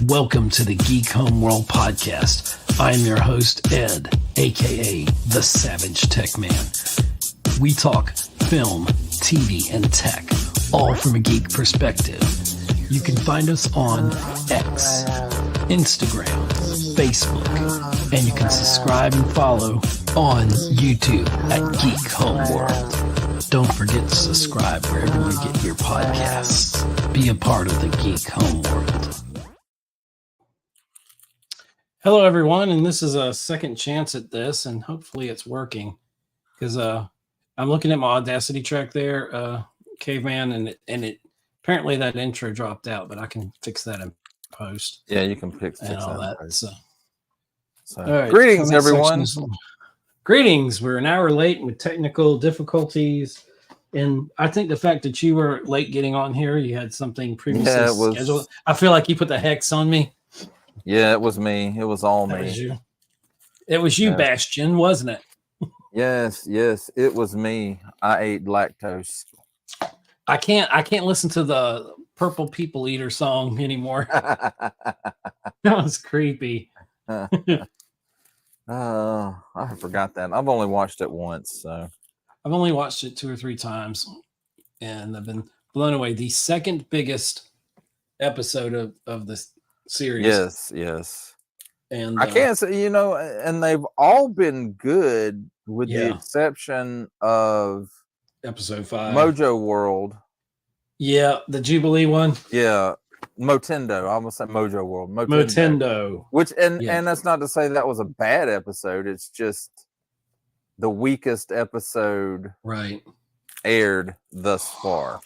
Welcome to the Geek Homeworld podcast. I'm your host, Ed, aka The Savage Tech Man. We talk film, TV, and tech, all from a geek perspective. You can find us on X, Instagram, Facebook, and you can subscribe and follow on YouTube at Geek Homeworld. Don't forget to subscribe wherever you get your podcasts. Be a part of the Geek Homeworld. Hello, everyone, and this is a second chance at this, and hopefully it's working because I'm looking at my Audacity track there, Caveman, and it apparently that intro dropped out, but I can fix that in post. Yeah, you can fix all that. So all right, greetings, everyone. Greetings. We're an hour late with technical difficulties, and I think the fact that you were late getting on here, you had something previously scheduled. I feel like you put the hex on me. Yeah, it was me. It was all me. It was you, Bastion, wasn't it? Yes, it was me. I ate lactose. I can't listen to the Purple People Eater song anymore. That was creepy. I forgot that. I've only watched it once, so I've only watched it 2 or 3 times, and I've been blown away. The second biggest episode of this series. Yes. And I can't say, and they've all been good with the exception of episode 5, Mojo World. Yeah, the Jubilee one. Yeah, Motendo. I almost said Mojo World. Motendo. Which and that's not to say that was a bad episode. It's just the weakest episode aired thus far.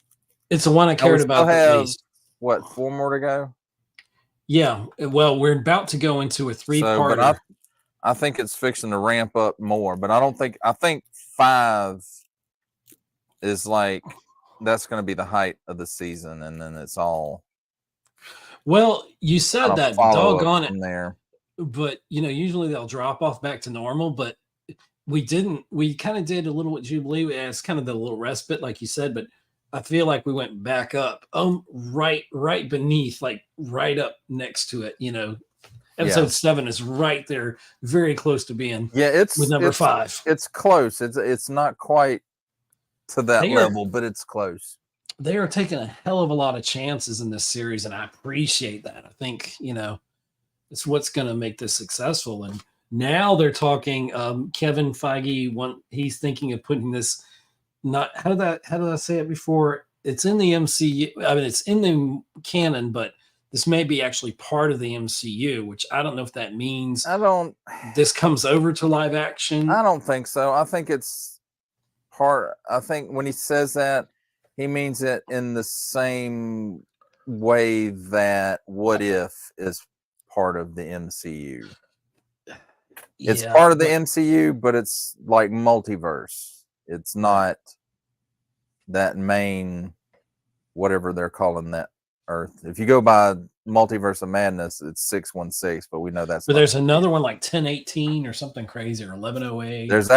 It's the one I cared about the least. What, 4 more to go? Yeah, well, we're about to go into a 3-parter. But I think it's fixing to ramp up more, but I think 5 is like, that's going to be the height of the season, and then it's all. Well, you said that, doggone it. There. But, usually they'll drop off back to normal, but we didn't. We kind of did a little with Jubilee as kind of the little respite, like you said, but I feel like we went back up, right beneath, like right up next to it. Episode 7 is right there, very close to being. Yeah, it's with number 5. It's close. It's not quite to that level, but it's close. They are taking a hell of a lot of chances in this series, and I appreciate that. I think it's what's going to make this successful. And now they're talking. Kevin Feige, he's thinking of putting this. How did I say it before? It's in the MCU. I mean, it's in the canon, but this may be actually part of the MCU, which I don't know if that means this comes over to live action. I don't think so. I think it's part. I think when he says that, he means it in the same way that What If is part of the MCU. It's part of the MCU, but it's like multiverse. It's not that main, whatever they're calling that Earth. If you go by Multiverse of Madness, it's 616, but we know that's. But there's another one like 1018 or something crazy, or 1108. There's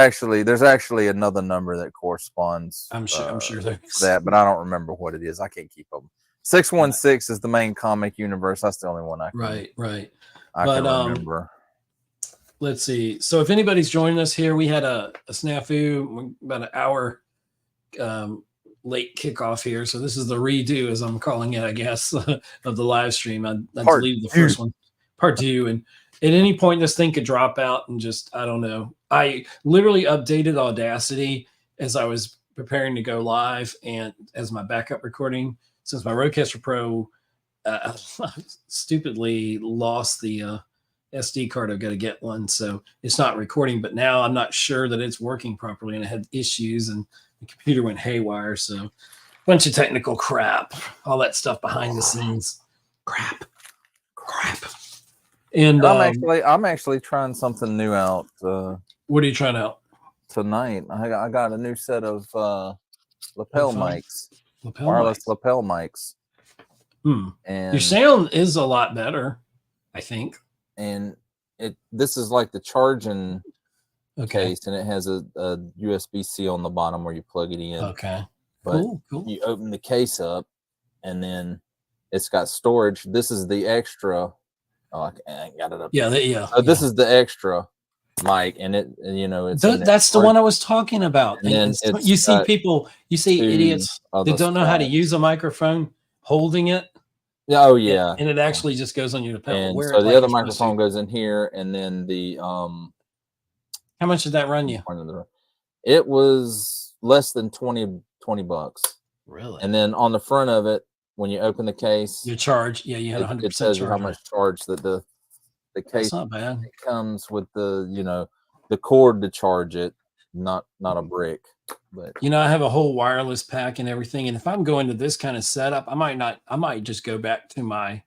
actually another number that corresponds. I'm sure there's that, but I don't remember what it is. I can't keep them. 616 is the main comic universe. That's the only one I can. Right. I can remember. Let's see. So if anybody's joining us here, we had a snafu, about an hour late kickoff here. So this is the redo, as I'm calling it, I guess, of the live stream. I deleted the first one, part 2. And at any point, this thing could drop out and just, I don't know. I literally updated Audacity as I was preparing to go live and as my backup recording, since my Rodecaster Pro stupidly lost the SD card. I've got to get one, so it's not recording. But now I'm not sure that it's working properly, and it had issues, and the computer went haywire. So, bunch of technical crap, all that stuff behind the scenes, crap. And I'm actually trying something new out. What are you trying out tonight? I got a new set of lapel mics, wireless lapel mics. And your sound is a lot better, I think. And this is like the charging case, and it has a USB-C on the bottom where you plug it in. Okay. But cool. You open the case up, and then it's got storage. This is the extra Oh, I ain't got it up. Yeah, There. So this is the extra mic, and it's that's the one I was talking about. And then you see people, you see idiots that don't know how to straps. use a microphone holding it. Oh yeah, and it actually just goes on your lapel. And so the other microphone goes in here, and then the How much did that run you? It was less than 20 bucks. Really? And then on the front of it, when you open the case, your charge, yeah, you had 100%. It tells you how much charge that the case. That's not bad. It comes with the the cord to charge it, not a brick. But I have a whole wireless pack and everything, and if I'm going to this kind of setup, I might just go back to my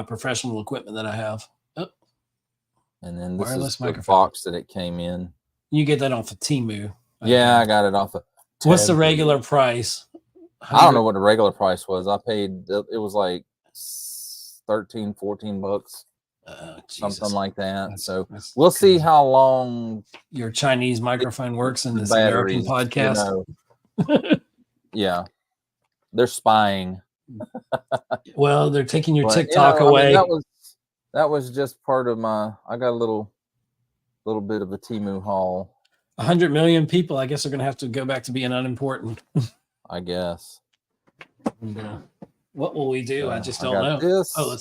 professional equipment that I have. Oh. And then this wireless is the box that it came in. You get that off of Temu. Yeah, I got it off of. What's the regular price? I don't know what the regular price was. I paid, it was like 13, 14 bucks. Something like that. That's we'll see how long your Chinese microphone works in this American podcast. Yeah, they're spying. Well, they're taking your TikTok away. I mean, that was just part of my. I got a little bit of a Temu haul. 100 million people, I guess, are going to have to go back to being unimportant. I guess. And, what will we do? I just don't know. This. Oh,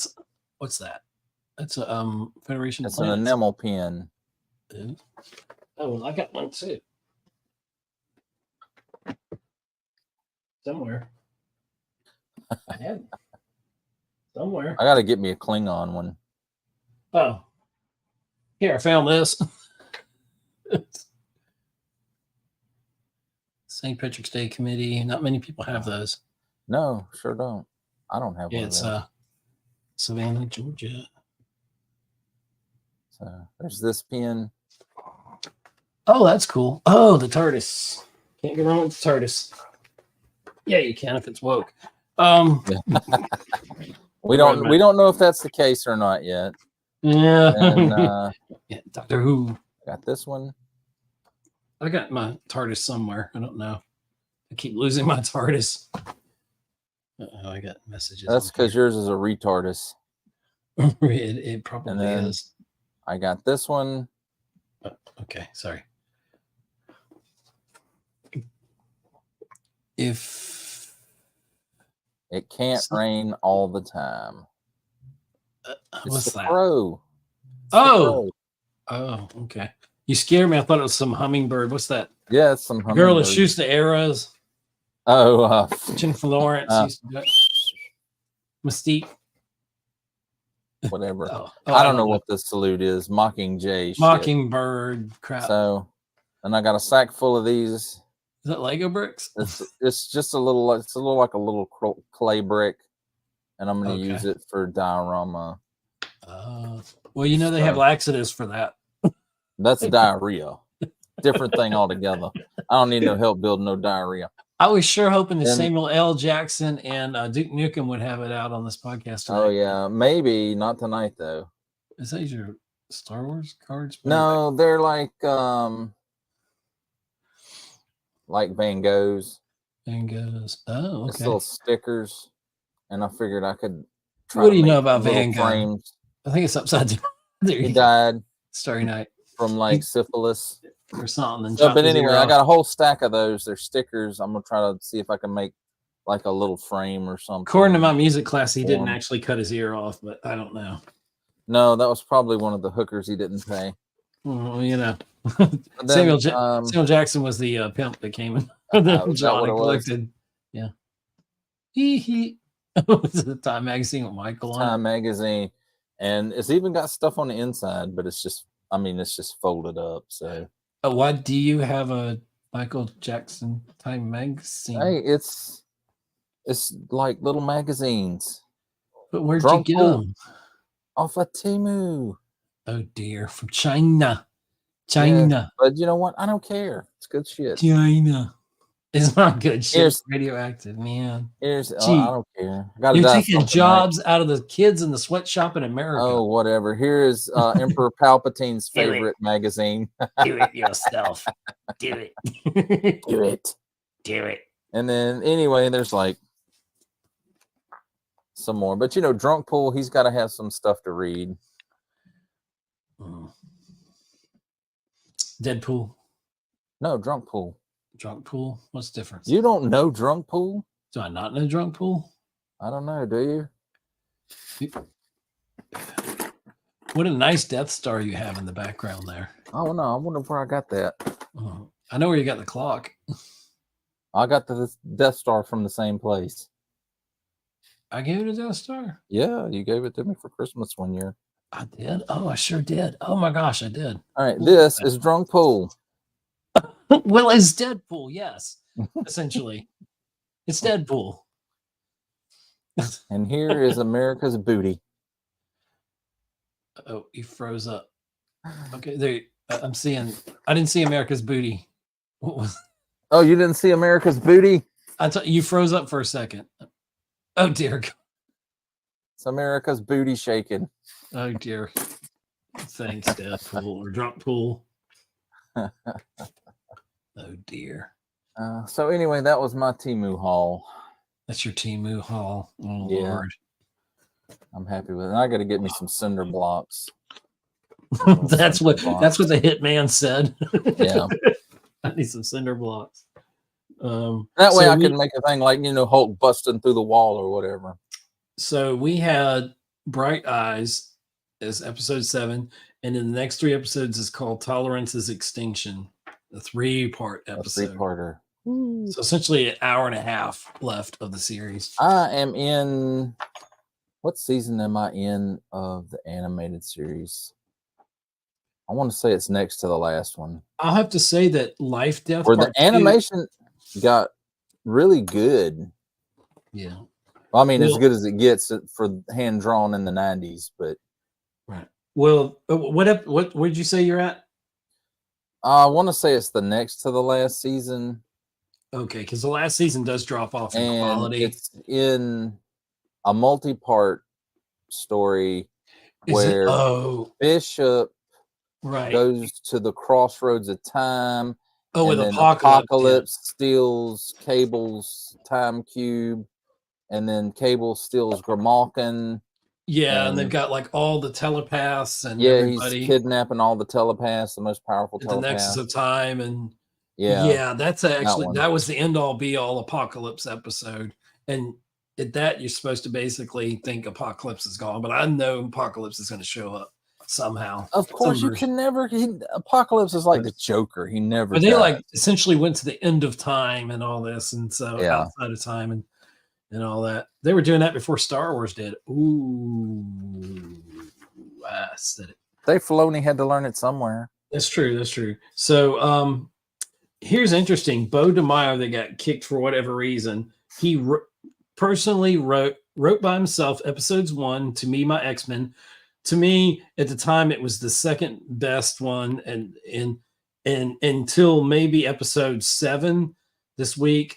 what's that? That's a Federation. It's an enamel pin. Oh, I got one too. Somewhere. I had somewhere. I got to get me a Klingon one. Oh, here I found this. St. Patrick's Day Committee. Not many people have those. No, sure don't. I don't have one. It's Savannah, Georgia. So there's this pin. Oh, that's cool. Oh, the TARDIS. Can't go wrong with the TARDIS. Yeah, you can if it's woke. We don't know if that's the case or not yet. Yeah. And, yeah, Doctor Who. Got this one. I got my TARDIS somewhere. I don't know. I keep losing my TARDIS. I got messages. That's because yours is a retardus. it probably is. I got this one. Oh, okay, sorry. If it can't rain all the time. What's that? Pro. Oh, okay. You scared me. I thought it was some hummingbird. What's that? Yeah, it's some hummingbird. Girl that shoots the arrows. Oh, Jennifer Lawrence used to do it. Mystique. Whatever. I don't know what the salute is. Mockingjay. Mockingbird. Crap. So, and I got a sack full of these. Is that Lego bricks? It's just a little. It's a little like a little clay brick, and I'm going to use it for diorama. Well, they have laxatives for that. That's diarrhea. Different thing altogether. I don't need no help building no diarrhea. I was sure hoping that Samuel L. Jackson and Duke Nukem would have it out on this podcast tonight. Oh, yeah. Maybe. Not tonight, though. Is that your Star Wars cards? No, they're like Van Goghs. Van Goghs. Oh, okay. It's little stickers. And I figured I could try What do you know about Van Gogh? I think it's upside down. He died. Starry Night. From like syphilis. Or something. But anyway, I got a whole stack of those. They're stickers. I'm gonna try to see if I can make like a little frame or something. According to my music class, he didn't actually cut his ear off, but I don't know. No, that was probably one of the hookers he didn't pay. Well, Samuel Jackson was the pimp that came in. John collected. Yeah. He. Was it Time Magazine with Michael on it? Time Magazine, and it's even got stuff on the inside, but it's just folded up. So. Why do you have a Michael Jackson Time Magazine? Hey, it's like little magazines. But where'd you get them? Off of Temu. Oh dear, from China. Yeah, but you know what? I don't care. It's good shit. China. It's not good shit. It's radioactive, man. I don't care. You're taking jobs out of the kids in the sweatshop in America. Oh, whatever. Here is Emperor Palpatine's favorite magazine. Do it yourself. Do it. Do it. Do it. And then anyway, there's like some more. But Drunk Pool, he's got to have some stuff to read. Deadpool. No, Drunk Pool. Drunk Pool. What's the difference? You don't know Drunk Pool? Do I not know Drunk Pool? I don't know. Do you? What a nice Death Star you have in the background there. Oh no, I wonder where I got that. Oh, I know where you got the clock. I got the Death Star from the same place. I gave it a Death Star? Yeah, you gave it to me for Christmas one year. I did? Oh, I sure did. Oh my gosh, I did. All right, this is Drunk Pool. Well, it's Deadpool, yes. Essentially. It's Deadpool. And here is America's Booty. Oh, he froze up. Okay, there. I didn't see America's Booty. What was? Oh, you didn't see America's Booty? You froze up for a second. Oh dear God. It's America's Booty shaking. Oh dear. Thanks, Deadpool or Drunk Pool. Oh dear. So anyway, that was my Temu haul. That's your Temu haul. Oh Yeah. Lord. I'm happy with it. I got to get me some cinder blocks. That's what the hitman said. Yeah. I need some cinder blocks. That way I can make a thing like, Hulk busting through the wall or whatever. So we had Bright Eyes as episode 7, and in the next 3 episodes is called Tolerance is Extinction, a 3-part episode. A 3-parter. So essentially an hour and a half left of the series. I am in, what season am I in of the animated series? I want to say it's next to the last one. I'll have to say that Life-Death-Part where the animation got really good. Yeah. Well, I mean, as good as it gets for hand drawn in the 90s, but right. Well, what did you say you're at? I want to say it's the next to the last season. Okay, because the last season does drop off in quality. It's in a multi-part story where Bishop goes to the crossroads of time. Oh, with Apocalypse steals Cable's time cube, and then Cable steals Grimalkin. Yeah, and they've got like all the telepaths and everybody. He's kidnapping all the telepaths, the most powerful telepaths. The Nexus of Time, and that's actually that was the end all be all Apocalypse episode. And at that, you're supposed to basically think Apocalypse is gone, but I know Apocalypse is going to show up somehow. Of course, you can never. Apocalypse is like the Joker. He never. But they like essentially went to the end of time and all this, and so outside of time and all that. They were doing that before Star Wars did. Ooh, I said it. Dave Filoni had to learn it somewhere. That's true. That's true. So, here's interesting. Bo DeMaio, that got kicked for whatever reason, he personally wrote by himself episodes 1, To Me, My X-Men. To me, at the time, it was the second best one, and until maybe episode 7 this week.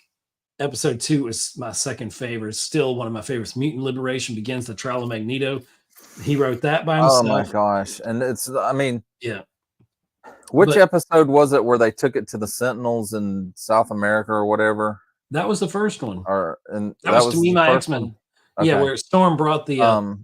Episode 2 is my second favorite. Still one of my favorites. Mutant Liberation Begins, the Trial of Magneto. He wrote that by himself. Oh my gosh. And yeah. Which episode was it where they took it to the Sentinels in South America or whatever? That was the first one. That was To Me, My X-Men. Okay. Yeah, where Storm brought the oh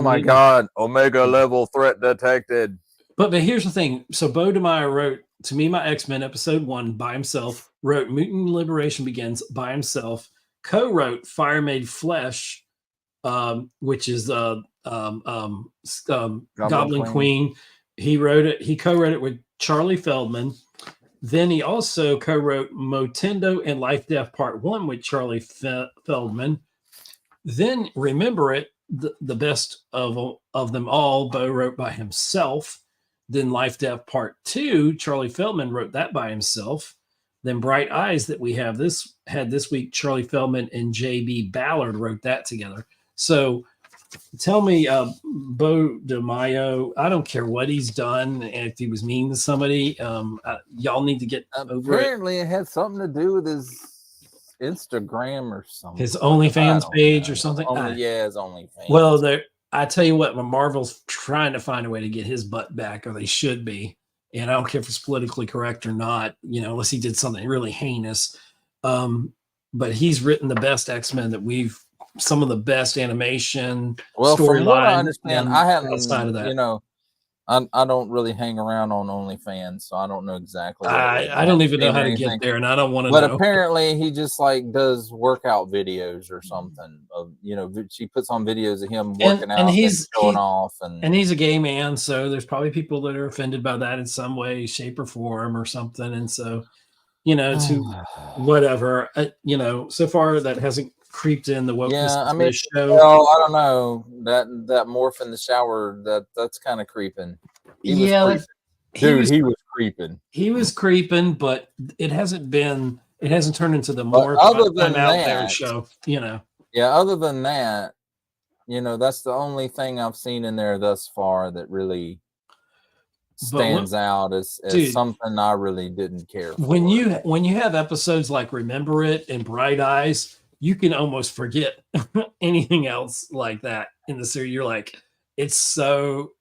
my God, Omega level threat detected. But here's the thing. So Bo DeMaio wrote To Me, My X-Men episode 1 by himself, wrote Mutant Liberation Begins by himself, co-wrote Fire Made Flesh, which is Goblin Queen. He co-wrote it with Charlie Feldman. Then he also co-wrote Motendo and Life-Death-Part 1 with Charlie Feldman. Then Remember It, the best of them all, Bo wrote by himself. Then Life-Death-Part 2, Charlie Feldman wrote that by himself. Then Bright Eyes that we had this week, Charlie Feldman and J.B. Ballard wrote that together. So tell me, Bo DeMaio, I don't care what he's done, and if he was mean to somebody, y'all need to get over it. Apparently it had something to do with his Instagram or something. His OnlyFans page or something? His OnlyFans. Well, I tell you what, Marvel's trying to find a way to get his butt back, or they should be. And I don't care if it's politically correct or not, unless he did something really heinous. But he's written the best X-Men that some of the best animation. Well, from what I understand, I haven't outside of that. I don't really hang around on OnlyFans, so I don't know exactly what it was. I don't even know how to anything. get there, and I don't want to But know. apparently, he just like does workout videos or something. Of she puts on videos of him working out and showing off, and he's a gay man, so there's probably people that are offended by that in some way, shape, or form, or something. And so, to whatever, so far that hasn't creeped in the wokeness of this show. Well, I don't know that morph in the shower that's kind of creeping. He was creeping. He was creeping, but it hasn't turned into the morph out there show. Yeah. Other than that, that's the only thing I've seen in there thus far that really stands out as something I really didn't care for. When you have episodes like Remember It and Bright Eyes, you can almost forget anything else like that in the series. You're like, it's so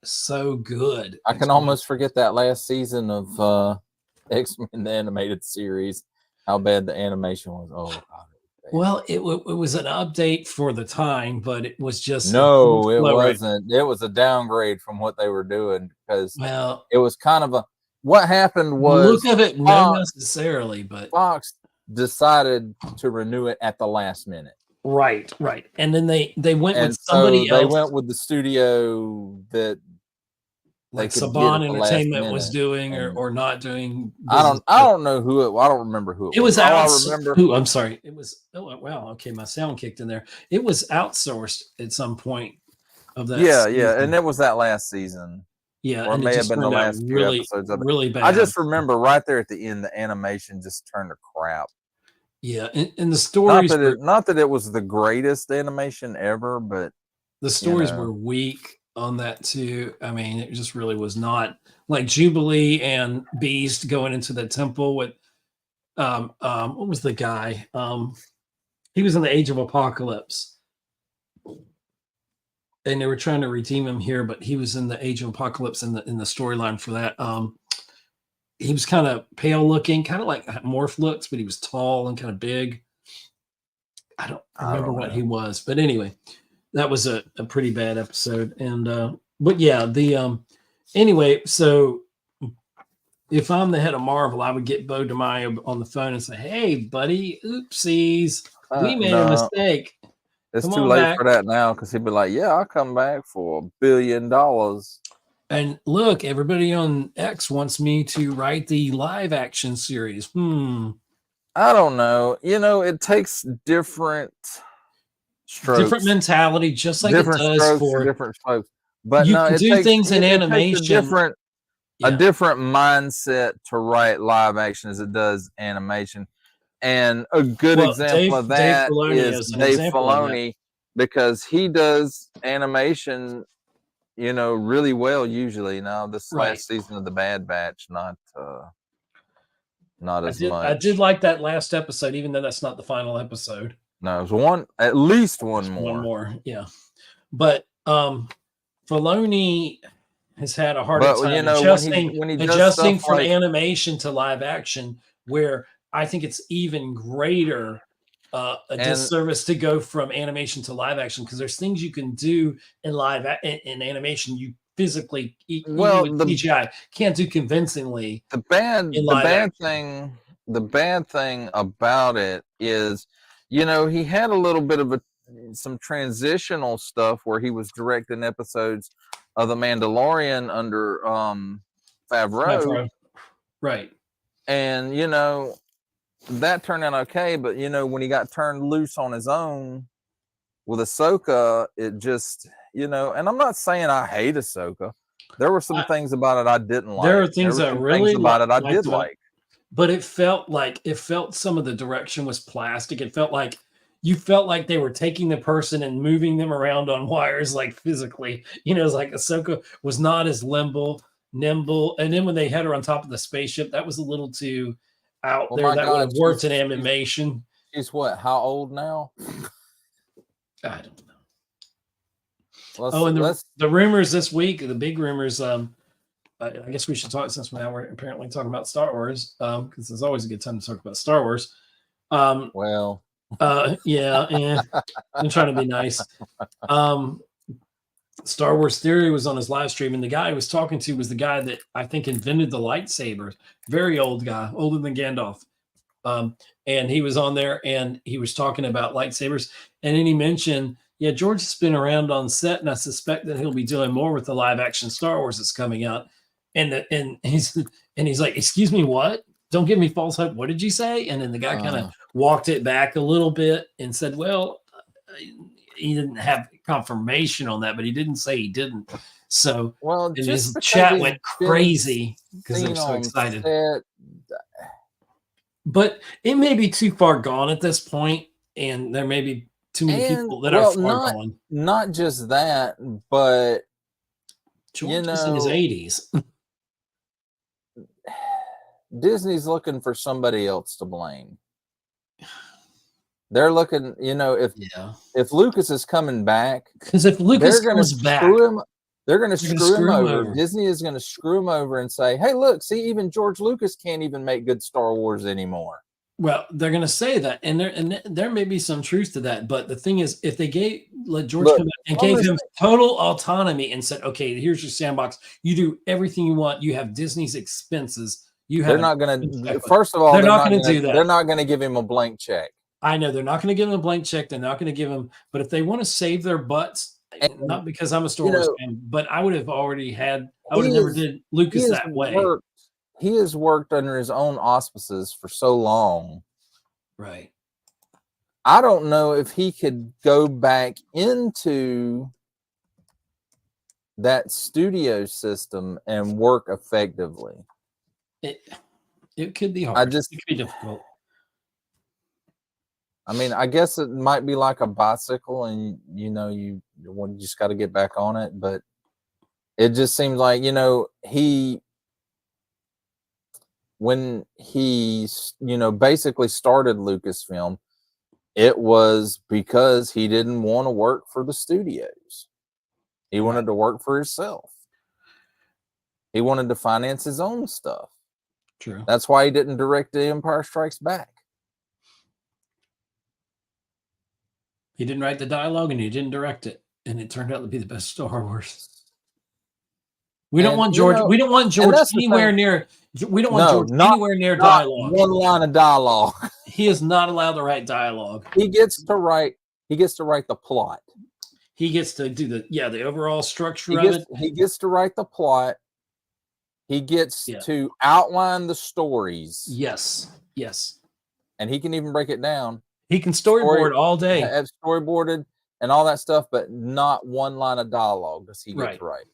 good. I can almost forget that last season of X-Men the animated series, how bad the animation was. Oh God. Well, it was an update for the time, but it was just it wasn't. It was a downgrade from what they were doing because it was kind of what happened was look of it, not necessarily, but Fox decided to renew it at the last minute. Right, and then they went with somebody else. They went with the studio that like Saban Entertainment was doing or not doing. I don't know who it. I don't remember who it was. I'm sorry. It was. Oh wow. Okay, my sound kicked in there. It was outsourced at some point of that. Yeah, and it was that last season. Yeah, or it may have been the last few episodes of it. Really bad. I just remember right there at the end, the animation just turned to crap. Yeah, and the stories. Not that it was the greatest animation ever, but the stories were weak on that too. I mean, it just really was not like Jubilee and Beast going into the temple with what was the guy? He was in the Age of Apocalypse. And they were trying to redeem him here, but he was in the Age of Apocalypse in the storyline for that. He was kind of pale looking, kind of like Morph looks, but he was tall and kind of big. I don't remember what he was, but anyway, that was a pretty bad episode. And but yeah, anyway, so if I'm the head of Marvel, I would get Bo DeMaio on the phone and say, "Hey, buddy, oopsies, we made a mistake." It's too late for that now because he'd be like, "Yeah, I'll come back for $1 billion." And look, everybody on X wants me to write the live action series. I don't know. It takes different strokes, different mentality, just like it does for different strokes. But you can do things in animation. A different mindset to write live action as it does animation. And a good example of that is Dave Filoni, because he does animation, really well usually. Now this last season of The Bad Batch, not as much. I did like that last episode, even though that's not the final episode. No, it was at least one more. One more, yeah. But Filoni has had a harder time adjusting from animation to live action, where I think it's even greater a disservice to go from animation to live action, because there's things you can do in animation you physically with CGI can't do convincingly. The bad thing about it is, he had a little bit of some transitional stuff where he was directing episodes of The Mandalorian under Favreau. Right. And that turned out okay, but when he got turned loose on his own with Ahsoka, it just and I'm not saying I hate Ahsoka. There were some things about it I didn't like. There are things I really about it I did like. But it felt some of the direction was plastic. It felt like you felt like they were taking the person and moving them around on wires, like physically. It's like Ahsoka was not as nimble. And then when they had her on top of the spaceship, that was a little too out there. That would have worked in animation. She's what? How old now? I don't know. And the rumors this week, the big rumors. I guess we should talk, since now we're apparently talking about Star Wars, because it's always a good time to talk about Star Wars. Yeah, and I'm trying to be nice. Star Wars Theory was on his live stream, and the guy I was talking to was the guy that I think invented the lightsabers. Very old guy, older than Gandalf. And he was on there, and he was talking about lightsabers, and then he mentioned, yeah, George has been around on set, and I suspect that he'll be doing more with the live action Star Wars that's coming out. And he's like, excuse me, what? Don't give me false hope. What did you say? And then the guy kind of walked it back a little bit and said, well, he didn't have confirmation on that, but he didn't say he didn't. So, well, and his chat went crazy because they're so excited. But it may be too far gone at this point, and there may be too many people that are far gone. Not just that, but George is in his 80s. Disney's looking for somebody else to blame. They're looking, if Lucas is coming back, because if Lucas comes back, they're going to screw him over. Disney is going to screw him over and say, "Hey, look, see, even George Lucas can't even make good Star Wars anymore." Well, they're going to say that, and there may be some truth to that. But the thing is, if they let George come back and gave him total autonomy and said, "Okay, here's your sandbox. You do everything you want. You have Disney's expenses. They're not going to. First of all, they're not going to do that. They're not going to give him a blank check. I know they're not going to give him a blank check. They're not going to give him. But if they want to save their butts, not because I'm a Star Wars fan, but I would have already had. I would have never did Lucas that way. He has worked under his own auspices for so long. Right. I don't know if he could go back into that studio system and work effectively. It could be hard. It could be difficult. I mean, I guess it might be like a bicycle, and you just got to get back on it. But it just seems like when he basically started Lucasfilm, it was because he didn't want to work for the studios. He wanted to work for himself. He wanted to finance his own stuff. True. That's why he didn't direct The Empire Strikes Back. He didn't write the dialogue, and he didn't direct it, and it turned out to be the best Star Wars. We don't want George. We don't want George anywhere near. We don't want George anywhere near dialogue. One line of dialogue. He is not allowed to write dialogue. He gets to write the plot. He gets to do the overall structure of it. He gets to write the plot. He gets to outline the stories. Yes. And he can even break it down. He can storyboard all day. Have storyboarded and all that stuff, but not one line of dialogue does he get to write.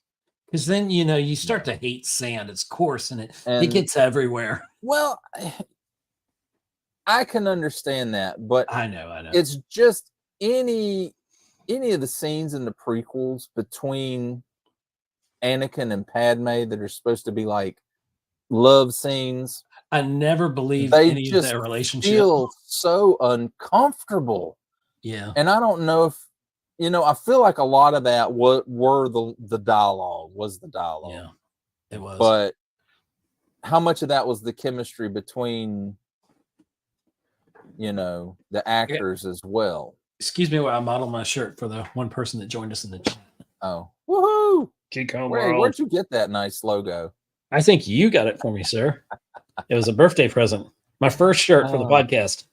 Because then, you start to hate sand. It's coarse, and it gets everywhere. Well, I can understand that, but I know. It's just any of the scenes in the prequels between Anakin and Padme that are supposed to be like love scenes. I never believed any of their relationship. They feel so uncomfortable. Yeah. And I don't know if, I feel like a lot of that was the dialogue. Yeah, it was. But how much of that was the chemistry between, the actors as well? Excuse me while I model my shirt for the one person that joined us in the chat. Oh, woohoo! Geek Homeworld. Where'd you get that nice logo? I think you got it for me, sir. It was a birthday present. My first shirt for the podcast.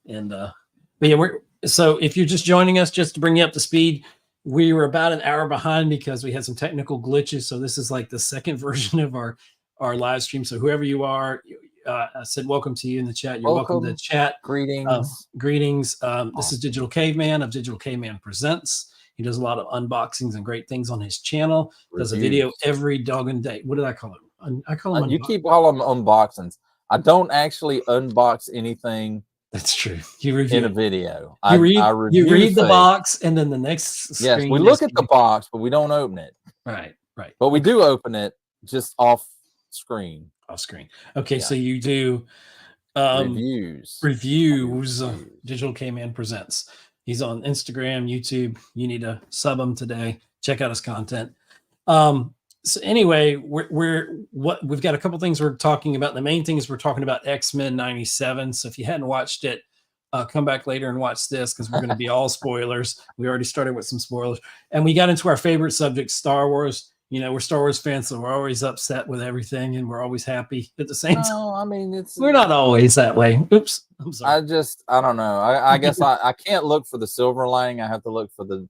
And but yeah, so if you're just joining us, just to bring you up to speed, we were about an hour behind because we had some technical glitches. So this is like the second version of our live stream. So whoever you are, I said welcome to you in the chat. You're welcome to the chat. Greetings. Greetings. This is Digital Caveman of DigitalCavemann Presents. He does a lot of unboxings and great things on his channel. Does a video every doggone day. What did I call him? I call him. You keep all of them unboxings. I don't actually unbox anything. That's true. You review in a video. I read the box, and then the next screen. Yes, we look at the box, but we don't open it. Right. But we do open it just off screen. Okay, so you do reviews. Digital Cavemann Presents. He's on Instagram, YouTube. You need to sub him today. Check out his content. So anyway, we've got a couple things we're talking about. The main thing is we're talking about X-Men 97. So if you hadn't watched it, come back later and watch this because we're going to be all spoilers. We already started with some spoilers, and we got into our favorite subject, Star Wars. You know, we're Star Wars fans, so we're always upset with everything, and we're always happy at the same time. No, I mean, We're not always that way. Oops, I'm sorry. I don't know. I guess I can't look for the silver lining. I have to look for the,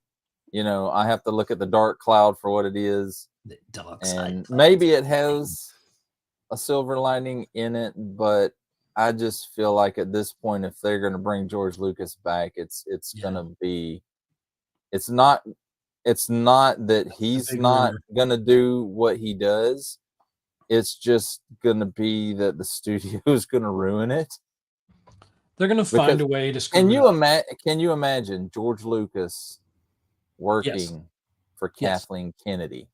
I have to look at the dark cloud for what it is. The dark And side. maybe it has a silver lining in it, but I just feel like at this point, if they're going to bring George Lucas back, it's going to be, it's not that he's not going to do what he does. It's just going to be that the studio is going to ruin it. They're going to find a way to screw Can it you imagine George Lucas working for Kathleen Kennedy?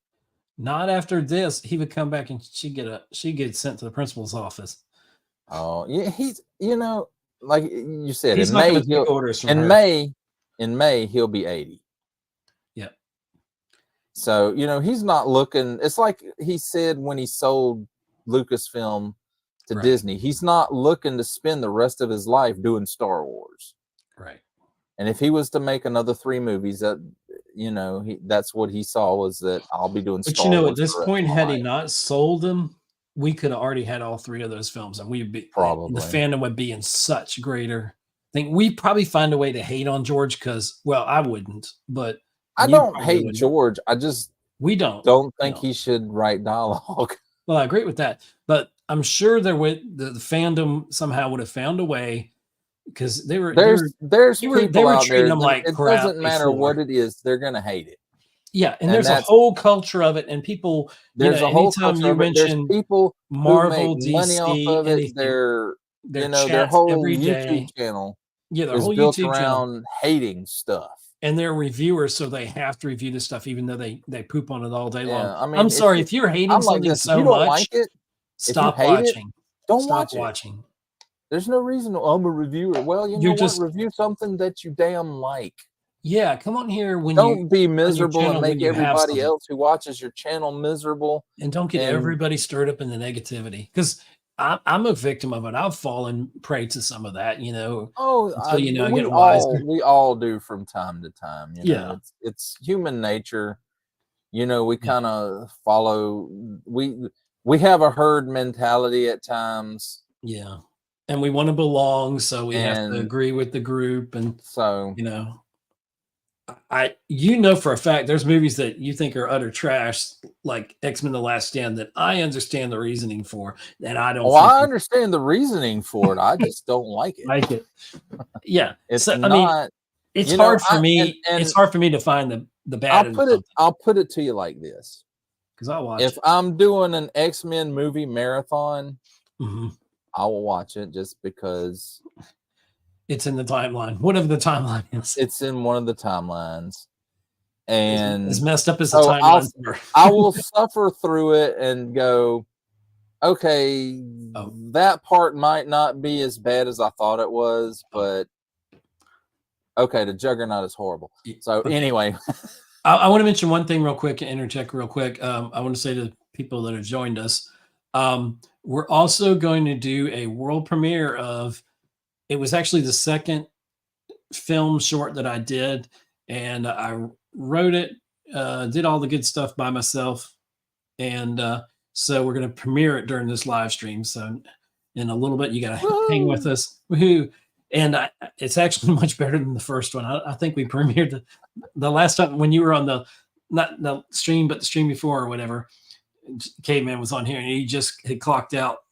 Not after this. He would come back and she'd get sent to the principal's office. Oh, yeah, he's like you said, he's not going to take orders from her. In May he'll be 80. Yeah. So, he's not looking. It's like he said when he sold Lucasfilm to Disney, he's not looking to spend the rest of his life doing Star Wars. Right. And if he was to make another 3 movies, that that's what he saw, was that I'll be doing Star Wars. At this point, had he not sold them, we could have already had all 3 of those films, and we'd be probably, the fandom would be in such greater. I think we'd probably find a way to hate on George because, well, I wouldn't, but I don't hate George. I just don't think he should write dialogue. Well, I agree with that, but I'm sure the fandom somehow would have found a way, because there's people out there. Them like it doesn't matter what it is, they're gonna hate it. Yeah, and there's a whole culture of it, and people. There's a whole culture you of it. There's people Marvel, who make DC, money off of it. Their whole YouTube channel is built around hating stuff. And they're reviewers, so they have to review the stuff, even though they poop on it all day long. I mean, I'm sorry if you're hating something so much. Stop watching. Don't stop watch watching. There's no reason. I'm a reviewer. Well, review something that you damn like. Yeah, come on here don't be miserable and make everybody else who watches your channel miserable. And don't get everybody stirred up in the negativity, because I'm a victim of it. I've fallen prey to some of that, Oh, until, I get wiser. We all do from time to time. It's human nature. We kind of follow. We have a herd mentality at times. Yeah, and we want to belong, so we have to agree with the group, and so for a fact there's movies that you think are utter trash, like X-Men: The Last Stand, that I understand the reasoning for, and I don't. I understand the reasoning for it. I just don't like it. Yeah, it's it's hard for me. It's hard for me to find the bad. I'll put it to you like this, because I'll watch. If I'm doing an X-Men movie marathon, I will watch it just because. It's in the timeline. Whatever the timeline is. It's in one of the timelines. And as messed up as the timelines are. I will suffer through it and go, okay, that part might not be as bad as I thought it was, but okay, the Juggernaut is horrible. So anyway. I want to mention one thing real quick and interject real quick. I want to say to people that have joined us, we're also going to do a world premiere of, it was actually the second film short that I did, and I wrote it, did all the good stuff by myself, and so we're going to premiere it during this live stream. So in a little bit, you got to hang with us. Woohoo! And it's actually much better than the first one. I think we premiered the last time when you were on not the stream, but the stream before or whatever. Caveman was on here, and he just had clocked out.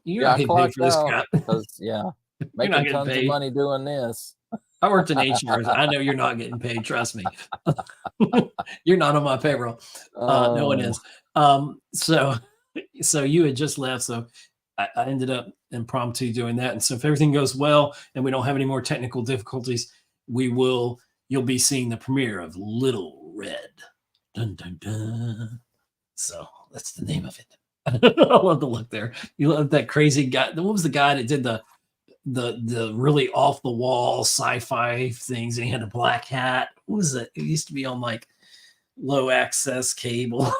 You're not getting paid for this crap. Because, making tons of money doing this. I worked in HR. I know you're not getting paid. Trust me. You're not on my payroll. No one is. So you had just left. So I ended up impromptu doing that. And so if everything goes well and we don't have any more technical difficulties, you'll be seeing the premiere of Little Red. Dun, dun, dun. So that's the name of it. I love the look there. You love that crazy guy. What was the guy that did the really off the wall sci-fi things, and he had a black hat? What was it? It used to be on like low access cable.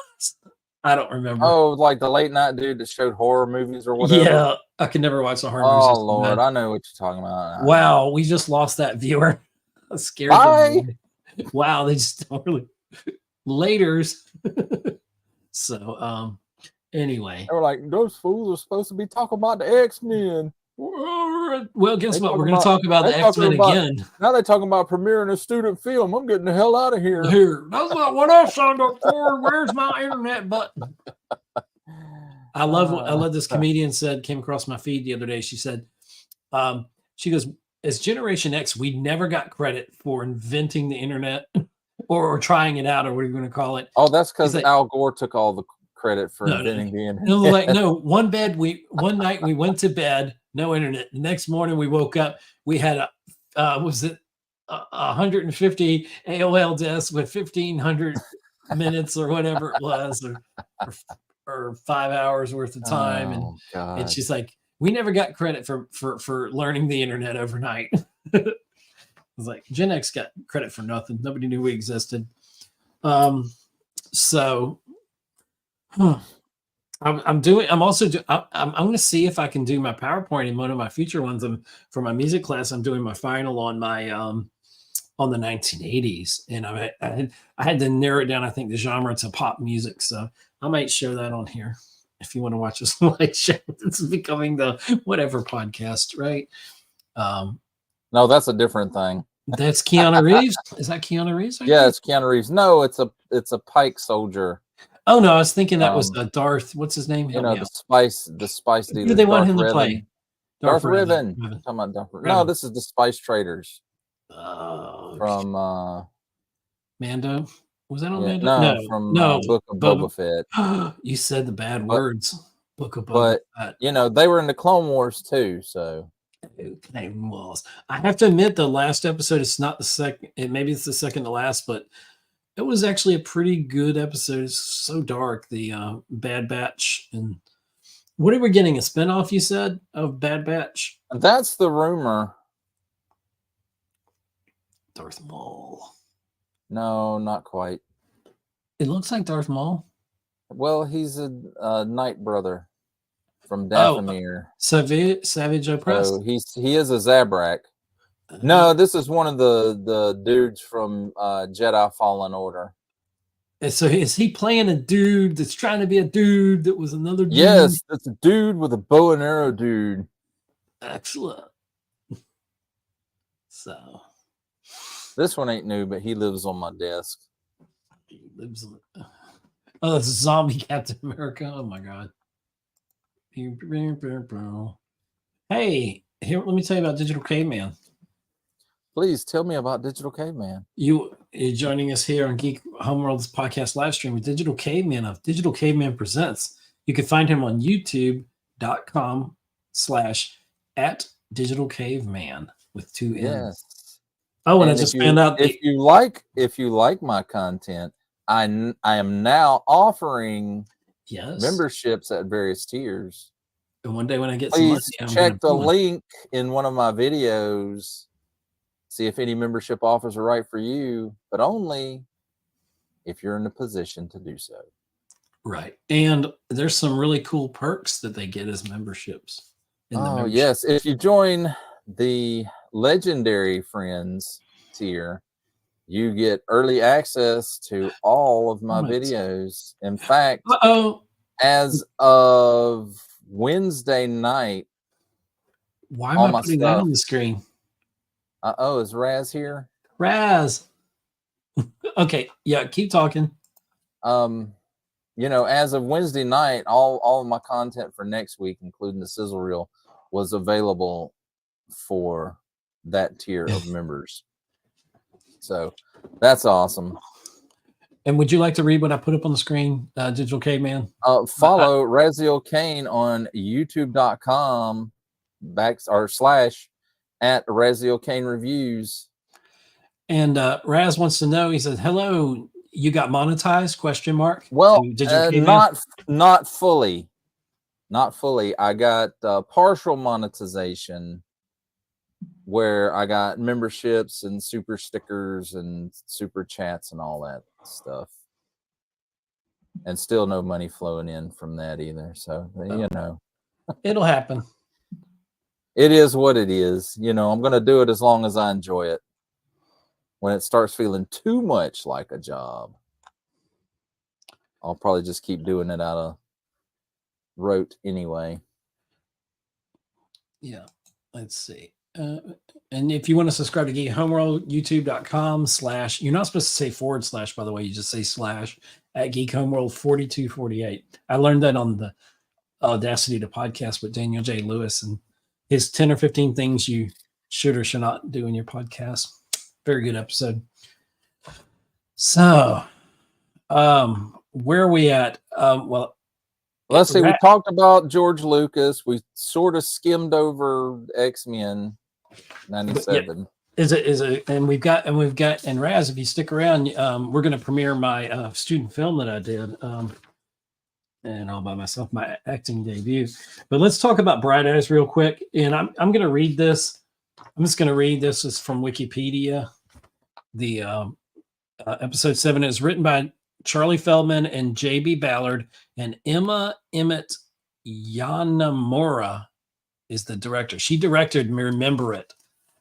I don't remember. Oh, like the late night dude that showed horror movies or whatever. Yeah, I can never watch the horror movies. Oh Lord, I know what you're talking about. Wow, we just lost that viewer. I scared Bye. them. Wow, they just don't really laters. So anyway. They were like, those fools are supposed to be talking about the X-Men. Well, guess what? We're going to talk about the X-Men again. Now they're talking about premiering a student film. I'm getting the hell out of here. That's not what I signed up for. Where's my internet button? I love this comedian came across my feed the other day. She said, she goes, as Generation X, we never got credit for inventing the internet or trying it out, or what are you going to call it? Oh, that's because Al Gore took all the credit for inventing the internet. Like, no, one night we went to bed, no internet. The next morning we woke up, we had 150 AOL disks with 1,500 minutes or whatever it was, or 5 hours worth of time. And she's like, we never got credit for learning the internet overnight. I was like, Gen X got credit for nothing. Nobody knew we existed. I'm going to see if I can do my PowerPoint in one of my future ones. For my music class, I'm doing my final on my on the 1980s, and I had to narrow it down. I think the genre to pop music, so I might show that on here if you want to watch a slideshow. This is becoming the whatever podcast, right? No, that's a different thing. That's Keanu Reeves. Is that Keanu Reeves? Yeah, it's Keanu Reeves. No, it's a Pike soldier. Oh no, I was thinking that was Darth. What's his name? The spice dealer. Who do they want him to play? Darth Revan. Talking about Darth Revan. No, this is the Spice Traders. From Mando. Was that on Mando? No, from Book of Boba Fett. You said the bad words. Book of Boba Fett. They were in the Clone Wars too, so. I have to admit, the last episode is not the second. Maybe it's the second to last, but it was actually a pretty good episode. It's so dark. The Bad Batch, and what are we getting? A spinoff? You said of Bad Batch. That's the rumor. Darth Maul. No, not quite. It looks like Darth Maul. Well, he's a Night brother from Dathomir. Savage Opress. So he is a Zabrak. No, this is one of the dudes from Jedi Fallen Order. And so is he playing a dude that's trying to be a dude that was another dude? Yes, that's a dude with a bow and arrow dude. Excellent. So this one ain't new, but he lives on my desk. He lives on that's zombie Captain America. Oh my god. Hey, here, let me tell you about Digital Caveman. Please tell me about Digital Caveman. You're joining us here on Geek Homeworld's podcast live stream with Digital Caveman of DigitalCavemann Presents. You can find him on youtube.com/@DigitalCaveman with 2 N's. Yes. Oh, and I just found out if you like my content, I am now offering memberships at various tiers. And one day when I get some money, check the link in one of my videos. See if any membership offers are right for you, but only if you're in a position to do so. Right. And there's some really cool perks that they get as memberships. Yes. If you join the Legendary Friends tier, you get early access to all of my videos. In fact, as of Wednesday night, why am I putting that on the screen? Is Raz here? Raz. Okay, yeah, keep talking. As of Wednesday night, all of my content for next week, including the sizzle reel, was available for that tier of members. So that's awesome. And would you like to read what I put up on the screen, Digital Caveman? Follow Raziel Kane on youtube.com /@Raziel Kane Reviews. And Raz wants to know, he says, hello, you got monetized? ? Well, not fully. Not fully. I got partial monetization where I got memberships and super stickers and super chats and all that stuff. and still no money flowing in from that either. So, you know, it'll happen. It is what it is. You know, I'm going to do it as long as I enjoy it. When it starts feeling too much like a job, I'll probably just keep doing it out of rote anyway. Yeah. Let's see. And if you want to subscribe to Geek Homeworld, youtube.com/ you're not supposed to say /, by the way, you just say / at Geek Homeworld 4248. I learned that on the Audacity to Podcast with Daniel J. Lewis and his 10 or 15 things you should or should not do in your podcast. Very good episode. So, where are we at? Well, let's see. We talked about George Lucas. We sort of skimmed over X-Men 97. Yeah, and Raz, if you stick around, we're going to premiere my student film that I did, and all by myself, my acting debut. But let's talk about Bright Eyes real quick. And I'm going to read this. I'm just going to read this. It's from Wikipedia. The episode 7 is written by Charlie Feldman and J.B. Ballard, and Emma Emmett Yanamura is the director. She directed Remember It,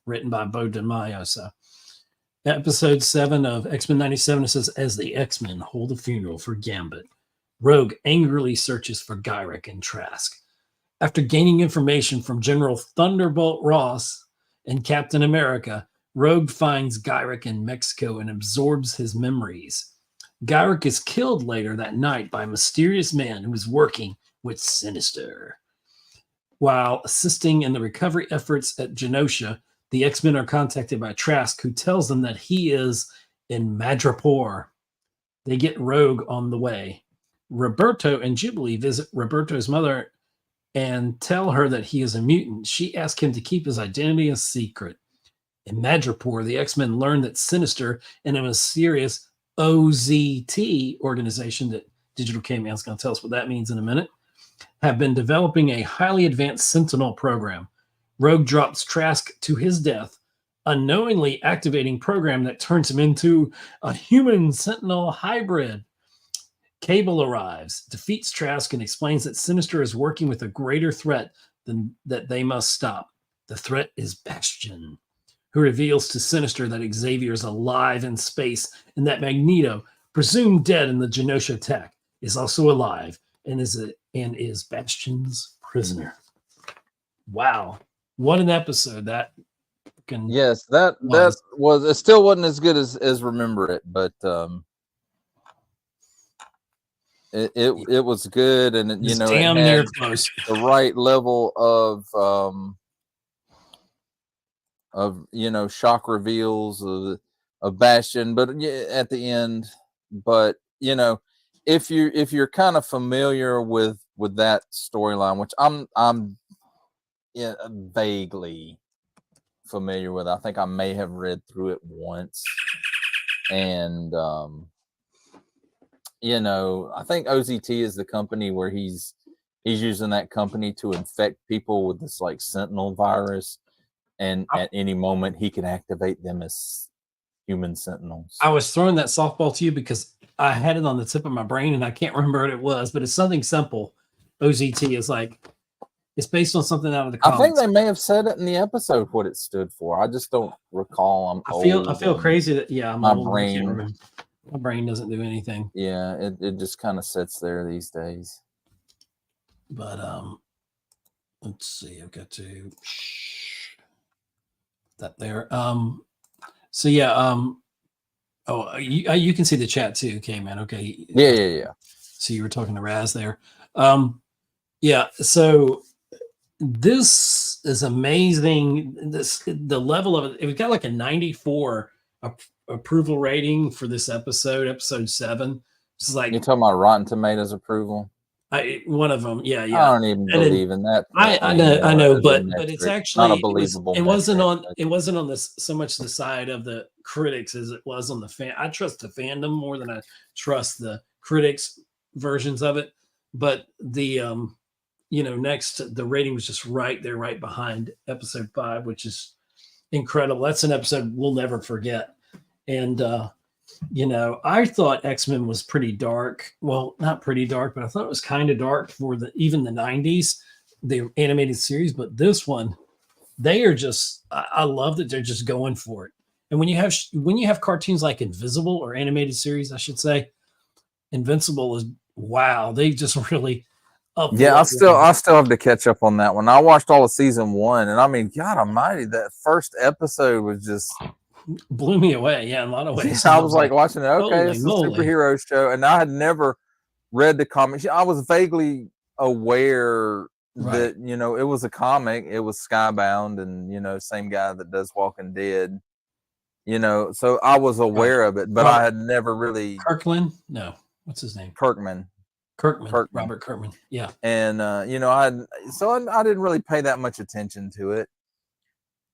written by Bo DeMaio. So, episode 7 of X-Men 97 says, as the X-Men hold a funeral for Gambit, Rogue angrily searches for Gyrich and Trask. After gaining information from General Thunderbolt Ross and Captain America, Rogue finds Gyrich in Mexico and absorbs his memories. Gyrich is killed later that night by a mysterious man who is working with Sinister. While assisting in the recovery efforts at Genosha, the X-Men are contacted by Trask, who tells them that he is in Madripoor. They get Rogue on the way. Roberto and Jubilee visit Roberto's mother and tell her that he is a mutant. She asks him to keep his identity a secret. In Madripoor, the X-Men learn that Sinister and a mysterious OZT organization that DigitalCaveman's going to tell us what that means in a minute, have been developing a highly advanced Sentinel program. Rogue drops Trask to his death, unknowingly activating program that turns him into a human Sentinel hybrid. Cable arrives, defeats Trask, and explains that Sinister is working with a greater threat than that they must stop. The threat is Bastion, who reveals to Sinister that Xavier is alive in space and that Magneto, presumed dead in the Genosha attack, is also alive and is Bastion's prisoner. Wow. What an episode that Yes, that was it. Still wasn't as good as Remember It, but it was good, and you know, damn near close. The right level of you know, shock reveals of Bastion, but at the end, but you know, if you're kind of familiar with that storyline, which I'm vaguely familiar with. I think I may have read through it once, and you know, I think OZT is the company where he's using that company to infect people with this like Sentinel virus, and at any moment he can activate them as human Sentinels. I was throwing that softball to you because I had it on the tip of my brain and I can't remember what it was, but it's something simple. OZT is like, it's based on something out of the comics. I think they may have said it in the episode what it stood for. I just don't recall. I feel crazy that my brain. My brain doesn't do anything. Yeah, it just kind of sits there these days. But let's see. I've got to that there. So yeah. Oh, you can see the chat too. Okay, man. Okay. Yeah. So you were talking to Raz there. Yeah. So this is amazing. The level of it. We've got like a 94 approval rating for this episode 7. It's like, you're talking about Rotten Tomatoes approval. One of them, yeah. I don't even believe in that. I know, but it's actually not a believable. It wasn't on this so much the side of the critics as it was on the fan. I trust the fandom more than I trust the critics versions of it. But the next, the rating was just right there, right behind episode 5, which is incredible. That's an episode we'll never forget. And You know, I thought X-Men was pretty dark. Well, not pretty dark, but I thought it was kind of dark for even the 90s, the animated series. But this one, they are just, I love that they're just going for it. And when you have cartoons like Invisible, or animated series, I should say, Invincible is, wow, they just really up. Yeah, I still have to catch up on that one. I watched all of season 1, and I mean, God Almighty, that first episode was just blew me away. Yeah, in a lot of ways. I was like watching it. Okay, it's a moly. superhero show, and I had never read the comics. I was vaguely aware that it was a comic. It was Skybound, and same guy that does Walking Dead. So I was aware of it, but I had never really. Kirkland? No, what's his name? Kirkman. Robert Kirkman. Yeah. And I didn't really pay that much attention to it,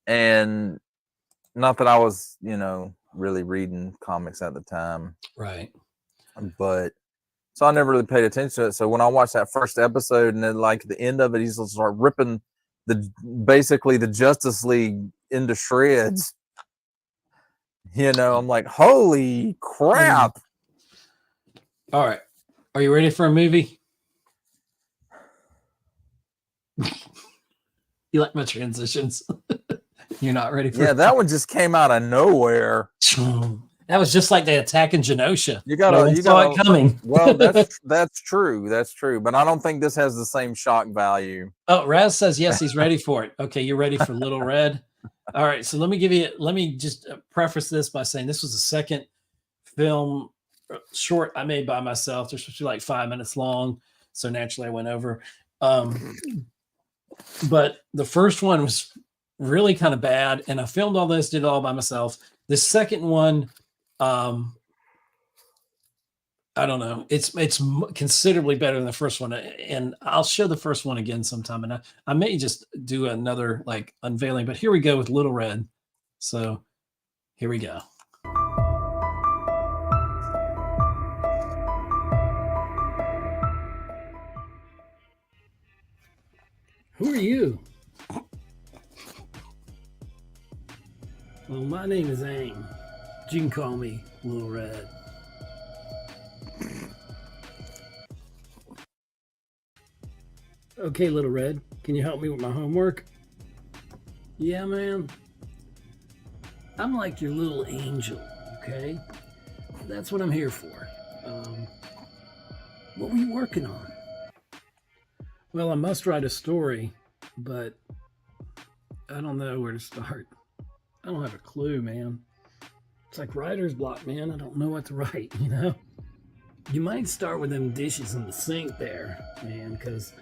and not that I was really reading comics at the time, right? But so I never really paid attention to it. So when I watched that first episode, and then like the end of it, he's just start ripping basically the Justice League into shreds. I'm like, holy crap! All right, are you ready for a movie? You like my transitions? You're not ready for that one just came out of nowhere. That was just like the attack in Genosha. You saw it coming. Well, that's true. That's true. But I don't think this has the same shock value. Oh, Raz says yes, he's ready for it. Okay, you're ready for Little Red. All right, so let me just preface this by saying this was the second film short I made by myself. They're supposed to be like 5 minutes long, so naturally I went over. But the first one was really kind of bad, and I filmed all this, did it all by myself. The second one, I don't know, it's considerably better than the first one, and I'll show the first one again sometime, and I may just do another like unveiling. But here we go with Little Red. So here we go. Who are you? Well, my name is Aang. You can call me Little Red. Okay, Little Red, can you help me with my homework? Yeah, man. I'm like your little angel, okay? That's what I'm here for. What were you working on? Well, I must write a story, but I don't know where to start. I don't have a clue, man. It's like writer's block, man. I don't know what to write, You might start with them dishes in the sink there, man, because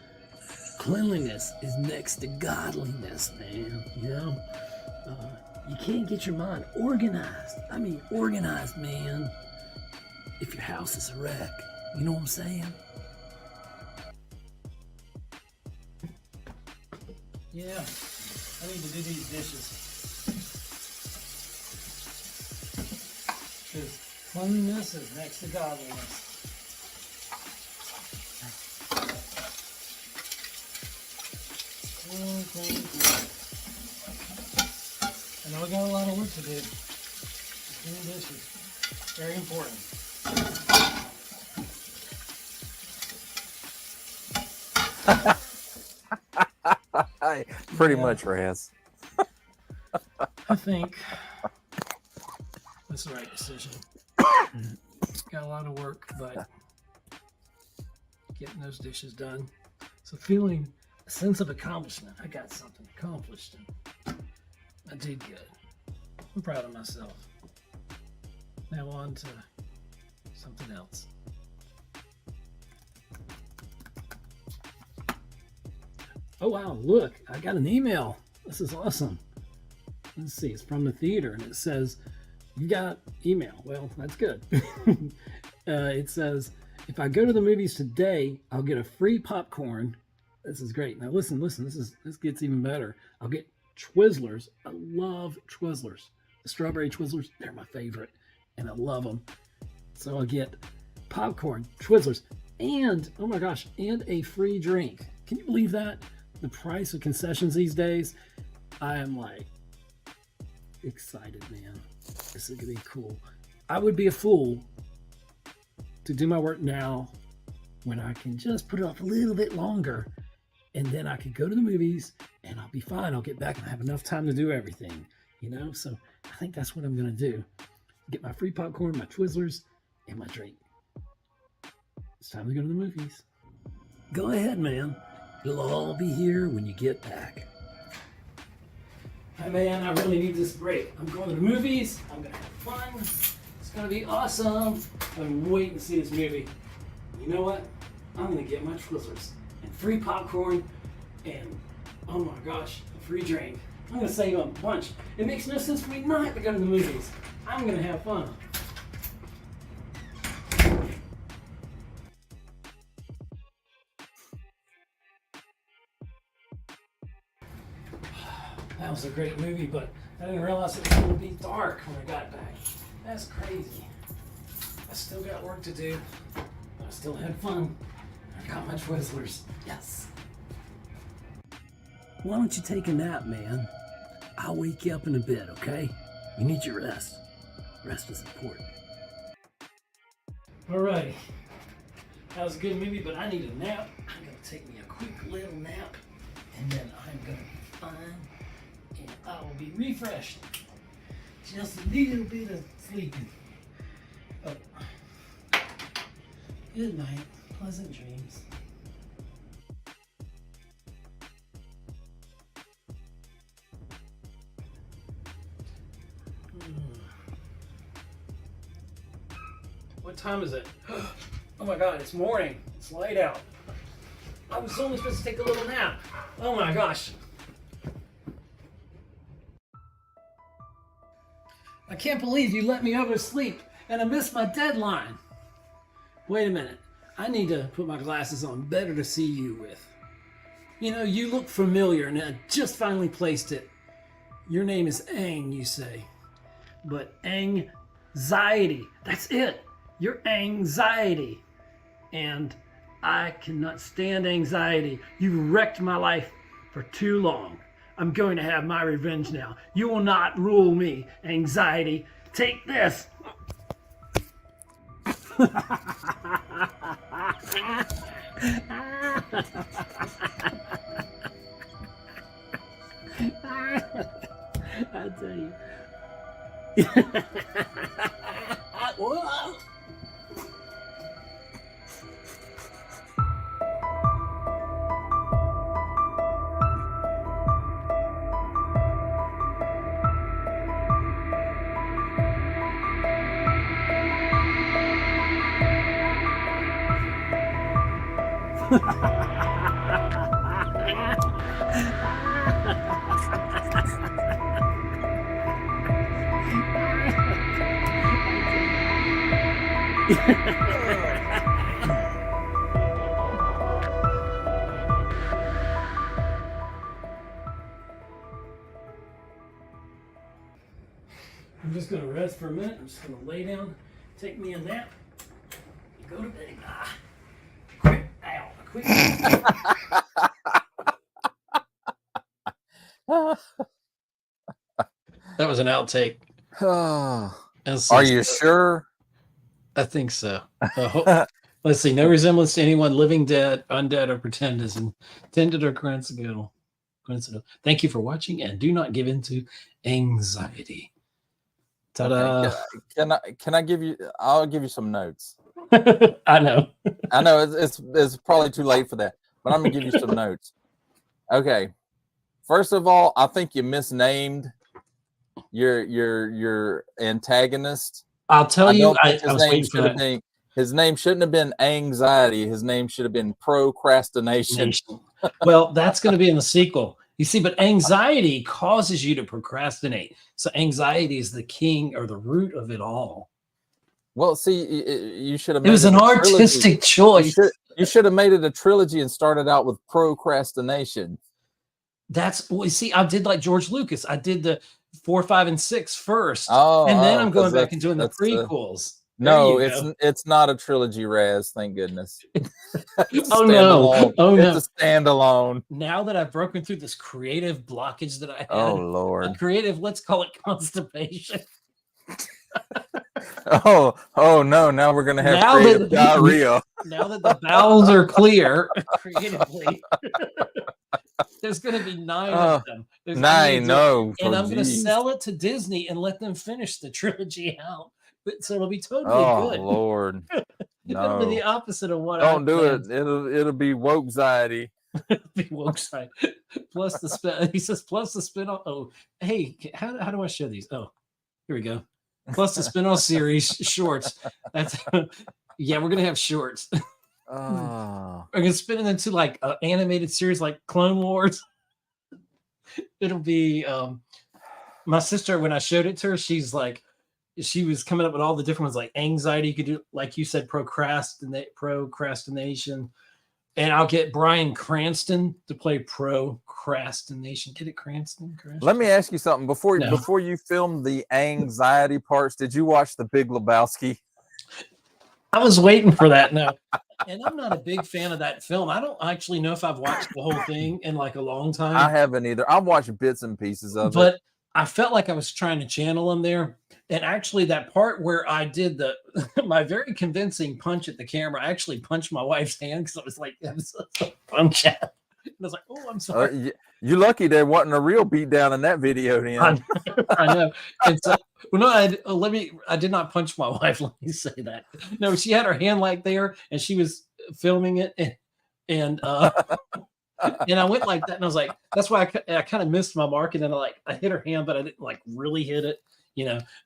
cleanliness is next to godliness, man, You can't get your mind organized. I mean, organized, man. If your house is a wreck, you know what I'm saying? Yeah, I need to do these dishes. Because cleanliness is next to godliness. I know we got a lot of work to do. Just doing dishes. Very important. Pretty much, Raz. I think that's the right decision. Got a lot of work, but getting those dishes done. So feeling a sense of accomplishment. I got something accomplished. And I did good. I'm proud of myself. Now on to something else. Oh wow, look, I got an email. This is awesome. Let's see, it's from the theater and it says, you got email. Well, that's good. It says, if I go to the movies today, I'll get a free popcorn. This is great. Now listen, this gets even better. I'll get Twizzlers. I love Twizzlers. The strawberry Twizzlers, they're my favorite and I love them. So I'll get popcorn, Twizzlers, and, oh my gosh, and a free drink. Can you believe that? The price of concessions these days, I am like excited, man. This is gonna be cool. I would be a fool to do my work now when I can just put it off a little bit longer, and then I could go to the movies and I'll be fine. I'll get back and have enough time to do everything, So I think that's what I'm going to do. Get my free popcorn, my Twizzlers, and my drink. It's time to go to the movies. Go ahead, man. It'll all be here when you get back. Hey, man, I really need this break. I'm going to the movies. I'm going to have fun. It's going to be awesome. I'm waiting to see this movie. You know what? I'm going to get my Twizzlers and free popcorn and, oh my gosh, a free drink. I'm going to save a bunch. It makes no sense for me not to go to the movies. I'm going to have fun. That was a great movie, but I didn't realize it was going to be dark when I got back. That's crazy. I still got work to do. I still had fun. I got my Twizzlers. Yes. Why don't you take a nap, man? I'll wake you up in a bit, okay? You need your rest. Rest is important. Alrighty. That was a good movie, but I need a nap. I'm going to take me a quick little nap, and then I'm going to be fine, and I will be refreshed. Just a little bit of sleeping. Oh. Good night. Pleasant dreams. What time is it? Oh my God, it's morning. It's light out. I was only supposed to take a little nap. Oh my gosh. I can't believe you let me oversleep and I missed my deadline. Wait a minute. I need to put my glasses on. Better to see you with. You look familiar and I just finally placed it. Your name is Ang, you say. But anxiety. That's it. Your anxiety. And I cannot stand anxiety. You've wrecked my life for too long. I'm going to have my revenge now. You will not rule me, anxiety. Take this. I tell you. Whoa. I'm just going to rest for a minute. I'm just going to lay down, take me a nap, and go to bed. Quick, ow, quick. That was an outtake. Are you sure? I think so. Let's see. No resemblance to anyone living, dead, undead, or pretend is intended or coincidental. Thank you for watching, and do not give in to anxiety. Ta-da! Okay, can I give you? I'll give you some notes. I know it's probably too late for that, but I'm gonna give you some notes. Okay. First of all, I think you misnamed your antagonist. I'll tell you. I was waiting for that. His name shouldn't have been anxiety. His name should have been procrastination. Well, that's going to be in the sequel. You see, but anxiety causes you to procrastinate. So anxiety is the king or the root of it all. Well, see, you should have. It was an artistic choice. You should have made it a trilogy and started out with procrastination. That's well. See, I did like George Lucas. I did the 4, 5, and 6 first, and then I'm going back and doing the prequels. No, it's not a trilogy, Raz. Thank goodness. Oh no! Oh no! It's a standalone. Now that I've broken through this creative blockage that I had, oh Lord, let's call it constipation. Oh no! Now we're gonna have Now creative that diarrhea. now that the bowels are clear creatively, there's going to be 9 of them. There's 9, no. And I'm going to geez. sell it to Disney and let them finish the trilogy out. So it'll be totally Oh good. Lord, It'll be the no! opposite of what Don't I do planned. it. It'll be woke anxiety. Be woke side. Plus the spin. He says plus the spin-off. Oh, hey, how do I show these? Oh, here we go. Plus the spin-off series shorts. That's yeah, we're gonna have shorts. Oh. We're gonna spin it into like an animated series like Clone Wars. It'll be my sister, when I showed it to her, she's like, she was coming up with all the different ones, like anxiety, you could do, like you said, procrastination. And I'll get Bryan Cranston to play procrastination. Get it, Cranston? Let me ask you something. Before you filmed the anxiety parts, did you watch The Big Lebowski? I was waiting for that. No. And I'm not a big fan of that film. I don't actually know if I've watched the whole thing in like a long time. I haven't either. I've watched bits and pieces of it. But I felt like I was trying to channel him there. And actually that part where I did my very convincing punch at the camera, I actually punched my wife's hand because I was like, that was a punch out. And I was like, oh, I'm sorry. You're lucky there wasn't a real beat down in that video. Then I know. And so, well, no, I did not punch my wife. Let me say that. No, she had her hand like there, and she was filming it, and I went like that, and I was like, that's why I kind of missed my mark, and then I hit her hand, but I didn't like really hit it,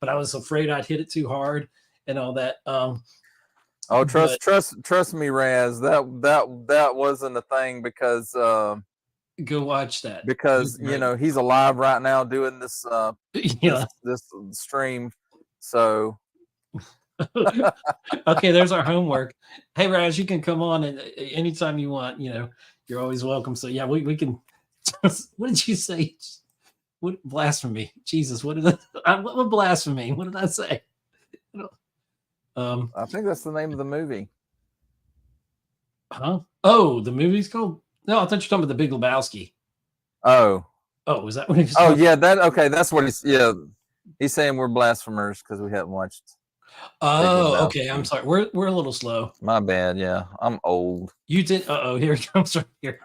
But I was afraid I'd hit it too hard and all that. Trust me, Raz. That wasn't a thing because go watch that because he's alive right now doing this this stream. So okay, there's our homework. Hey Raz, you can come on and anytime you want. You're always welcome. So yeah, we can. What did you say? What blasphemy? Jesus, what blasphemy? What did I say? I think that's the name of the movie. Huh? Oh, the movie's called. No, I thought you were talking about The Big Lebowski. Oh, was that what he was? Oh, yeah, that's what he's. Yeah, he's saying we're blasphemers because we haven't watched. Oh, okay. I'm sorry. We're a little slow. My bad. Yeah, I'm old. You did. Here it comes right here.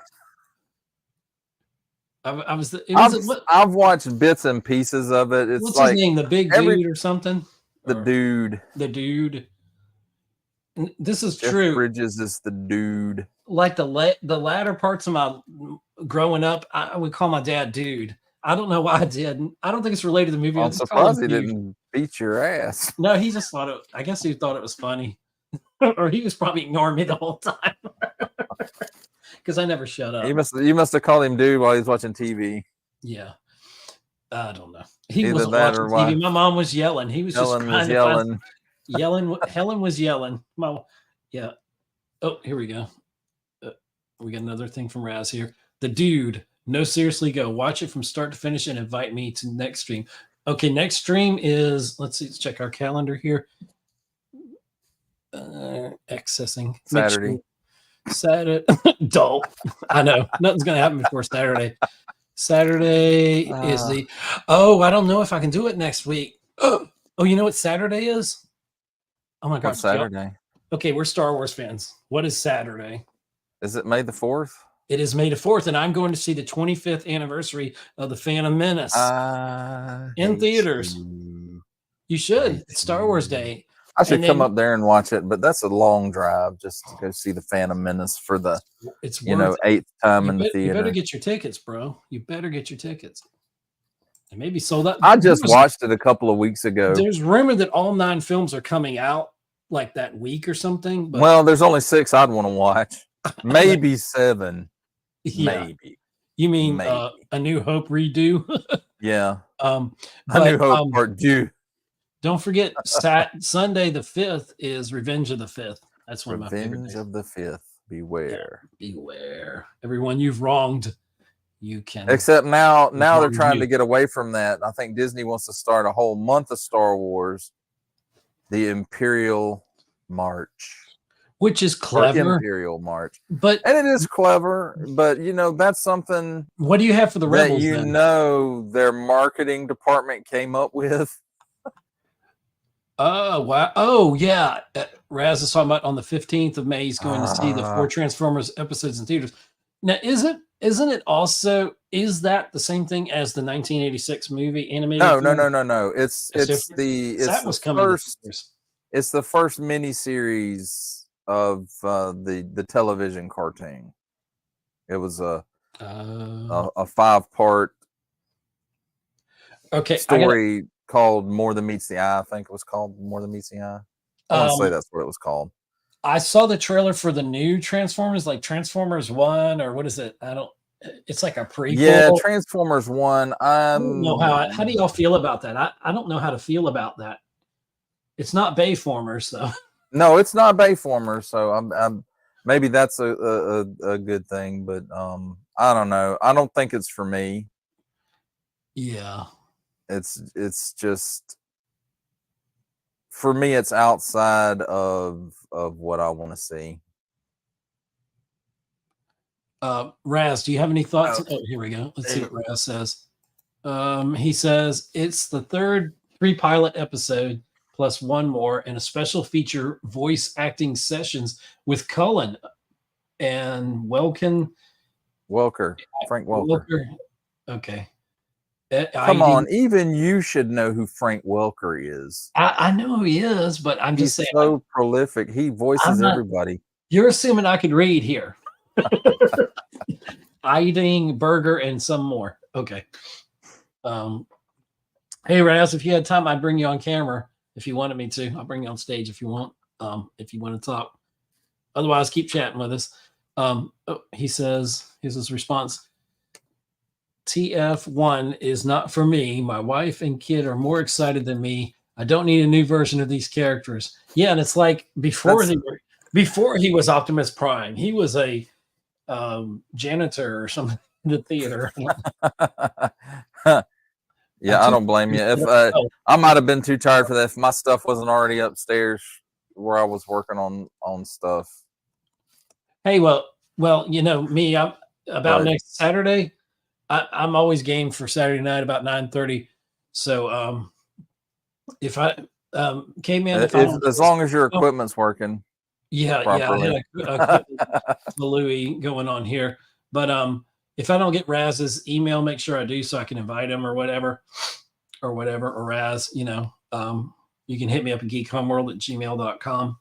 I've watched bits and pieces of it. It's what's like his name? The Big Dude or something? The Dude. The Dude. This is Jeff true. Bridges is the Dude. Like the latter parts of my growing up, I would call my dad Dude. I don't know why I did. I don't think it's related to the movie. I'm surprised he didn't beat your ass. No, he just thought it. I guess he thought it was funny, or he was probably ignoring me the whole time because I never shut up. You must have called him Dude while he was watching TV. Yeah, I don't know. He wasn't watching TV. My mom was yelling. He was Helen just was yelling. Yelling. Helen was yelling. Yeah. Oh, here we go. We got another thing from Raz here. The Dude. No, seriously, go watch it from start to finish and invite me to next stream. Okay, next stream is, let's check our calendar here. Accessing. Saturday. Dull. I know. Nothing's going to happen before Saturday. Saturday is I don't know if I can do it next week. Oh, you know what Saturday is? Oh my God. Saturday? Okay, we're Star Wars fans. What is Saturday? Is it May the 4th? It is May the 4th, and I'm going to see the 25th anniversary of The Phantom Menace in theaters. You should. It's Star Wars Day. I should come up there and watch it, but that's a long drive just to go see The Phantom Menace for the 8th time in the theater. You better get your tickets, bro. You better get your tickets. It may be sold out. I just watched it a couple of weeks ago. There's rumor that all 9 films are coming out like that week or something. But well, there's only 6 I'd want to watch. Maybe 7. Yeah. Maybe. You mean A New Hope redo? Yeah. A New Hope part 2. Don't forget, Sunday the 5th is Revenge of the 5th. That's one of my favorite days. Revenge of the 5th. Beware. Yeah, beware. Everyone you've wronged, you can. Except now they're trying to get away from that. I think Disney wants to start a whole month of Star Wars, the Imperial March. Which is clever. Imperial March. And it is clever, but that's something. What do you have for the Rebels? That their marketing department came up with. Oh, wow. Oh, yeah. Raz is talking about on the 15th of May, he's going to see the 4 Transformers episodes in theaters. Now, isn't it also, is that the same thing as the 1986 movie animated? No. It's that was coming first. It's the first miniseries of the television cartoon. It was a 5-part story called More Than Meets the Eye. I think it was called More Than Meets the Eye. I want to say that's what it was called. I saw the trailer for the new Transformers, like Transformers 1, or what is it? It's like a prequel. Yeah, Transformers 1. I don't know how do y'all feel about that? I don't know how to feel about that. It's not Bayformers, though. No, it's not Bayformers, so I'm maybe that's a good thing, but I don't know. I don't think it's for me. Yeah. It's just, for me, it's outside of what I want to see. Raz, do you have any thoughts? Oh, here we go. Let's see what Raz says. He says it's the third 3-pilot episode plus 1 more and a special feature voice acting sessions with Cullen and Welker, Frank Welker. Okay. Come on, even you should know who Frank Welker is. I know who he is, but I'm just saying. He's so prolific. He voices everybody. You're assuming I could read here. Eating, Burger, and some more. Okay. Hey, Raz, if you had time, I'd bring you on camera if you wanted me to. I'll bring you on stage if you want, if you want to talk. Otherwise, keep chatting with us. He says, here's his response. TF1 is not for me. My wife and kid are more excited than me. I don't need a new version of these characters. Yeah, and it's like before he was Optimus Prime, he was a janitor or something in the theater. Yeah, I don't blame you. If I might have been too tired for that if my stuff wasn't already upstairs where I was working on stuff. Hey, well, you know me. I'm about next Saturday. I'm always game for Saturday night about 9:30. So if I Caveman, as long as your equipment's working. Yeah, properly. Yeah, Louis going on here. But if I don't get Raz's email, make sure I do so I can invite him or whatever, or Raz, you know, you can hit me up at geekhomeworld@gmail.com.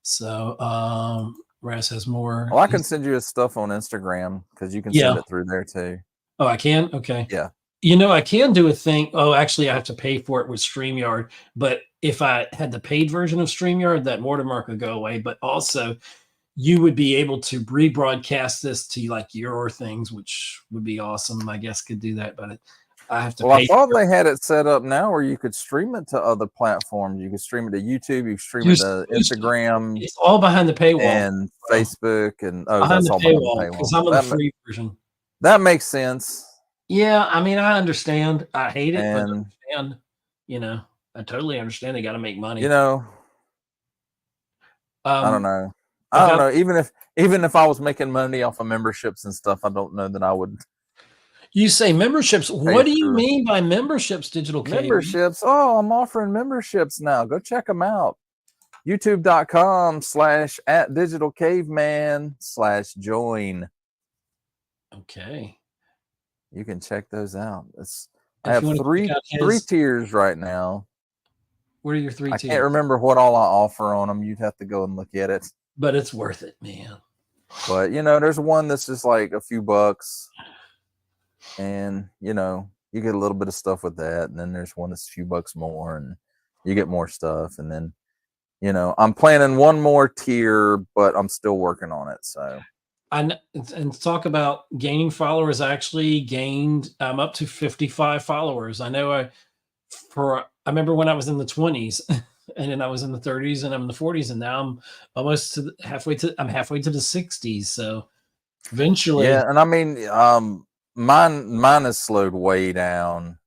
So Raz has more. Well, I can send you his stuff on Instagram because you can send it through there too. Oh, I can? Okay. Yeah. You know, I can do a thing. Oh, actually, I have to pay for it with StreamYard. But if I had the paid version of StreamYard, that watermark would go away. But also, you would be able to rebroadcast this to like your things, which would be awesome. I guess could do that, but I have to. Well, I thought they had it set up now where you could stream it to other platforms. You could stream it to YouTube. You could stream it to Instagram. It's all behind the paywall and Facebook, and that's all behind the paywall. Because I'm on the free version. That makes sense. Yeah, I mean, I understand. I hate it, but I understand. You know, I totally understand. They got to make money. You know, I don't know. I don't know. Even if I was making money off of memberships and stuff, I don't know that I would. You say memberships. What do you mean by memberships, Digital Cavemann? Memberships. Oh, I'm offering memberships now. Go check them out. YouTube.com/@DigitalCavemann/join. Okay. You can check those out. I have three tiers right now. What are your 3 tiers? I can't remember what all I offer on them. You'd have to go and look at it. But it's worth it, man. But, you know, there's one that's just like a few bucks. And, you know, you get a little bit of stuff with that. And then there's one that's a few bucks more and you get more stuff. And then, you know, I'm planning one more tier, but I'm still working on it. So. And talk about gaining followers. I actually gained, I'm up to 55 followers. I know I remember when I was in the 20s and then I was in the 30s and I'm in the 40s and now I'm almost halfway to the 60s. So eventually. Yeah. And I mean, mine has slowed way down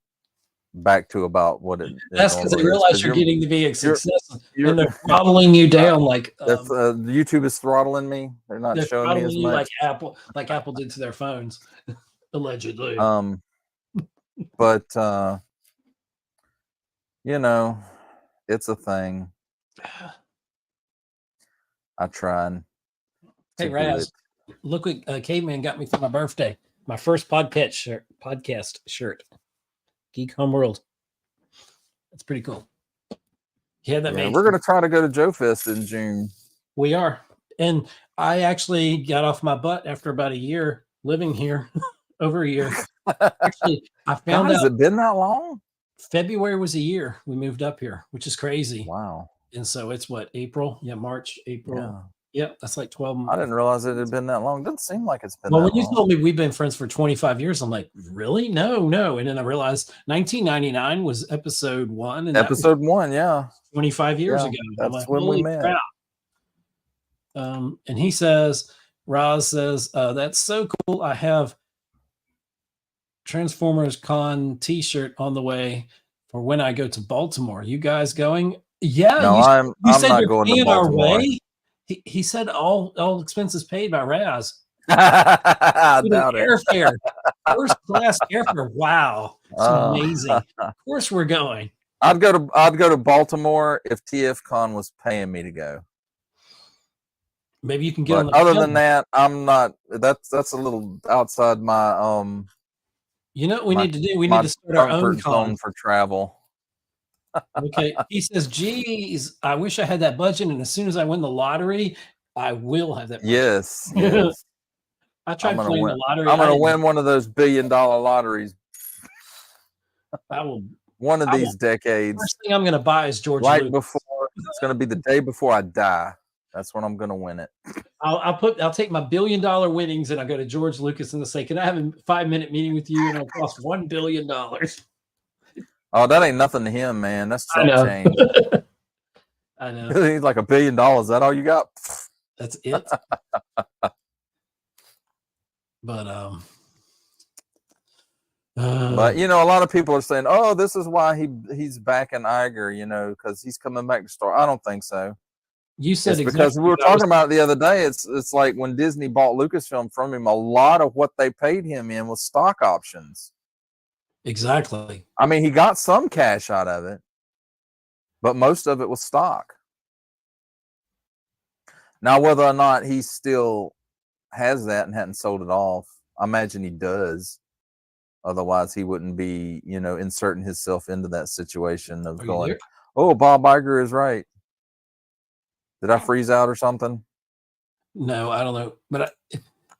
back to about what it is. That's because they realize you're getting to be a success and they're throttling you down like YouTube is throttling me. They're not showing me as much like Apple did to their phones, allegedly. But you know, It's a thing. I tried. Hey, to do Raz, it. look what Caveman got me for my birthday. My first podcast shirt. Geek Homeworld. That's pretty cool. Yeah, that made. We're gonna try to go to Joe Fest in June. We are, and I actually got off my butt after about a year living here, over a year. Actually, I found out. Has it been that long? February was a year we moved up here, which is crazy. Wow. And so it's what, April? Yeah, March, April. Yeah. Yep, that's like 12 months. I didn't realize it had been that long. It doesn't seem like it's been well, that when you long. told me we've been friends for 25 years, I'm like, really? No. And then I realized 1999 was episode 1. And episode 1, yeah. 25 years ago. That's like, when we met. Crap. And he says, Roz says, that's so cool. I have Transformers Con t-shirt on the way for when I go to Baltimore. You guys going? Yeah. No, I'm said not you're going to paying Baltimore. Our way? He said all expenses paid by Raz. I doubt it. Airfare, first class airfare. Wow, it's amazing. Of course, we're going. I'd go to Baltimore if TFCon was paying me to go. Maybe you can get on the other film. than that, I'm not. That's a little outside my You know what we need to do? We need to start our own con for travel. Okay. He says, geez, I wish I had that budget. And as soon as I win the lottery, I will have that budget. Yes. I tried playing the lottery. I'm going to win one of those $1 billion lotteries. I will. One of these decades. First thing I'm going to buy is George Lucas. Before. It's going to be the day before I die. That's when I'm going to win it. I'll take my $1 billion winnings and I'll go to George Lucas and say, can I have a 5-minute meeting with you? And it'll cost $1 billion. Oh, that ain't nothing to him, man. That's chump change. I know. He's like $1 billion. Is that all you got? That's it. But you know, a lot of people are saying, "Oh, this is why he's backing Iger," you know, because he's coming back to Star. I don't think so. You said it's because we were talking about it the other day. It's like when Disney bought Lucasfilm from him, a lot of what they paid him in was stock options. Exactly. I mean, he got some cash out of it, but most of it was stock. Now, whether or not he still has that and hadn't sold it off, I imagine he does. Otherwise, he wouldn't be, you know, inserting himself into that situation of going, "Oh, Bob Iger is right." Did I freeze out or something? No, I don't know. But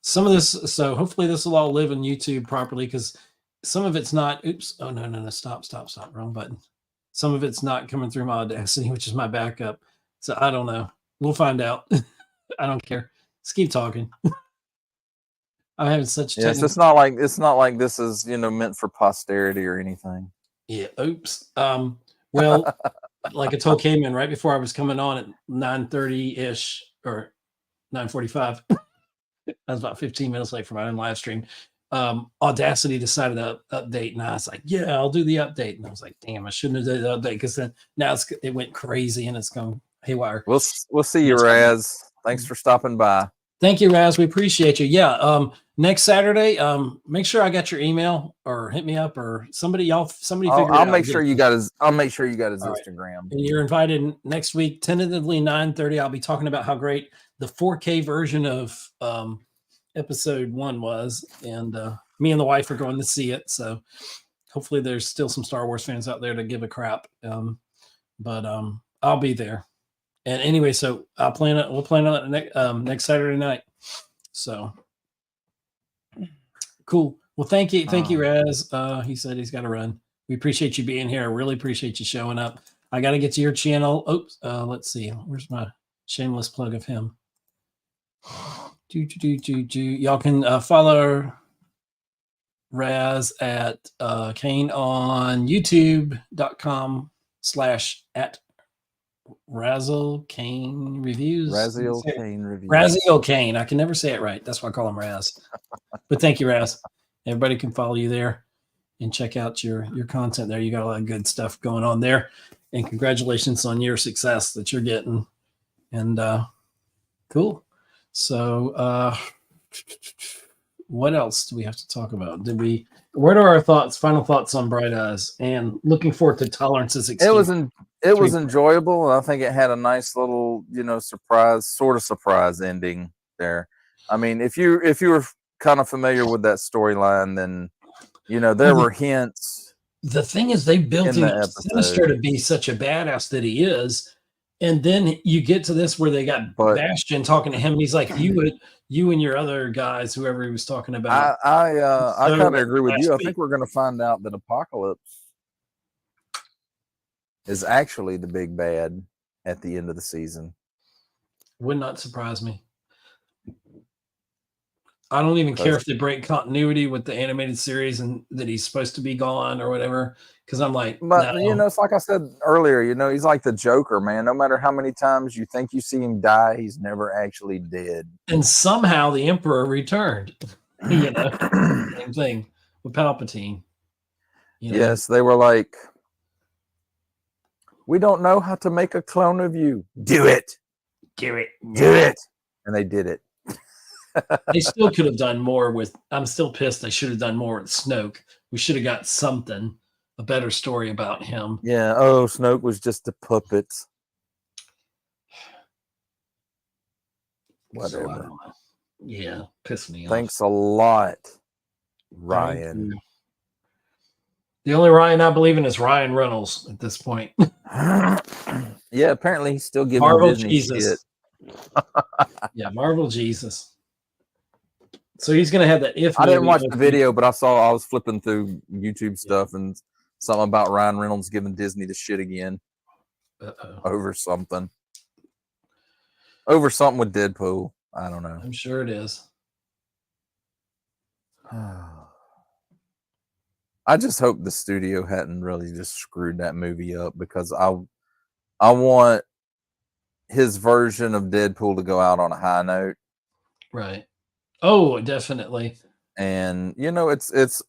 some of this, so hopefully this will all live on YouTube properly because some of it's not. Oops. Oh, no. Stop. Wrong button. Some of it's not coming through my Audacity, which is my backup. So I don't know. We'll find out. I don't care. Let's keep talking. I'm having such. Yes, it's not like this is, you know, meant for posterity or anything. Yeah. Oops. Well, like I told Cayman right before I was coming on at 9:30-ish or 9:45. I was about 15 minutes late for my own live stream. Audacity decided to update, and I was like, "Yeah, I'll do the update." And I was like, "Damn, I shouldn't have done the update because then now it went crazy and it's going haywire." We'll see you, Raz. Thanks for stopping by. Thank you, Raz. We appreciate you. Yeah. Next Saturday, make sure I got your email or hit me up or somebody figure it out. I'll make sure you got his Instagram. And you're invited next week, tentatively 9:30. I'll be talking about how great the 4K version of episode 1 was. And me and the wife are going to see it. So hopefully there's still some Star Wars fans out there to give a crap. But I'll be there. And anyway, so we'll plan on it next Saturday night. So cool. Well, thank you, Raz. He said he's got to run. We appreciate you being here. I really appreciate you showing up. I got to get to your channel. Oops. Let's see. Where's my shameless plug of him? Y'all can follow Raz at Kane on youtube.com/@ Razzle Kane Reviews. Raziel Kane Reviews. Raziel Kane. I can never say it right. That's why I call him Raz. But thank you, Raz. Everybody can follow you there and check out your content there. You got a lot of good stuff going on there. And congratulations on your success that you're getting. And cool. So what else do we have to talk about? What are our thoughts, final thoughts on Bright Eyes, and looking forward to Tolerance's It was Escape? it was enjoyable, and I think it had a nice little, surprise ending there. I mean, if you were kind of familiar with that storyline, then there were hints. The thing is, they built him up Sinister to be such a badass that he is, and then you get to this where they got Bastion talking to him, and he's like, "You and your other guys, whoever he was talking about." I kind of agree with you. I think we're going to find out that Apocalypse is actually the big bad at the end of the season. Would not surprise me. I don't even care if they break continuity with the animated series and that he's supposed to be gone or whatever. Because I'm like, but no. It's like I said earlier. He's like the Joker, man. No matter how many times you think you see him die, he's never actually dead. And somehow the Emperor returned. Same thing with Palpatine. Yes, they were like, we don't know how to make a clone of you. Do it. Do it. Do it. And they did it. They still could have done more with. I'm still pissed. They should have done more with Snoke. We should have got something, a better story about him. Yeah. Oh, Snoke was just a puppet. Whatever. So, yeah, piss me off. Thanks a lot, Ryan. The only Ryan I believe in is Ryan Reynolds at this point. Yeah, apparently he's still giving Marvel Disney Jesus. shit. Yeah, Marvel Jesus. So he's gonna have that. If I didn't watch the video, but I was flipping through YouTube stuff and something about Ryan Reynolds giving Disney the shit again over something with Deadpool. I don't know. I'm sure it is. I just hope the studio hadn't really just screwed that movie up, because I want his version of Deadpool to go out on a high note. Right. Oh, definitely. And it's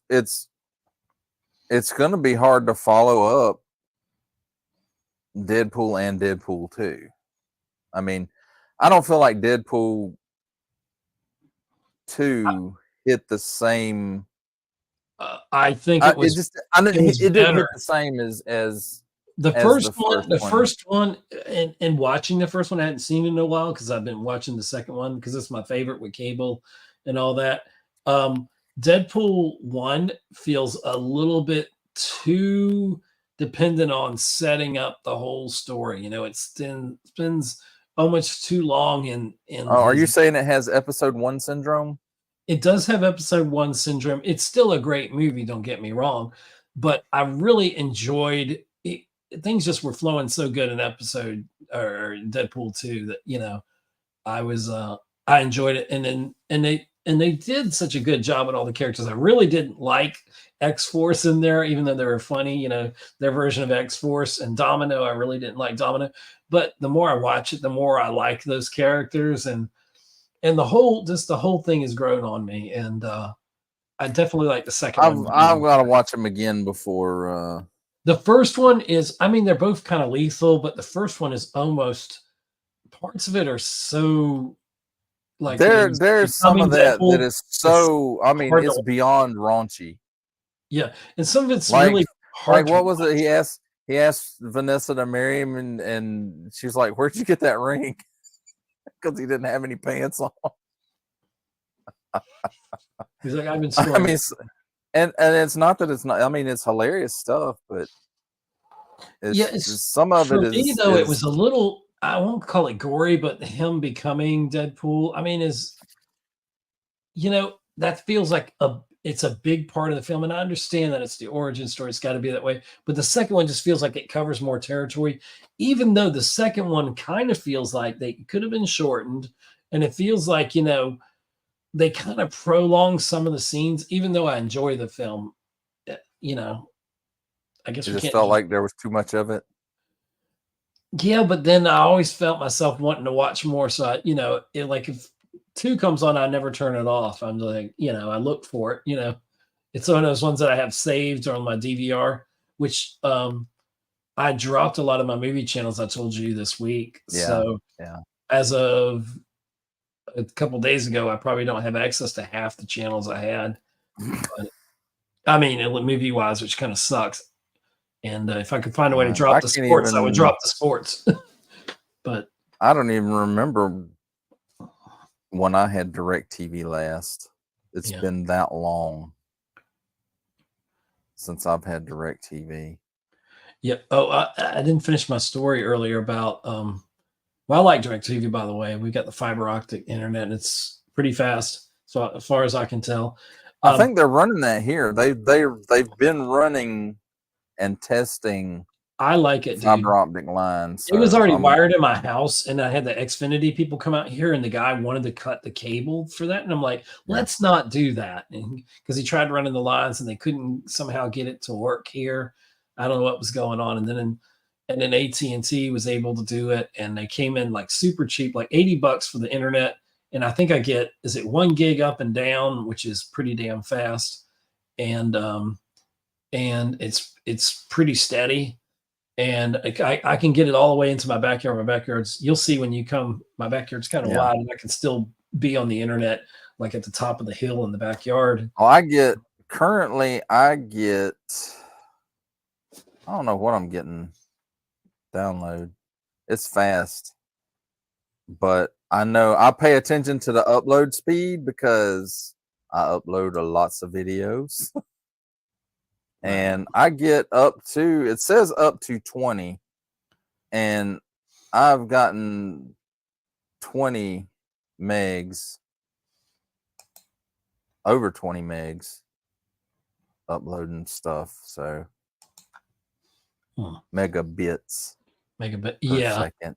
going to be hard to follow up Deadpool and Deadpool 2. I mean, I don't feel like Deadpool 2 hit the same. I think it didn't hit the same as the first one. The first one, and watching the first one, I hadn't seen it in a while because I've been watching the second one because it's my favorite with cable and all that. Deadpool 1 feels a little bit too dependent on setting up the whole story. It spends almost too long in. Are you saying it has episode 1 syndrome? It does have episode 1 syndrome. It's still a great movie, don't get me wrong, but I really enjoyed it. Things just were flowing so good in episode or Deadpool 2 that I enjoyed it, and they did such a good job with all the characters. I really didn't like X-Force in there, even though they were funny. Their version of X-Force and Domino. I really didn't like Domino, but the more I watch it, the more I like those characters, and the whole thing has grown on me, and I definitely like the second one. I've got to watch them again before. The first one is, they're both kind of lethal, but the first one is almost, parts of it are so like there's some of that is so. It's beyond raunchy. Yeah, and some of it's really hard. Like, what was it? He asked Vanessa to marry him, and she was like, "Where'd you get that ring?" Because he didn't have any pants on. He's like, I've been scoring. And it's not that it's not. It's hilarious stuff, but some of it is. For me, though, it was a little. I won't call it gory, but him becoming Deadpool. That feels like it's a big part of the film, and I understand that it's the origin story. It's got to be that way, but the second one just feels like it covers more territory. Even though the second one kind of feels like they could have been shortened, and it feels like they kind of prolong some of the scenes. Even though I enjoy the film, I guess it just felt like there was too much of it. Yeah, but then I always felt myself wanting to watch more. So if 2 comes on, I never turn it off. I'm like, I look for it. It's one of those ones that I have saved on my DVR, which I dropped a lot of my movie channels I told you this week. Yeah, so yeah. As of a couple days ago, I probably don't have access to half the channels I had. But, I mean, movie wise, which kind of sucks. And if I could find a way to drop the sports, I would drop the sports. But I don't even remember when I had DirecTV last. It's been that long since I've had DirecTV. Yeah. Oh, I didn't finish my story earlier about. Well, I like DirecTV, by the way. We got the fiber optic internet, and it's pretty fast. So as far as I can tell, I think they're running that here. They've been running and testing. I like it, dude. Fiber optic lines. So it was already wired in my house, and I had the Xfinity people come out here, and the guy wanted to cut the cable for that, and I'm like, let's not do that, because he tried running the lines, and they couldn't somehow get it to work here. I don't know what was going on, and then AT&T was able to do it, and they came in like super cheap, like $80 for the internet, and I think I get 1 gig up and down, which is pretty damn fast, and it's pretty steady. And I can get it all the way into my backyard. My backyard's, you'll see when you come, my backyard's kind of wide, and I can still be on the internet, like at the top of the hill in the backyard. Oh, I get, I don't know what I'm getting download. It's fast. But I know I pay attention to the upload speed because I upload lots of videos. And I get up to, it says up to 20, and I've gotten 20 megs, over 20 megs uploading stuff. So megabits. Yeah. Second.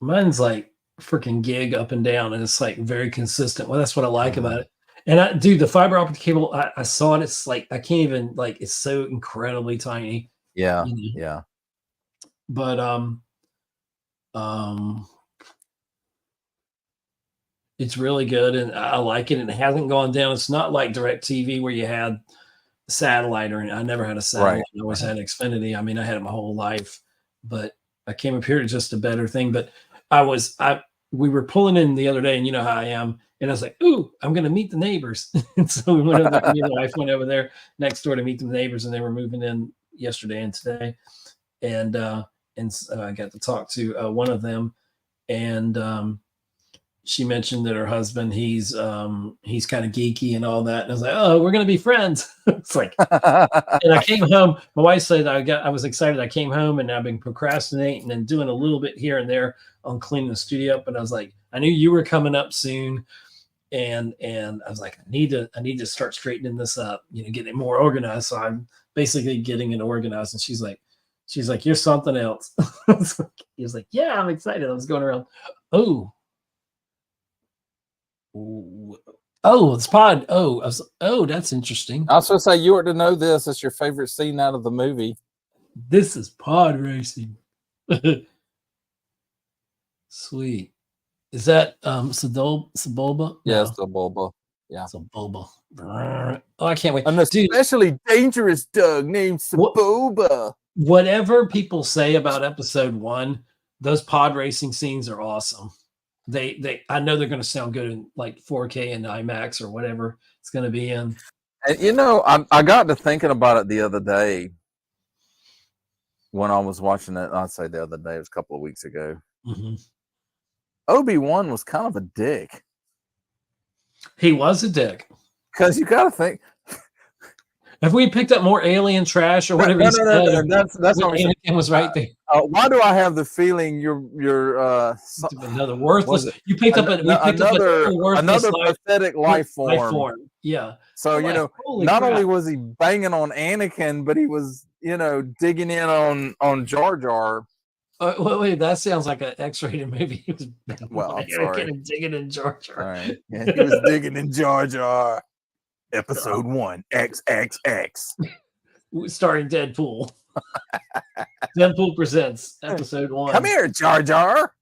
Mine's like freaking gig up and down, and it's like very consistent. Well, that's what I like about it. And the fiber optic cable, I saw it. It's like, I can't even, like, it's so incredibly tiny. Yeah. You know? Yeah. But, it's really good, and I like it, and it hasn't gone down. It's not like DirecTV where you had satellite, or I never had a satellite. Right. I always had Xfinity. I mean, I had it my whole life, but I came up here to just a better thing. But we were pulling in the other day, and you know how I am. And I was like, ooh, I'm going to meet the neighbors. And so we went over there, me and the wife went over there next door to meet the neighbors, and they were moving in yesterday and today. And I got to talk to one of them, and she mentioned that her husband, he's kind of geeky and all that. And I was like, oh, we're going to be friends. It's like, and I came home. My wife said I was excited. I came home, and I've been procrastinating and doing a little bit here and there on cleaning the studio up. And I was like, I knew you were coming up soon. And I was like, I need to start straightening this up, getting it more organized. So I'm basically getting it organized. And she's like, you're something else. He was like, yeah, I'm excited. I was going around. Oh, it's pod. Oh, that's interesting. I was supposed to say, you ought to know this. It's your favorite scene out of the movie. This is pod racing. Sweet. Is that Sebulba? Yeah, Sebulba. Yeah. Sebulba. Oh, I can't wait. An especially dangerous dog named Sebulba. Whatever people say about episode 1, those pod racing scenes are awesome. I know they're going to sound good in like 4K and IMAX or whatever it's going to be in. And I got to thinking about it the other day when I was watching it. I'd say the other day, it was a couple of weeks ago. Mm-hmm. Obi-Wan was kind of a dick. He was a dick. Because you got to think. If we picked up more alien trash or whatever, that's what Anakin was right there. Why do I have the feeling you're another worthless? You picked up another pathetic life form. Yeah. So not only was he banging on Anakin, but he was digging in on Jar Jar. Wait, that sounds like an X-rated movie. Well, I'm sorry. Digging in Jar Jar. Right. Yeah, he was digging in Jar Jar. Episode 1, XXX. Starring Deadpool. Deadpool Presents, Episode 1. Come here, Jar Jar.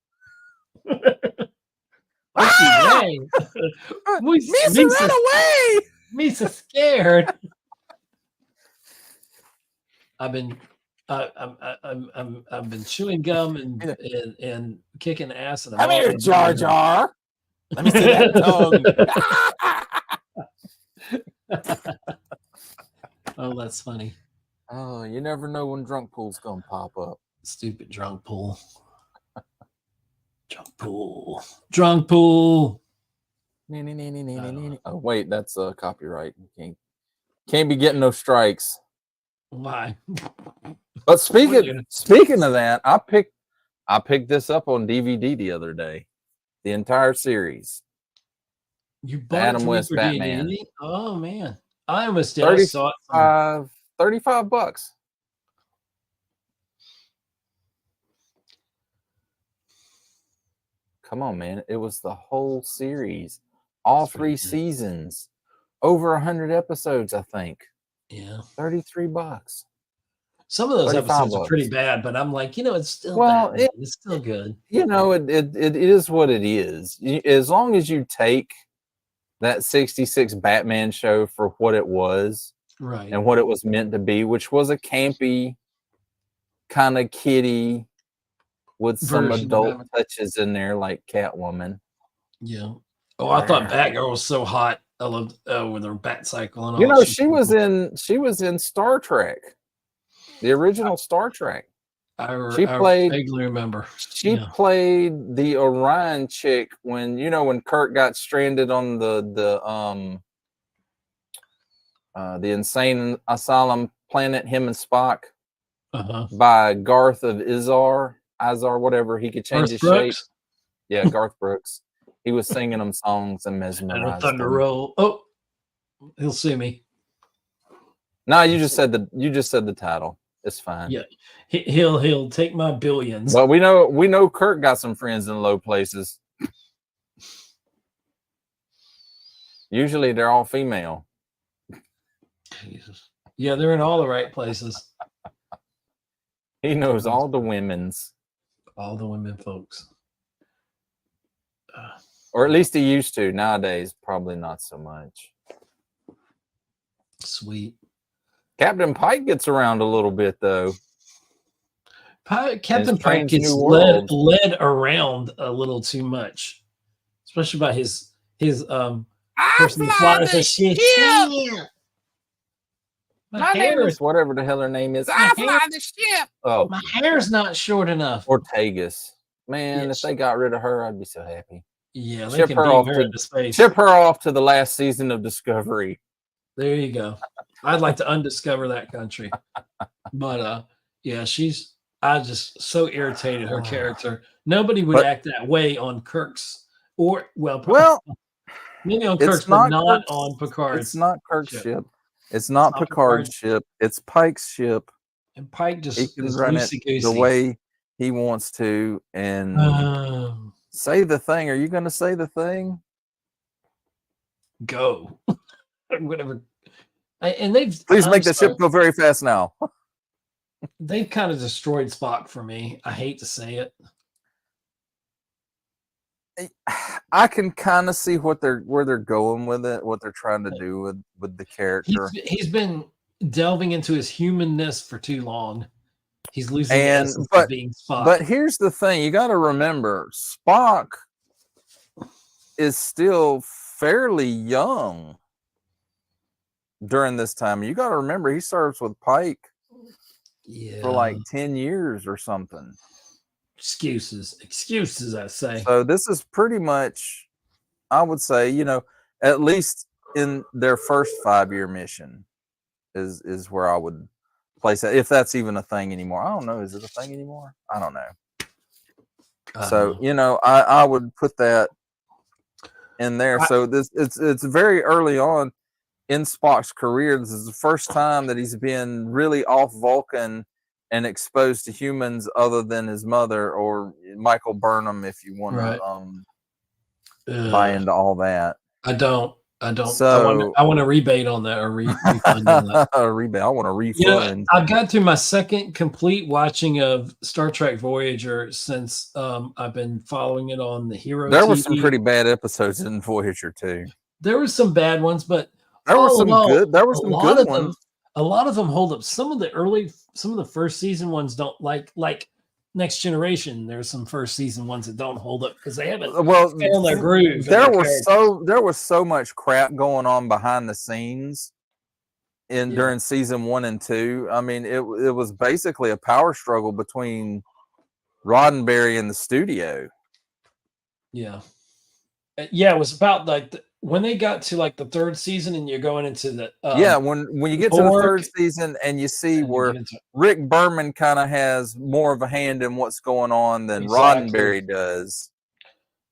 Misa, run away! Misa scared. I've been chewing gum and kicking ass. And come here, Jar Jar. Let me see that tongue. Oh, that's funny. Oh, you never know when drunk pool's gonna pop up. Stupid drunk pool. Drunk pool. Drunk pool. Oh wait, that's copyright. You can't be getting no strikes. Why? But speaking of that, I picked this up on DVD the other day. The entire series. You bought Adam it West for Batman. DVD? Oh man, I almost did. I saw it. $35. Come on, man! It was the whole series, all 3 seasons, over 100 episodes, I think. Yeah, $33. Some of those episodes $35. are pretty bad, but I'm like, it's still it's still good. It is what it is. As long as you take that 66 Batman show for what it was, right, and what it was meant to be, which was a campy kind of kiddie with some adult touches in there, like Catwoman. Yeah. Oh, I thought Batgirl was so hot. I loved with her bat cycle and all. She was in Star Trek, the original Star Trek. I vaguely remember. She played the Orion chick when Kirk got stranded on the insane asylum planet, him and Spock, by Garth of Izar, whatever. He could change his shape. Yeah, Garth Brooks. He was singing them songs and mesmerized Thunder them. Roll. Oh, he'll sue me. No, you just said the title. It's fine. Yeah, he'll take my billions. Well, we know Kirk got some friends in low places. Usually they're all female. Jesus. Yeah, they're in all the right places. He knows all the women's. All the women folks. Or at least he used to. Nowadays, probably not so much. Sweet. Captain Pike gets around a little bit, though. Captain Pike gets led around a little too much, especially by his person who flies the ship. My name is whatever the hell her name is. I fly the ship. Oh, my hair's not short enough. Ortegas. Man, if they got rid of her, I'd be so happy. Yeah, ship her off to space. Ship her off to the last season of Discovery. There you go. I'd like to undiscover that country. But yeah, I just so irritated her character. Nobody would act that way on Kirk's maybe on Kirk's, but not on Picard's. It's not Kirk's ship. It's not Picard's ship. It's Pike's ship. And Pike just he can run it the way he wants to and say the thing. Are you going to say the thing? Go. Whatever. And they've please make the ship go very fast now. They've kind of destroyed Spock for me. I hate to say it. I can kind of see where they're going with it, what they're trying to do with the character. He's been delving into his humanness for too long. He's losing the essence of being Spock. But here's the thing: you got to remember, Spock is still fairly young during this time. You got to remember, he serves with Pike for like 10 years or something. Excuses, I say. So this is pretty much, I would say, at least in their first 5-year mission is where I would place it, if that's even a thing anymore. I don't know. Is it a thing anymore? I don't know. So, I would put that in there. So it's very early on in Spock's career. This is the first time that he's been really off Vulcan and exposed to humans other than his mother or Michael Burnham, if you want to buy into all that. I don't. So I want a rebate on that, or refund on that. A rebate. I want a refund. I've got through my second complete watching of Star Trek Voyager since I've been following it on the Hero. There TV. were some pretty bad episodes in Voyager too. There were some bad ones, but there were some good. There were some good ones. A lot of them hold up. Some of the first season ones don't like Next Generation, there's some first season ones that don't hold up because they haven't Well, found their groove. there was so much crap going on behind the scenes during season 1 and 2. I mean, it was basically a power struggle between Roddenberry and the studio. Yeah. Yeah, it was about like when they got to like the 3rd season and you're going into the when you get to the 3rd season and you see where Rick Berman kind of has more of a hand in what's going on than Roddenberry does.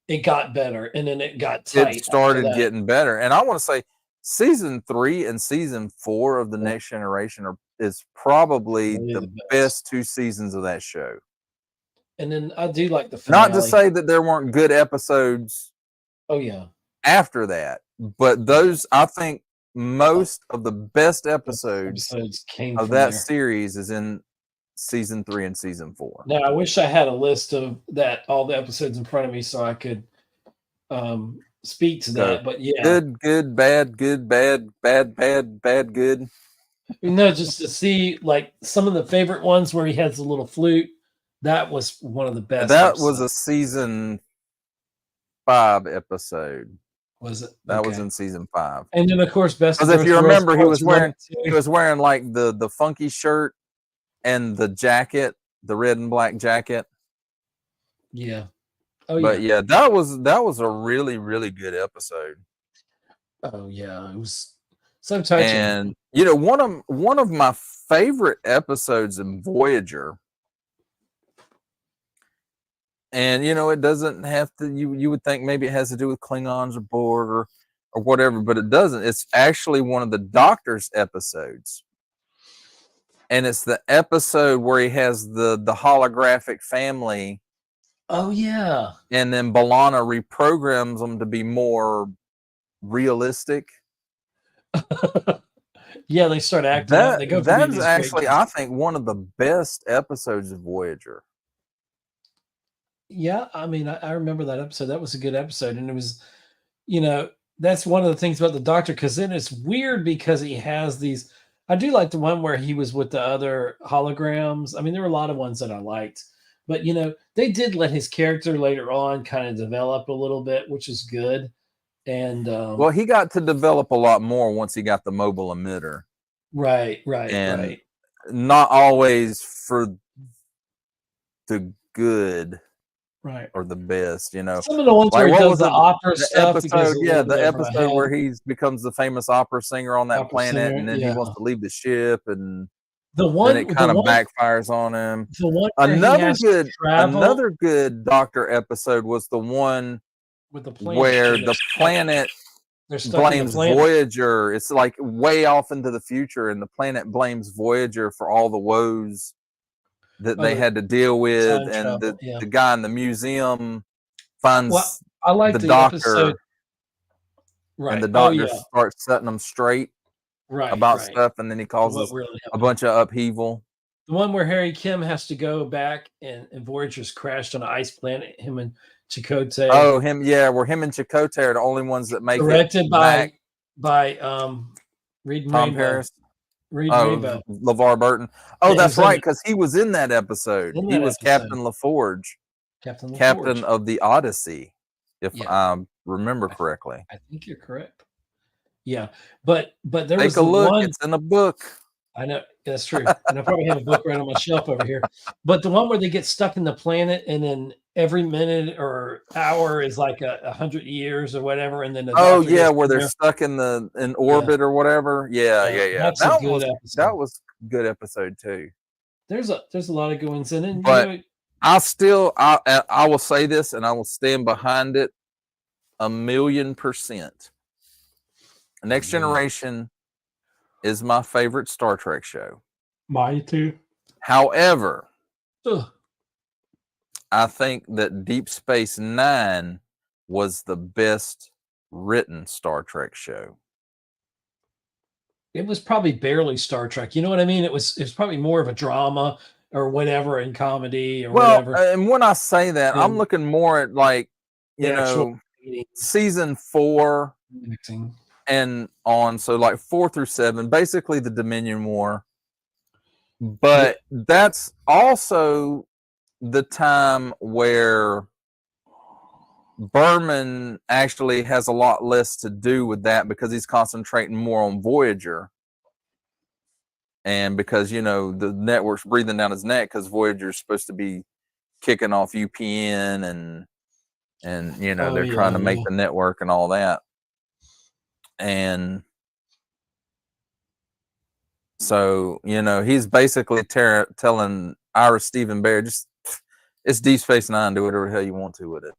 It got better, and then it got tight. It started getting better, and I want to say season 3 and season 4 of the Next Generation is probably the best 2 seasons of that show. And then I do like the finale. Not to say that there weren't good episodes. Oh yeah. After that, but those, I think most of the best episodes came of that series is in season 3 and season 4. Now I wish I had a list of all the episodes in front of me so I could speak to that. But yeah, good, bad, good, bad, bad, good. Just to see like some of the favorite ones where he has a little flute. That was one of the best. That was a season 5 episode. Was it? That was in season 5. And then of course, best because if you remember, he was wearing like the funky shirt and the jacket, the red and black jacket. Yeah. But yeah, that was a really, really good episode. Oh yeah, it was so touching. And one of my favorite episodes in Voyager. And it doesn't have to. You would think maybe it has to do with Klingons or Borg or whatever, but it doesn't. It's actually one of the Doctor's episodes, and it's the episode where he has the holographic family. Oh yeah. And then B'Elanna reprograms them to be more realistic. Yeah, they start acting out. They go. That is actually, I think, one of the best episodes of Voyager. Yeah, I mean, I remember that episode. That was a good episode. And it was, that's one of the things about the Doctor, because then it's weird because he has these. I do like the one where he was with the other holograms. I mean, there were a lot of ones that I liked. But, they did let his character later on kind of develop a little bit, which is good. And well, he got to develop a lot more once he got the mobile emitter. Right. Not always for the good. Right. Or the best, Some of the ones where he does the opera stuff. The episode where he becomes the famous opera singer on that planet, and then he wants to leave the ship, and then it kind of backfires on him. The one another good Doctor episode was the one with the planet where the planet blames Voyager. It's like way off into the future, and the planet blames Voyager for all the woes that they had to deal with, and the guy in the museum finds the Doctor, episode. Right. And the Doctor starts setting them straight about stuff, and then he causes a bunch of upheaval. The one where Harry Kim has to go back and Voyager's crashed on an ice planet, him and Chakotay. Oh, where him and Chakotay are the only ones that make directed it by Reed Tom Paris. Rainbow. LeVar Burton. Oh, that's right, because he was in that episode. He was Captain LaForge. Captain of the Odyssey, if I remember correctly. I think you're correct. Yeah, but there was a look. One, it's in a book. I know that's true, and I probably have a book right on my shelf over here. But the one where they get stuck in the planet, and then every minute or hour is like 100 years or whatever, and then where they're stuck in orbit or whatever. Yeah. That was a good episode too. There's a lot of good ones in it, but I will say this, and I will stand behind it 1,000,000%. Next Generation is my favorite Star Trek show. Mine too. However, I think that Deep Space Nine was the best written Star Trek show. It was probably barely Star Trek. You know what I mean? It was probably more of a drama or whatever, in comedy or whatever. And when I say that, I'm looking more at like, season 4 and on. So like 4 through 7, basically the Dominion War. But that's also the time where Berman actually has a lot less to do with that because he's concentrating more on Voyager. And because, you know, the network's breathing down his neck because Voyager's supposed to be kicking off UPN and you know, they're trying to make the network and all that. And so, you know, he's basically telling Ira Stephen Bear, just, it's Deep Space Nine, do whatever the hell you want to with it.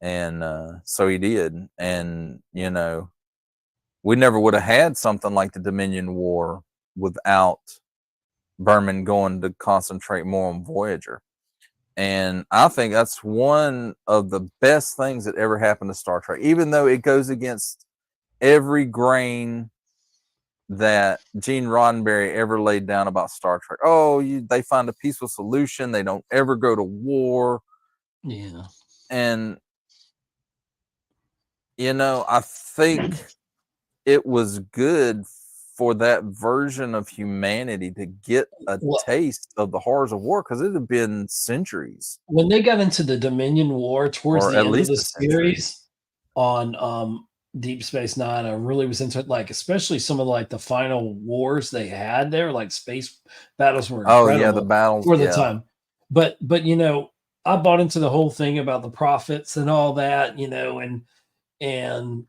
And so he did. And, you know, we never would have had something like the Dominion War without Berman going to concentrate more on Voyager. And I think that's one of the best things that ever happened to Star Trek, even though it goes against every grain that Gene Roddenberry ever laid down about Star Trek. Oh, they find a peaceful solution. They don't ever go to war. Yeah. And, you know, I think it was good for that version of humanity to get a taste of the horrors of war, because it had been centuries. When they got into the Dominion War towards the end of the series on Deep Space Nine, I really was into it, like especially some of like the final wars they had there, like space battles were incredible. Oh yeah, the battles for the time. But you know, I bought into the whole thing about the prophets and all that, you know, and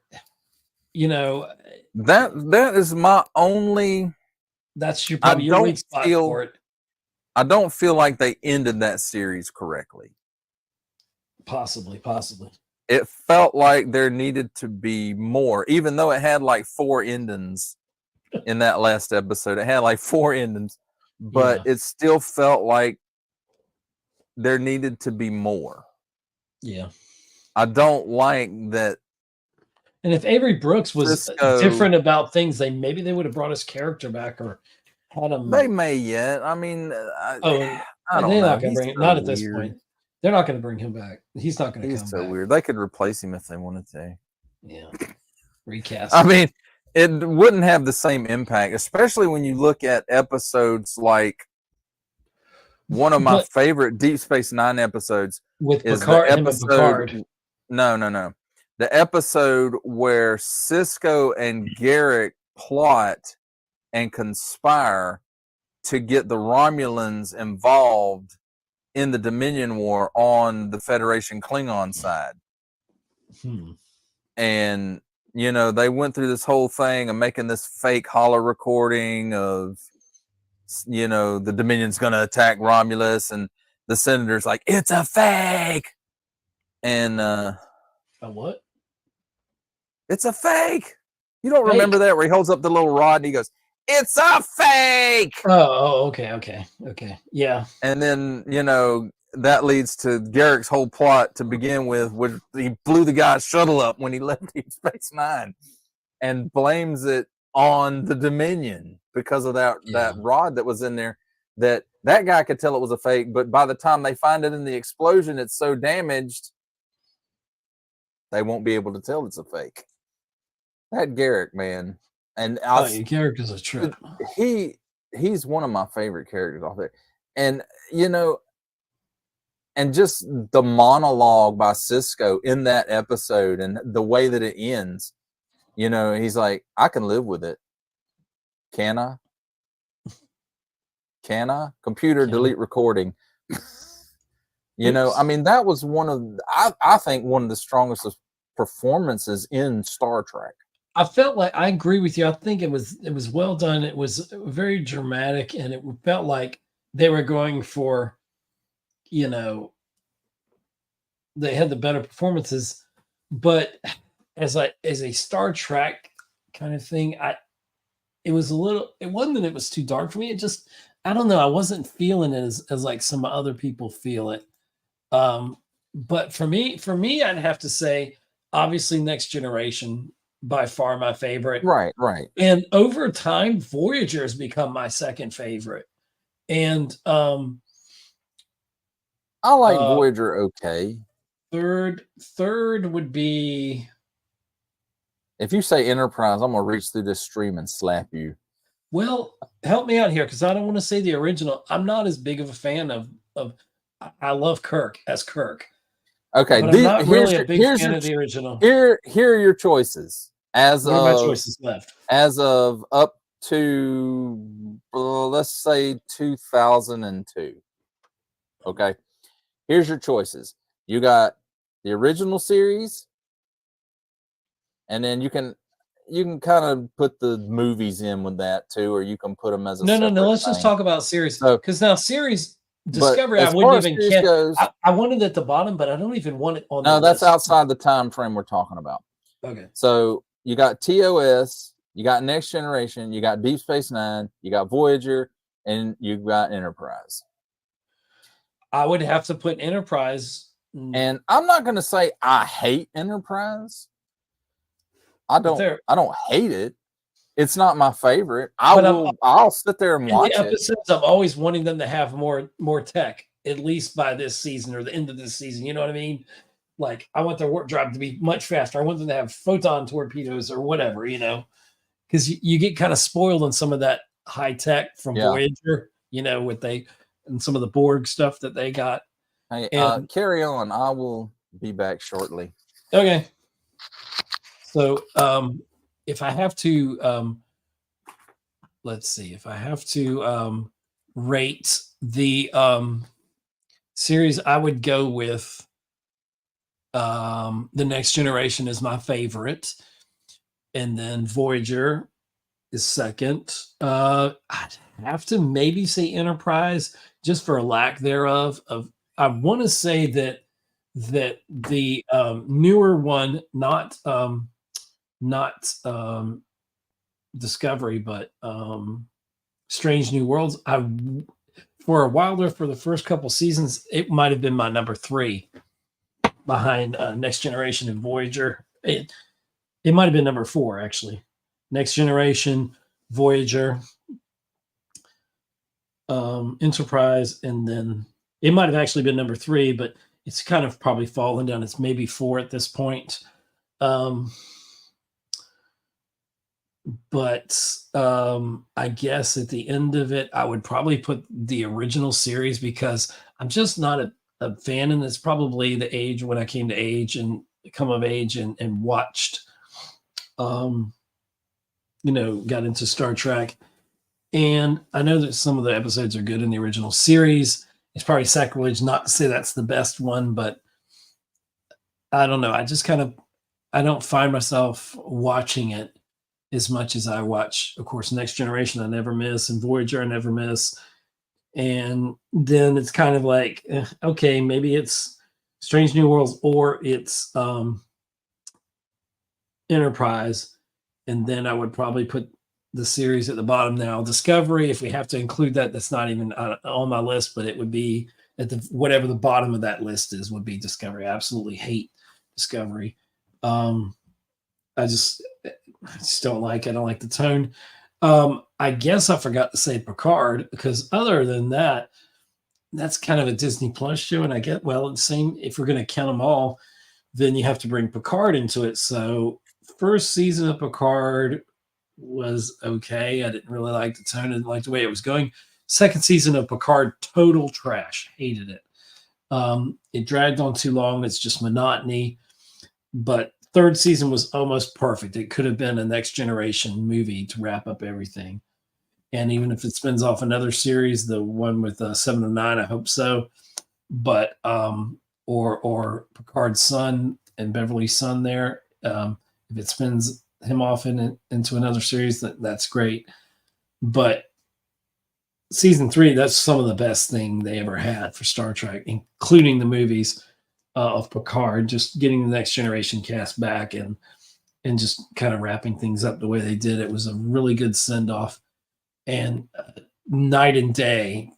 you know, that is my only. That's probably your weak spot for it. I don't feel like they ended that series correctly. Possibly. It felt like there needed to be more, even though it had like 4 endings in that last episode. It had like 4 endings, but it still felt like there needed to be more. Yeah. I don't like that. And if Avery Brooks was different about things, maybe they would have brought his character back or had him. They may yet. I mean, I don't know. Not going to bring him. Not at this point. They're not going to bring him back. He's not going to come back. He's so weird. They could replace him if they wanted to. Yeah. Recast. I mean, it wouldn't have the same impact, especially when you look at episodes like one of my favorite Deep Space Nine episodes with is Picard, the episode. Picard. No. The episode where Cisco and Garrick plot and conspire to get the Romulans involved in the Dominion War on the Federation Klingon side. And, you know, they went through this whole thing of making this fake holo recording of, you know, the Dominion's going to attack Romulus, and the senator's like, it's a fake. And, a what? It's a fake. You don't remember that, where he holds up the little rod and he goes, it's a fake. Oh, okay. Yeah. And then, you know, that leads to Garrick's whole plot to begin with, where he blew the guy's shuttle up when he left Deep Space Nine and blames it on the Dominion because of that rod that was in there. That guy could tell it was a fake, but by the time they find it in the explosion, it's so damaged they won't be able to tell it's a fake. That Garrick, man. And Garrick is a trip. He's one of my favorite characters off there. And, you know, and just the monologue by Cisco in that episode and the way that it ends, you know, he's like, I can live with it. Can I? Can I? Computer, delete recording. You know, I mean, that was I think one of the strongest performances in Star Trek. I felt like, I agree with you. I think it was well done. It was very dramatic, and it felt like they were going for, you know, they had the better performances. But as a Star Trek kind of thing, it wasn't that it was too dark for me. It just, I don't know. I wasn't feeling it as like some other people feel it. But for me, I'd have to say, obviously, Next Generation, by far my favorite. Right. And over time, Voyager has become my second favorite. And I like Voyager okay. Third would be, if you say Enterprise, I'm gonna reach through this stream and slap you. Well, help me out here, because I don't want to say the original. I'm not as big of a fan of I love Kirk as Kirk. Okay, But I'm not really a big fan of the original. Here are your choices as What are my of choices left? as of up to let's say 2002. Okay, here's your choices. You got the original series, and then you can kind of put the movies in with that too, or you can put them as a No. Let's thing. just talk about series, So, because now series but Discovery, I as far wouldn't as even series care. goes, I want it at the bottom, but I don't even want it on no, the that's list. outside the time frame we're talking about. Okay. So you got TOS, you got Next Generation, you got Deep Space Nine, you got Voyager, and you got Enterprise. I would have to put Enterprise. And I'm not going to say I hate Enterprise. I don't hate it. It's not my favorite. I'll sit there and watch the episodes, I'm always wanting them to have more tech, at least by this season or the end of this season. You know what I mean? Like, I want their warp drive to be much faster. I want them to have photon torpedoes or whatever, because you get kind of spoiled on some of that high tech from Voyager, with and some of the Borg stuff that they got. Hey, carry on. I will be back shortly. Okay. So, if I have to, let's see, if I have to rate the series, I would go with The Next Generation is my favorite, and then Voyager is second. I'd have to maybe say Enterprise, just for a lack thereof. I want to say that the newer one, not Discovery, but Strange New Worlds. For a while there, for the first couple seasons, it might have been my number 3 behind Next Generation and Voyager. It might have been number 4, actually. Next Generation, Voyager, Enterprise, and then it might have actually been number 3, but it's kind of probably fallen down. It's maybe 4 at this point. But I guess at the end of it, I would probably put the original series, because I'm just not a fan, and it's probably the age when I came to age and come of age and watched, got into Star Trek. And I know that some of the episodes are good in the original series. It's probably sacrilege not to say that's the best one, but I don't know. I don't find myself watching it as much as I watch, of course, Next Generation I never miss, and Voyager I never miss. And then it's kind of like, okay, maybe it's Strange New Worlds or it's Enterprise. And then I would probably put the series at the bottom. Now, Discovery, if we have to include that, that's not even on my list, but it would be at whatever the bottom of that list is, would be Discovery. I absolutely hate Discovery. I just don't like it. I don't like the tone. I guess I forgot to say Picard, because other than that, that's kind of a Disney Plus show. And I get, the same, if we're going to count them all, then you have to bring Picard into it. So first season of Picard was okay. I didn't really like the tone. I didn't like the way it was going. Second season of Picard, total trash. Hated it. It dragged on too long. It's just monotony. But third season was almost perfect. It could have been a Next Generation movie to wrap up everything. And even if it spins off another series, the one with 7 of 9, I hope so. But or Picard's son and Beverly's son there, if it spins him off into another series, that's great. But season 3, that's some of the best thing they ever had for Star Trek, including the movies of Picard, just getting the Next Generation cast back and just kind of wrapping things up the way they did. It was a really good send-off, and night and day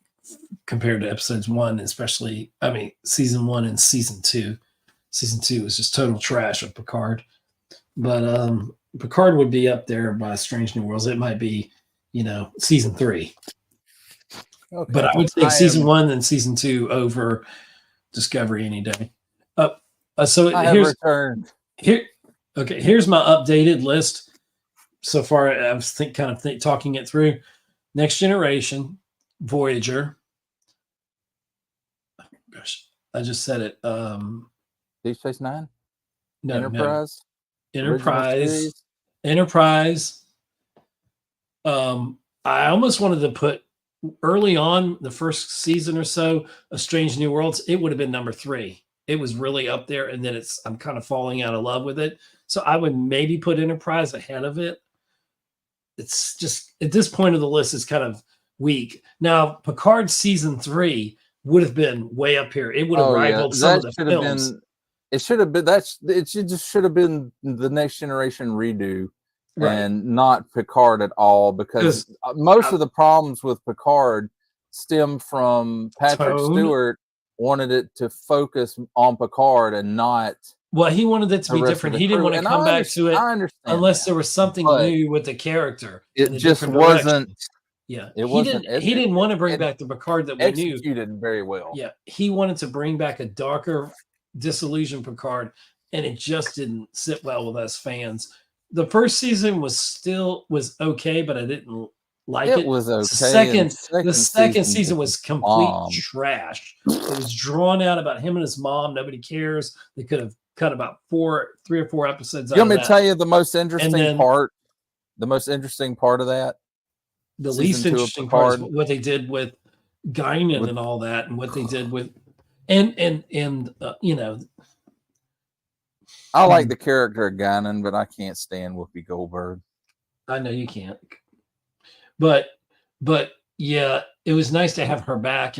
compared to episodes 1, especially, season 1 and season 2. Season 2 was just total trash of Picard. But Picard would be up there by Strange New Worlds. It might be, season 3. Okay. But I would say season 1 and season 2 over Discovery any day. So here's my updated list. So far, I was talking it through. Next Generation, Voyager, gosh, I just said it. Deep Space Nine, No, Enterprise, Enterprise, Enterprise. I almost wanted to put early on the first season or so of Strange New Worlds. It would have been number 3. It was really up there, and then I'm kind of falling out of love with it. So I would maybe put Enterprise ahead of it. It's just at this point of the list is kind of weak. Now Picard season 3 would have been way up here. It would have rivaled some of the films. It should have been should have been the Next Generation redo. Right. And not Picard at all, because most of the problems with Picard stem from Patrick Stewart wanted it to focus on Picard and not. Well, he wanted it to be different. He didn't want to come back to it unless there was something new with the character. It just wasn't. Yeah, he didn't want to bring back the Picard that we knew. Executed very well. Yeah, he wanted to bring back a darker, disillusioned Picard, and it just didn't sit well with us fans. The first season was okay, but I didn't like it. It was okay. The second season was complete trash. It was drawn out about him and his mom. Nobody cares. They could have cut about 3 or 4 episodes out of that. You want me to tell you the most interesting part? The most interesting part of that? The least interesting part is what they did with Guinan and all that, and what they did with and you know. I like the character of Guinan, but I can't stand Whoopi Goldberg. I know you can't, but yeah, it was nice to have her back,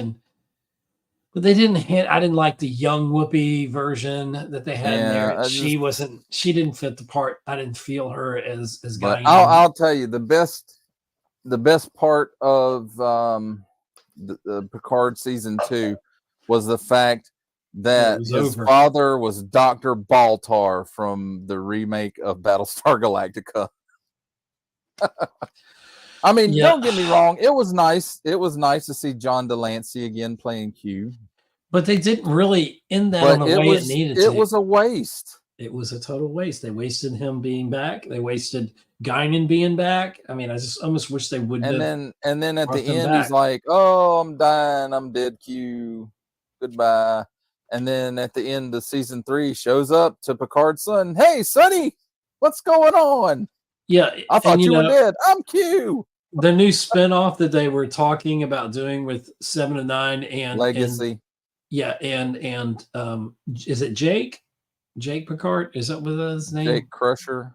but they didn't. I didn't like the young Whoopi version that they had in there. She didn't fit the part. I didn't feel her as Guinan. I'll tell you the best part of the Picard season 2 was the fact that his father was Dr. Baltar from the remake of Battlestar Galactica. I mean, don't get me wrong. It was nice. It was nice to see John Delancey again playing Q. But they didn't really end that on the way it needed to. It was a waste. It was a total waste. They wasted him being back. They wasted Guinan being back. I mean, I just almost wish they would. And then at the end, he's like, "Oh, I'm dying. I'm dead. Q. Goodbye." And then at the end of season 3, shows up to Picard's son. "Hey, Sonny, what's going on?" Yeah, I thought you were dead. I'm Q. The new spinoff that they were talking about doing with 7 of 9 and Legacy. And is it Jake? Jake Picard? Is that what his name? Jake Crusher.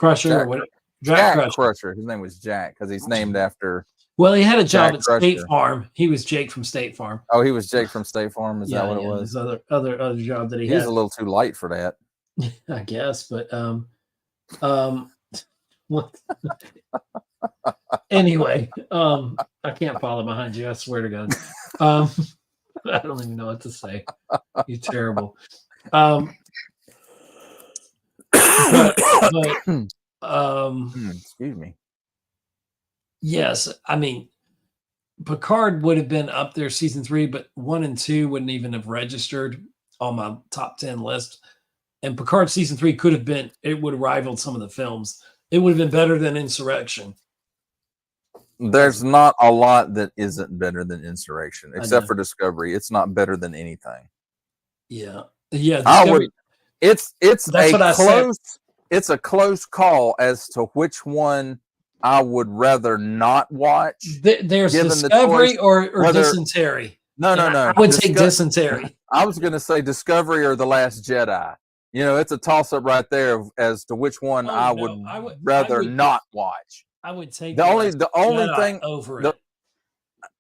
Or what? Jack Crusher. His name was Jack because he's named after. Well, he had a job at State Farm. He was Jake from State Farm. Oh, he was Jake from State Farm. Is that what it was? His other job that he had. He's a little too light for that. I guess, but what? Anyway, I can't follow behind you. I swear to God. I don't even know what to say. You're terrible. Excuse me. Yes, I mean, Picard would have been up there season 3, but 1 and 2 wouldn't even have registered on my top 10 list. And Picard season 3 could have been, it would have rivaled some of the films. It would have been better than Insurrection. There's not a lot that isn't better than Insurrection, except for Discovery. It's not better than anything. Yeah. Discovery, it's a close call as to which one I would rather not watch. There's Discovery or Dysentery. No. I would take Dysentery. I was going to say Discovery or The Last Jedi. You know, it's a toss-up right there as to which one I would rather not watch. I would take the only thing over it.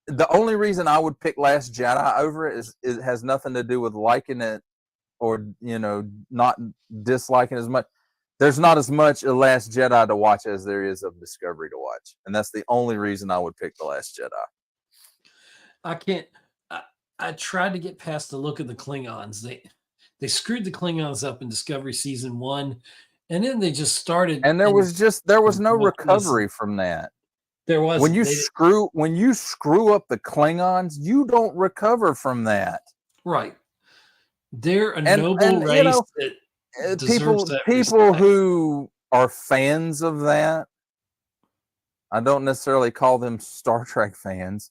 The only reason I would pick Last Jedi over it is it has nothing to do with liking it or, you know, not disliking as much. There's not as much of Last Jedi to watch as there is of Discovery to watch. And that's the only reason I would pick The Last Jedi. I can't. I tried to get past the look of the Klingons. They screwed the Klingons up in Discovery season 1, and then they just started. And there was no recovery from that. There was when you screw up the Klingons, you don't recover from that. Right. They're a noble race, you know, that people who are fans of that. I don't necessarily call them Star Trek fans,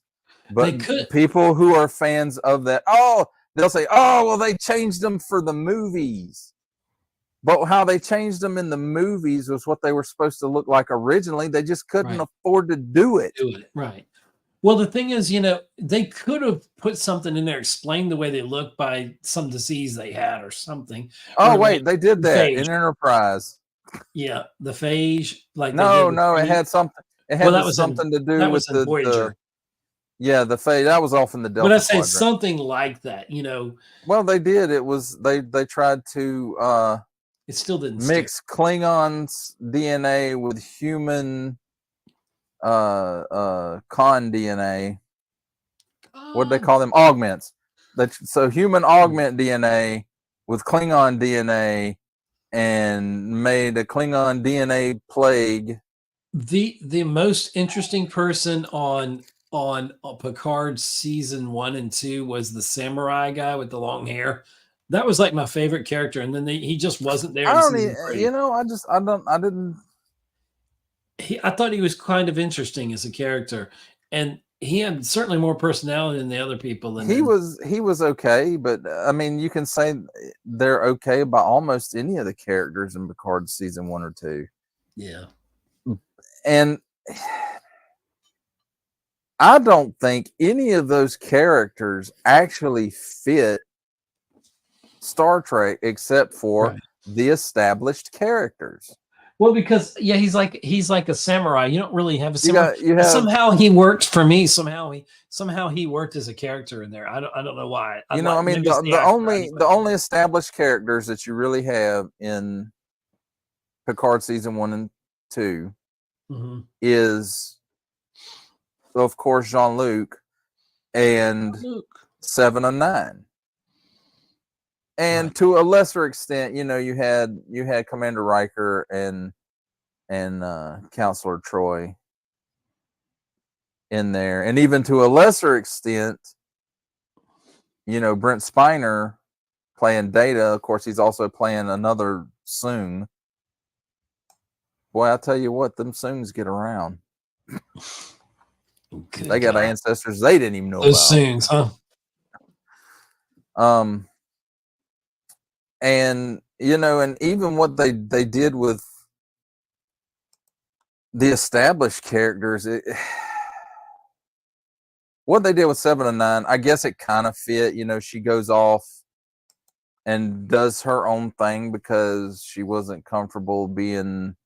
but people who are fans of that. Oh, they'll say, "Oh, well, they changed them for the movies." But how they changed them in the movies was what they were supposed to look like originally. They just couldn't afford to do it. Right. Well, the thing is, they could have put something in there, explained the way they look by some disease they had or something. Oh, wait, they did that in Enterprise. Yeah, the phage. Like no, it had something. It had something to do with the Voyager. The phage. That was off in the Delta. But I say something like that, Well, they did. It was they tried to it still didn't mix Klingons' DNA with human con DNA. What do they call them? Augments. So human augment DNA with Klingon DNA and made a Klingon DNA plague. The most interesting person on Picard season 1 and 2 was the samurai guy with the long hair. That was like my favorite character, and then he just wasn't there. I thought he was kind of interesting as a character, and he had certainly more personality than the other people. He was okay, but I mean, you can say they're okay by almost any of the characters in Picard season 1 or 2. Yeah, and I don't think any of those characters actually fit Star Trek except for the established characters. Well, because he's like a samurai. You don't really have a samurai. Somehow he worked for me. Somehow he worked as a character in there. I don't know why. The only established characters that you really have in Picard season 1 and 2 is, of course, Jean-Luc and 7 and 9. And to a lesser extent, you had Commander Riker and Counselor Troy in there, and even to a lesser extent, Brent Spiner playing Data. Of course, he's also playing another Soong. Boy, I tell you what, them Soongs get around. They got ancestors they didn't even know about. Those Soongs, huh? And and even what they did with the established characters, what they did with 7 and 9, I guess it kind of fit. She goes off and does her own thing because she wasn't comfortable being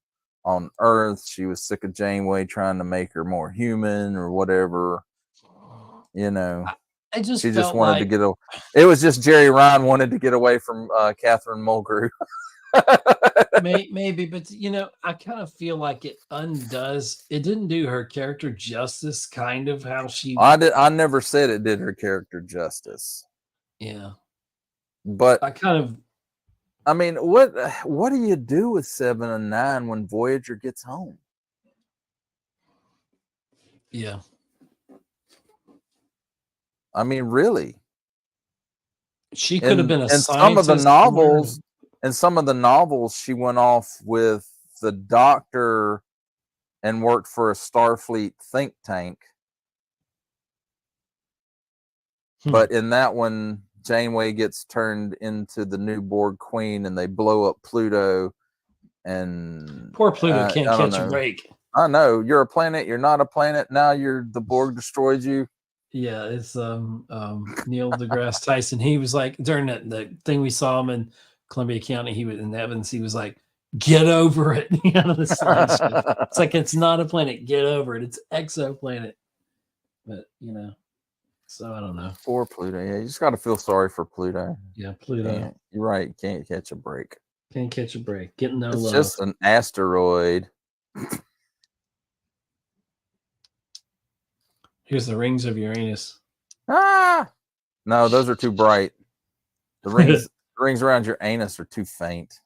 on Earth. She was sick of Janeway trying to make her more human or whatever. She just wanted to get away. It was just Jerry Ryan wanted to get away from Catherine Mulgrew. Maybe, but I kind of feel like it didn't do her character justice, kind of how she. I never said it did her character justice. Yeah, but I mean, what do you do with 7 and 9 when Voyager gets home? Yeah. I mean, really. She could have been a in some of the novels, she went off with the Doctor and worked for a Starfleet think tank. But in that one, Janeway gets turned into the new Borg Queen, and they blow up Pluto. And poor Pluto can't catch a break. I know, you're a planet. You're not a planet. Now the Borg destroyed you. Yeah, it's Neil deGrasse Tyson. He was like, during the thing we saw him in Columbia County, he was in Evans. He was like, "Get over it." It's like, it's not a planet. Get over it. It's exoplanet. But so I don't know. Poor Pluto. Yeah, you just got to feel sorry for Pluto. Yeah, Pluto. You're right. Can't catch a break. Can't catch a break. Getting no love. It's just an asteroid. Here's the rings of Uranus. No, those are too bright. The rings around your anus are too faint.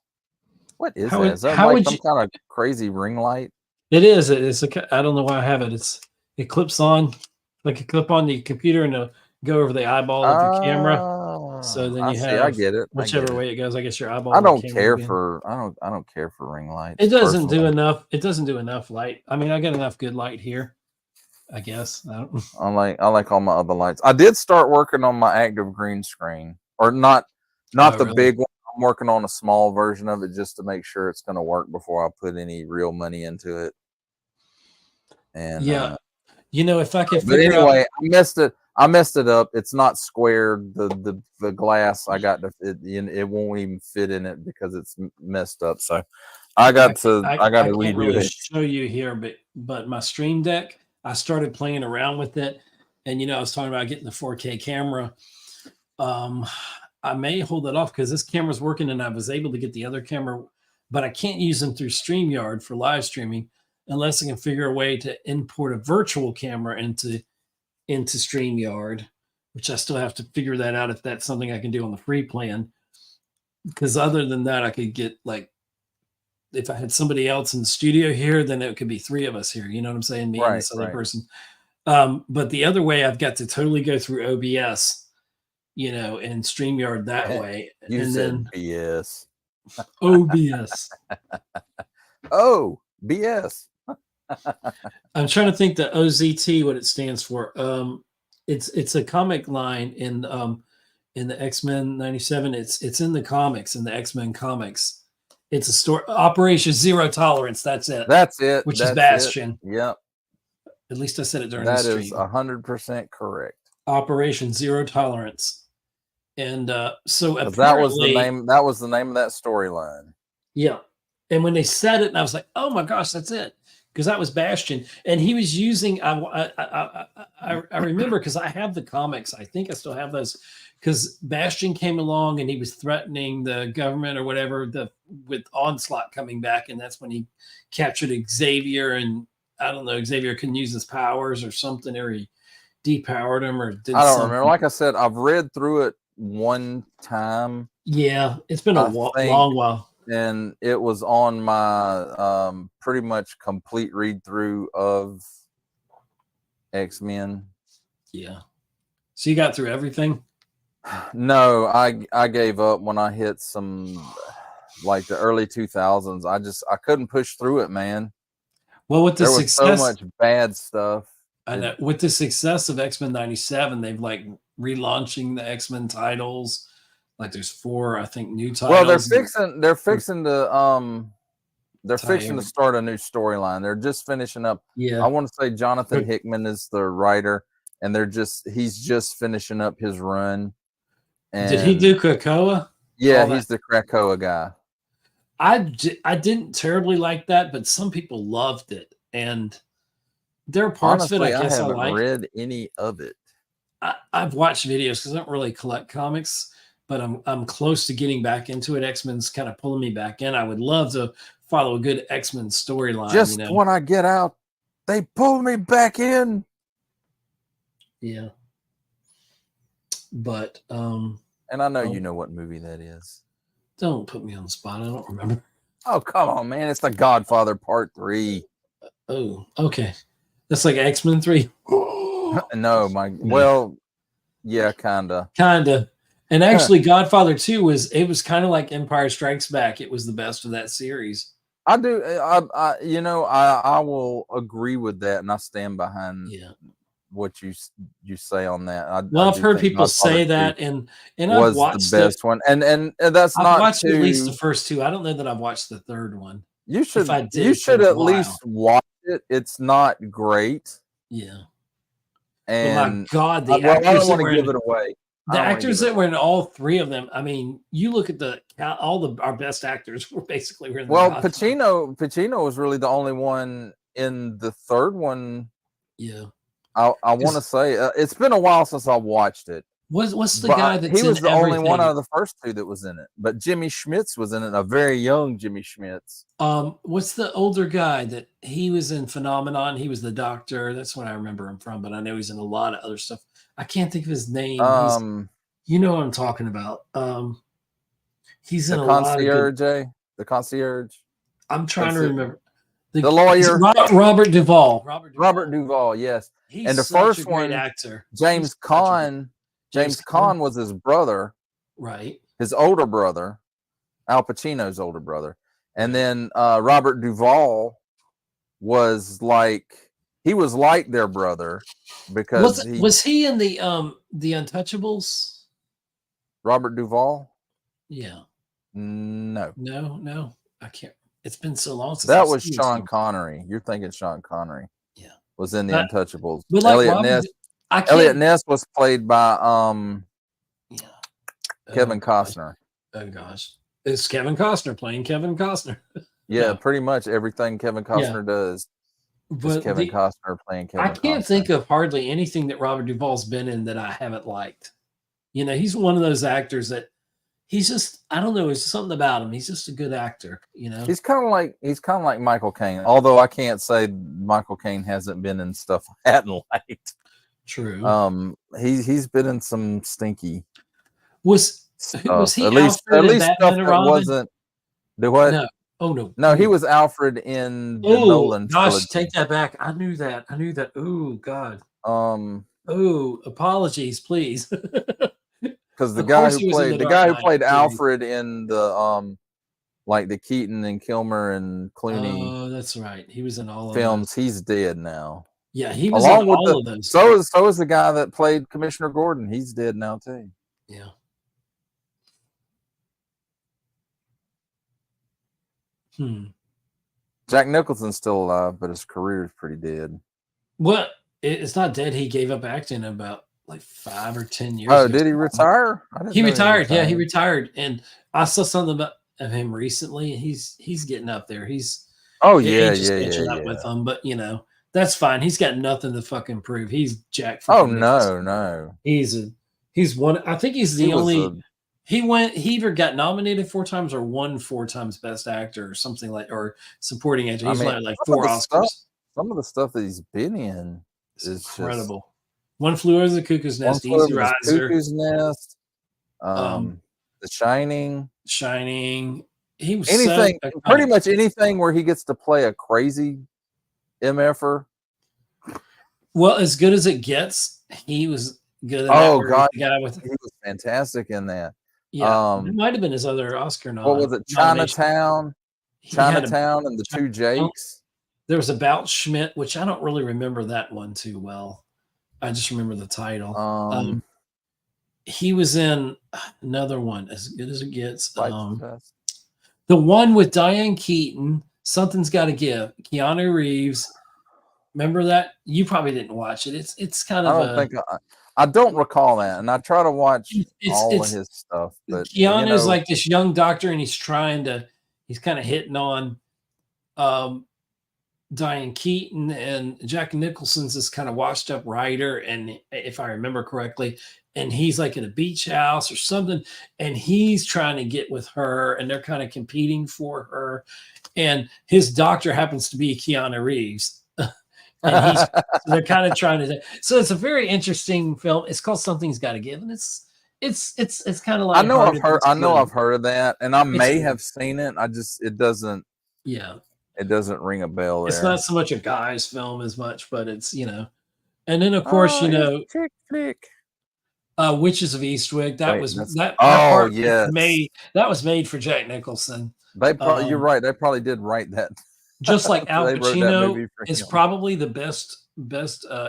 What is that? Is that like some kind of crazy ring light? It is. I don't know why I have it. It clips on, like a clip on the computer, and it'll go over the eyeball of your camera. So then I get it. Whichever way it goes, I guess your eyeball. I don't care for ring light. It doesn't do enough. It doesn't do enough light. I mean, I got enough good light here. I guess. I don't. I like all my other lights. I did start working on my active green screen, or not the Really? big one. I'm working on a small version of it just to make sure it's going to work before I put any real money into it. And Yeah, if I could but figure out. anyway, I messed it up. It's not squared. The glass I got it won't even fit in it because it's messed up. So I got to I can't redo really it. show you here, but my Stream Deck, I started playing around with it, and I was talking about getting the 4K camera. I may hold it off because this camera's working, and I was able to get the other camera, but I can't use them through StreamYard for live streaming unless I can figure a way to import a virtual camera into StreamYard, which I still have to figure that out if that's something I can do on the free plan. Because other than that, I could get if I had somebody else in the studio here, then it could be 3 of us here. You know what I'm saying? Me and this other person. But the other way, I've got to totally go through OBS, and StreamYard that way. You and said then BS. OBS. Oh, BS. I'm trying to think the OZT, what it stands for. It's a comic line in the X-Men 97. It's in the comics, in the X-Men comics. It's a story, Operation Zero Tolerance. That's it. That's it. Which That's is Bastion. It. Yep. At least I said it during the stream. That is 100% correct. Operation Zero Tolerance. And so apparently, that was the name. That was the name of that storyline. Yeah. And when they said it, and I was like, "Oh my gosh, that's it," because that was Bastion, and he was using. I remember because I have the comics. I think I still have those because Bastion came along and he was threatening the government or whatever with Onslaught coming back, and that's when he captured Xavier, and I don't know, Xavier couldn't use his powers or something, or he depowered him or did. I don't remember. Like I said, I've read through it one time. Yeah, it's been a long while. And it was on my pretty much complete read through of X-Men. Yeah. So you got through everything? No, I gave up when I hit some like the early 2000s. I couldn't push through it, man. Well, with the there was so much bad stuff. I know. With the success of X-Men 97, they've relaunching the X-Men titles. There's 4, I think, new titles. Well, they're fixing to start a new storyline. They're just finishing up. Yeah. I want to say Jonathan Hickman is the writer, and he's just finishing up his run. And did he do Krakoa? Yeah, he's the Krakoa guy. I didn't terribly like that, but some people loved it, and there are parts of it I guess I haven't read any of it. I've watched videos because I don't really collect comics. But I'm close to getting back into it. X-Men's kind of pulling me back in. I would love to follow a good X-Men storyline. Just when I get out, they pull me back in. Yeah. But and I know you know what movie that is. Don't put me on the spot. I don't remember. Oh, come on, man. It's The Godfather Part 3. Oh, okay. That's like X-Men 3. No, well, yeah, kinda. And actually, Godfather 2 was kind of like Empire Strikes Back. It was the best of that series. I do. I will agree with that, and I stand behind what you say on that. I've heard people say that, and I've watched the best one, and that's not. I've watched at least the first 2. I don't know that I've watched the third one. You should. You should at least watch it. It's not great. Yeah. And oh my God, the actors I don't want to give it away. The actors that were in all 3 of them. I mean, you look at our best actors were basically in. Well, Pacino was really the only one in the third one. Yeah, I want to say it's been a while since I watched it. What's the guy that he was the only one out of the first 2 that was in it? But Jimmy Schmitz was in it, a very young Jimmy Schmitz. What's the older guy that he was in Phenomenon? He was the doctor. That's what I remember him from. But I know he's in a lot of other stuff. I can't think of his name. You know what I'm talking about. He's in a lot of the concierge. I'm trying to remember. The lawyer. Robert Duvall. Robert Duvall, yes. He's and the first one, actor. James Caan. James Caan was his brother. Right. His older brother. Al Pacino's older brother. And then Robert Duvall was like he was like their brother because was he in the Untouchables? Robert Duvall. Yeah. No, I can't. It's been so long since that I've was seen Sean Connery. You're thinking Sean Connery. Yeah, was in the Untouchables. But like Elliot Robert, Ness. I can't. Elliot Ness was played by Kevin Costner. Oh gosh, it's Kevin Costner playing Kevin Costner. Yeah, pretty much everything Kevin Costner does. But Kevin Costner playing Kevin Costner. I can't think of hardly anything that Robert Duvall's been in that I haven't liked. You know, he's one of those actors that he's just, I don't know, there's something about him. He's just a good actor, you know. He's kind of like Michael Caine. Although I can't say Michael Caine hasn't been in stuff I hadn't liked. True. He's been in some stinky Was he at least Batman stuff that wasn't the what? No. Oh no. No, he was Alfred in the Nolan trilogy. Take that back. I knew that. Oh God. Oh, apologies, please. Because the guy who played Alfred in the like the Keaton and Kilmer and Clooney. Oh, that's right. He was in all films. Of those. He's dead now. Yeah, he was in all of those. So is the guy that played Commissioner Gordon. He's dead now too. Yeah. Jack Nicholson's still alive, but his career is pretty dead. Well, it's not dead. He gave up acting about like 5 or 10 years ago. ago. Did he retire? He retired. Yeah, he retired. And I saw something about him recently. He's getting up there. He's with him, but you know, that's fine. He's got nothing to fucking prove. He's Jack. Oh no. He's one. I think he's the only. He either got nominated 4 times or won 4 times Best Actor or something or supporting actor. He's like 4 Oscars. Some of the stuff that he's been in is incredible. One Flew Over the Cuckoo's Nest, Easy Riser, Cuckoo's Nest, The Shining. He was pretty much anything where he gets to play a crazy MFer. Well, as good as it gets, he was good. God, he was fantastic in that. Yeah, it might have been his other Oscar nom. What was it? Chinatown and the Two Jakes. There was About Schmidt, which I don't really remember that one too well. I just remember the title. He was in another one, As Good as It Gets. The one with Diane Keaton, Something's Got to Give. Keanu Reeves. Remember that? You probably didn't watch it. It's kind of. I don't recall that, and I try to watch all of his stuff. But Keanu's like this young doctor, and he's kind of hitting on Diane Keaton, and Jack Nicholson's this kind of washed up writer, and if I remember correctly, and he's like at a beach house or something, and he's trying to get with her, and they're kind of competing for her, and his doctor happens to be Keanu Reeves. And they're kind of trying to. So it's a very interesting film. It's called Something's Got to Give, and it's kind of like I know I've heard of that, and I may have seen it. It doesn't. Yeah, it doesn't ring a bell. It's not so much a guy's film as much, but it's and then of course chick flick. Witches of Eastwick. That was made for Jack Nicholson. They probably you're right. They probably did write that. Just like Al Pacino is probably the best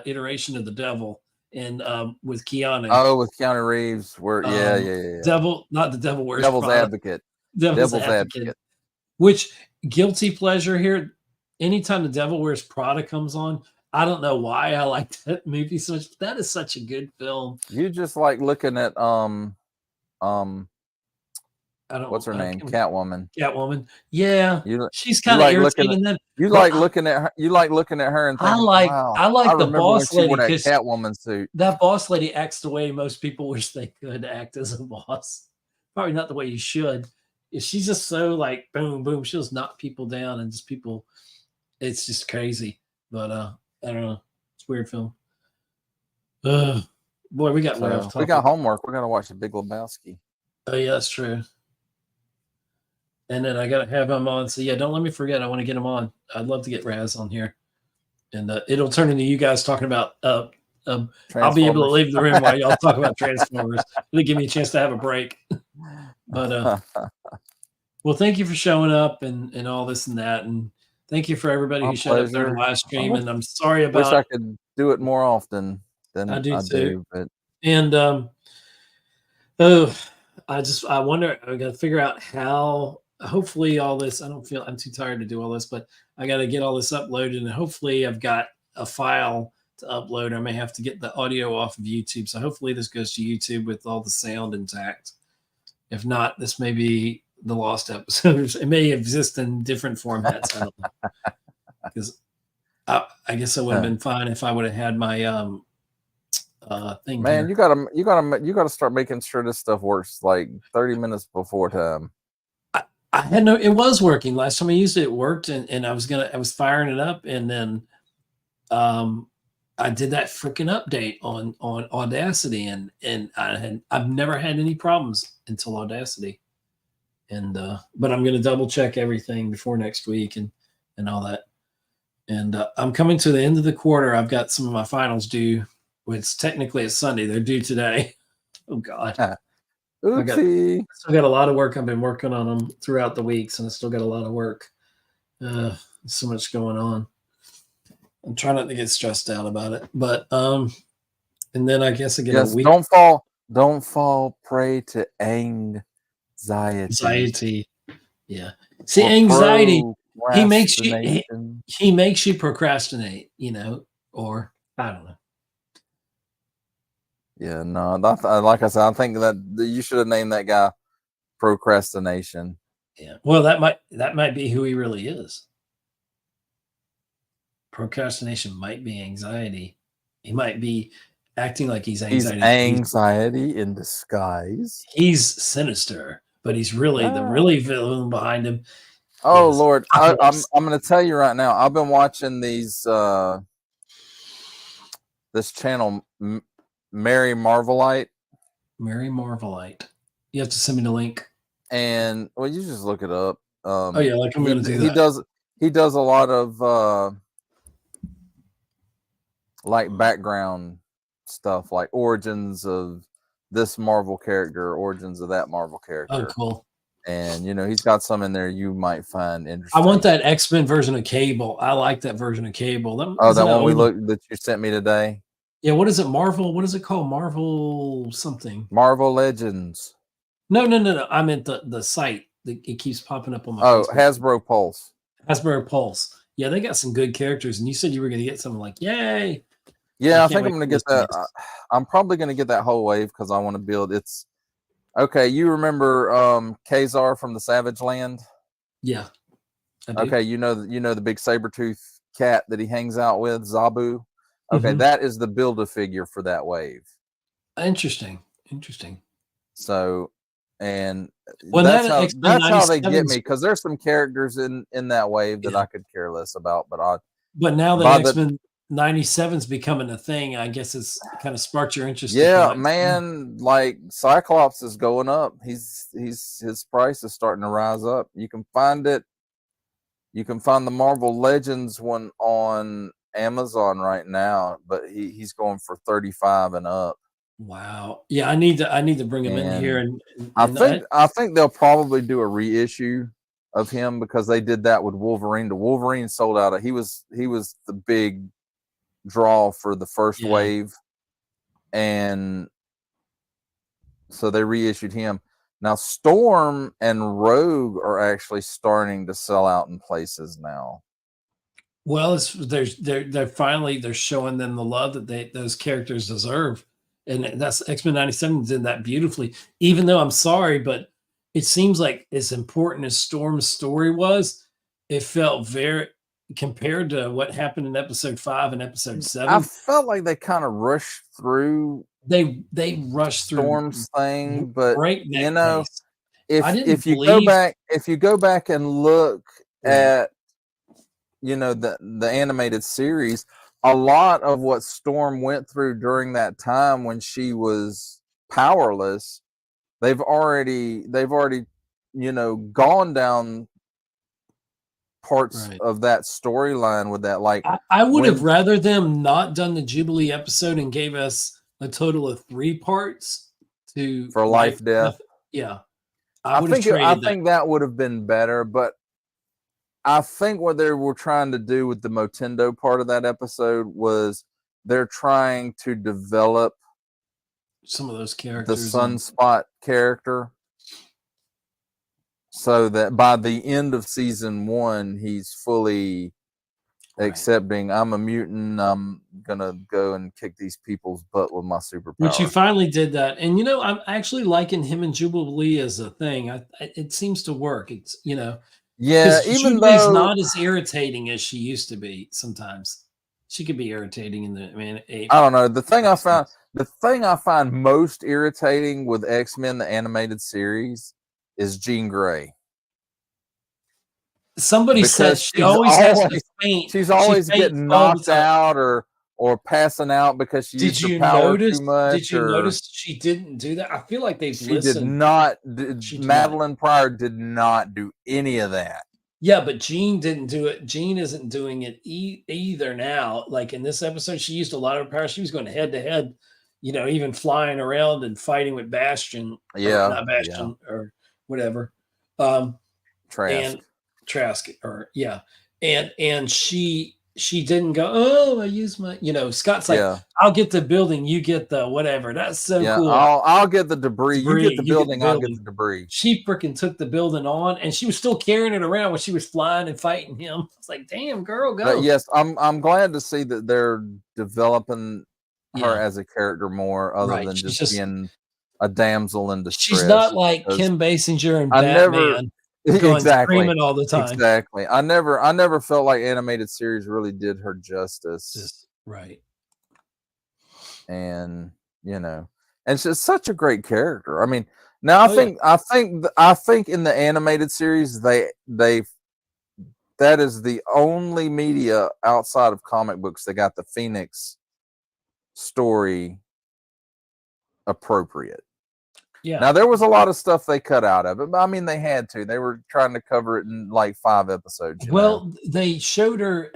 iteration of the devil in with Keanu. Oh, with Keanu Reeves. Devil, not the Devil Wears Devil's Prada. Advocate. Devil's Advocate. Which guilty pleasure here. Anytime the Devil Wears Prada comes on, I don't know why I like that movie so much. That is such a good film. You just like looking at what's her name? Catwoman. Yeah. She's kind of irritating them. You like looking at her and thinking, I like the boss lady because Catwoman suit. That boss lady acts the way most people wish they could act as a boss. Probably not the way you should. She's just so like boom, boom. She'll just knock people down and just people. It's just crazy. But I don't know. It's a weird film. Boy, we got we got homework. We're gonna watch The Big Lebowski. Oh yeah, that's true. And then I got to have him on. So, yeah, don't let me forget. I want to get him on. I'd love to get Raz on here. And it'll turn into you guys talking about I'll be able to leave the room while y'all talk about Transformers. It'll give me a chance to have a break. But, well, thank you for showing up and all this and that. And Thank you for everybody My who showed up there in pleasure. live stream, and I'm sorry Wish I about. could do it more often I than do I too. do, but And oh, I wonder. I got to figure out how. Hopefully, all this. I don't feel I'm too tired to do all this, but I got to get all this uploaded, and hopefully, I've got a file to upload. I may have to get the audio off of YouTube, so hopefully, this goes to YouTube with all the sound intact. If not, this may be the lost episodes. It may exist in different formats. I don't know, because I guess it would have been fine if I would have had my thing. Man, here. you gotta start making sure this stuff works like 30 minutes before time. I had no. It was working last time I used it. It worked, and I was firing it up, and then I did that freaking update on Audacity, and I've never had any problems until Audacity, and but I'm gonna double check everything before next week and all that, and I'm coming to the end of the quarter. I've got some of my finals due. Which technically it's Sunday. They're due today. Oh God. Oopsie. I still got a lot of work. I've been working on them throughout the weeks, and I still got a lot of work. So much going on. I'm trying not to get stressed out about it, but and then I guess I get a week. Don't fall prey to anxiety. Yeah. See, anxiety. He makes you procrastinate. Or I don't know. Yeah, no, like I said, I think that you should have named that guy Procrastination. Yeah, well, that might be who he really is. Procrastination might be anxiety. He might be acting like he's anxiety. He's anxiety in disguise. He's sinister, but he's really the villain behind him. Oh Lord, I'm going to tell you right now. I've been watching these this channel. Mary Marvelite. Mary Marvelite. You have to send me the link. And well, you just look it up. Oh yeah, like I'm going to do that. He does a lot of like background stuff, like origins of this Marvel character, origins of that Marvel character. Oh, cool. And he's got some in there you might find interesting. I want that X-Men version of Cable. I like that version of Cable. That one that you sent me today. Yeah, what is it? Marvel? What is it called? Marvel something. Marvel Legends. No. I meant the site. It keeps popping up on my. Oh, Facebook. Hasbro Pulse. Hasbro Pulse. Yeah, they got some good characters, and you said you were going to get something like, yay. Yeah, I think I'm going to get that. I'm probably going to get that whole wave because I want to build. It's okay. You remember Kazar from the Savage Land? Yeah. Okay, you know the big saber-tooth cat that he hangs out with, Zabu. Okay, that is the build-a-figure for that wave. Interesting. So, and well, that's how they get me, because there's some characters in that wave that I could care less about. But now that X-Men 97's becoming a thing, I guess it's kind of sparked your interest. Yeah, man, like Cyclops is going up. His price is starting to rise up. You can find it. You can find the Marvel Legends one on Amazon right now, but he's going for $35 and up. Wow. Yeah, I need to bring him in here, and I think they'll probably do a reissue of him, because they did that with Wolverine. The Wolverine sold out. He was the big draw for the first wave, and so they reissued him. Now Storm and Rogue are actually starting to sell out in places now. Well, they're finally showing them the love that those characters deserve, and that's X-Men 97 did that beautifully. Even though I'm sorry, but it seems like as important as Storm's story was, it felt very, compared to what happened in episode 5 and episode 7. I felt like they kind of rushed through. They rushed through Storm's thing, but pace. if you go back and look at the animated series, a lot of what Storm went through during that time when she was powerless, they've already gone down parts of that storyline with that. Like I would have rather them not done the Jubilee episode and gave us a total of 3 parts for Life Death. Yeah. I think that would have been better, but I think what they were trying to do with the Motendo part of that episode was they're trying to develop some of those characters, the Sunspot character, so that by the end of season 1, he's fully accepting, I'm a mutant, I'm gonna go and kick these people's butt with my superpower. Which you finally did that. And I'm actually liking him and Jubilee as a thing. It seems to work. It's yeah, even Jubilee's though not as irritating as she used to be. Sometimes she could be irritating in the I don't know. The thing I find most irritating with X-Men the animated series is Jean Grey. Somebody said she always has to faint. She's always getting knocked out or passing out because she used her power too much. Did you notice she didn't do that? I feel like they've listened. Did not. Madeline Pryor did not do any of that. Yeah, but Jean didn't do it. Jean isn't doing it either now. Like in this episode, she used a lot of her power. She was going head to head, even flying around and fighting with Bastion. Yeah, not Bastion or whatever. Trask and she didn't go, oh, I use my, Scott's like, I'll get the building, you get the whatever. That's so cool. I'll get the debris. You get the building, I'll get the debris. She freaking took the building on, and she was still carrying it around when she was flying and fighting him. It's like, damn, girl, go. Yes, I'm glad to see that they're developing her as a character more, other than just being a damsel in distress. She's not like Kim Basinger and Batman. Screaming all the time. Exactly. I never felt like animated series really did her justice. Right. And and she's such a great character. I mean, now I think in the animated series that is the only media outside of comic books that got the Phoenix story appropriate. Yeah. Now there was a lot of stuff they cut out of it, but I mean they had to. They were trying to cover it in like 5 episodes. They showed her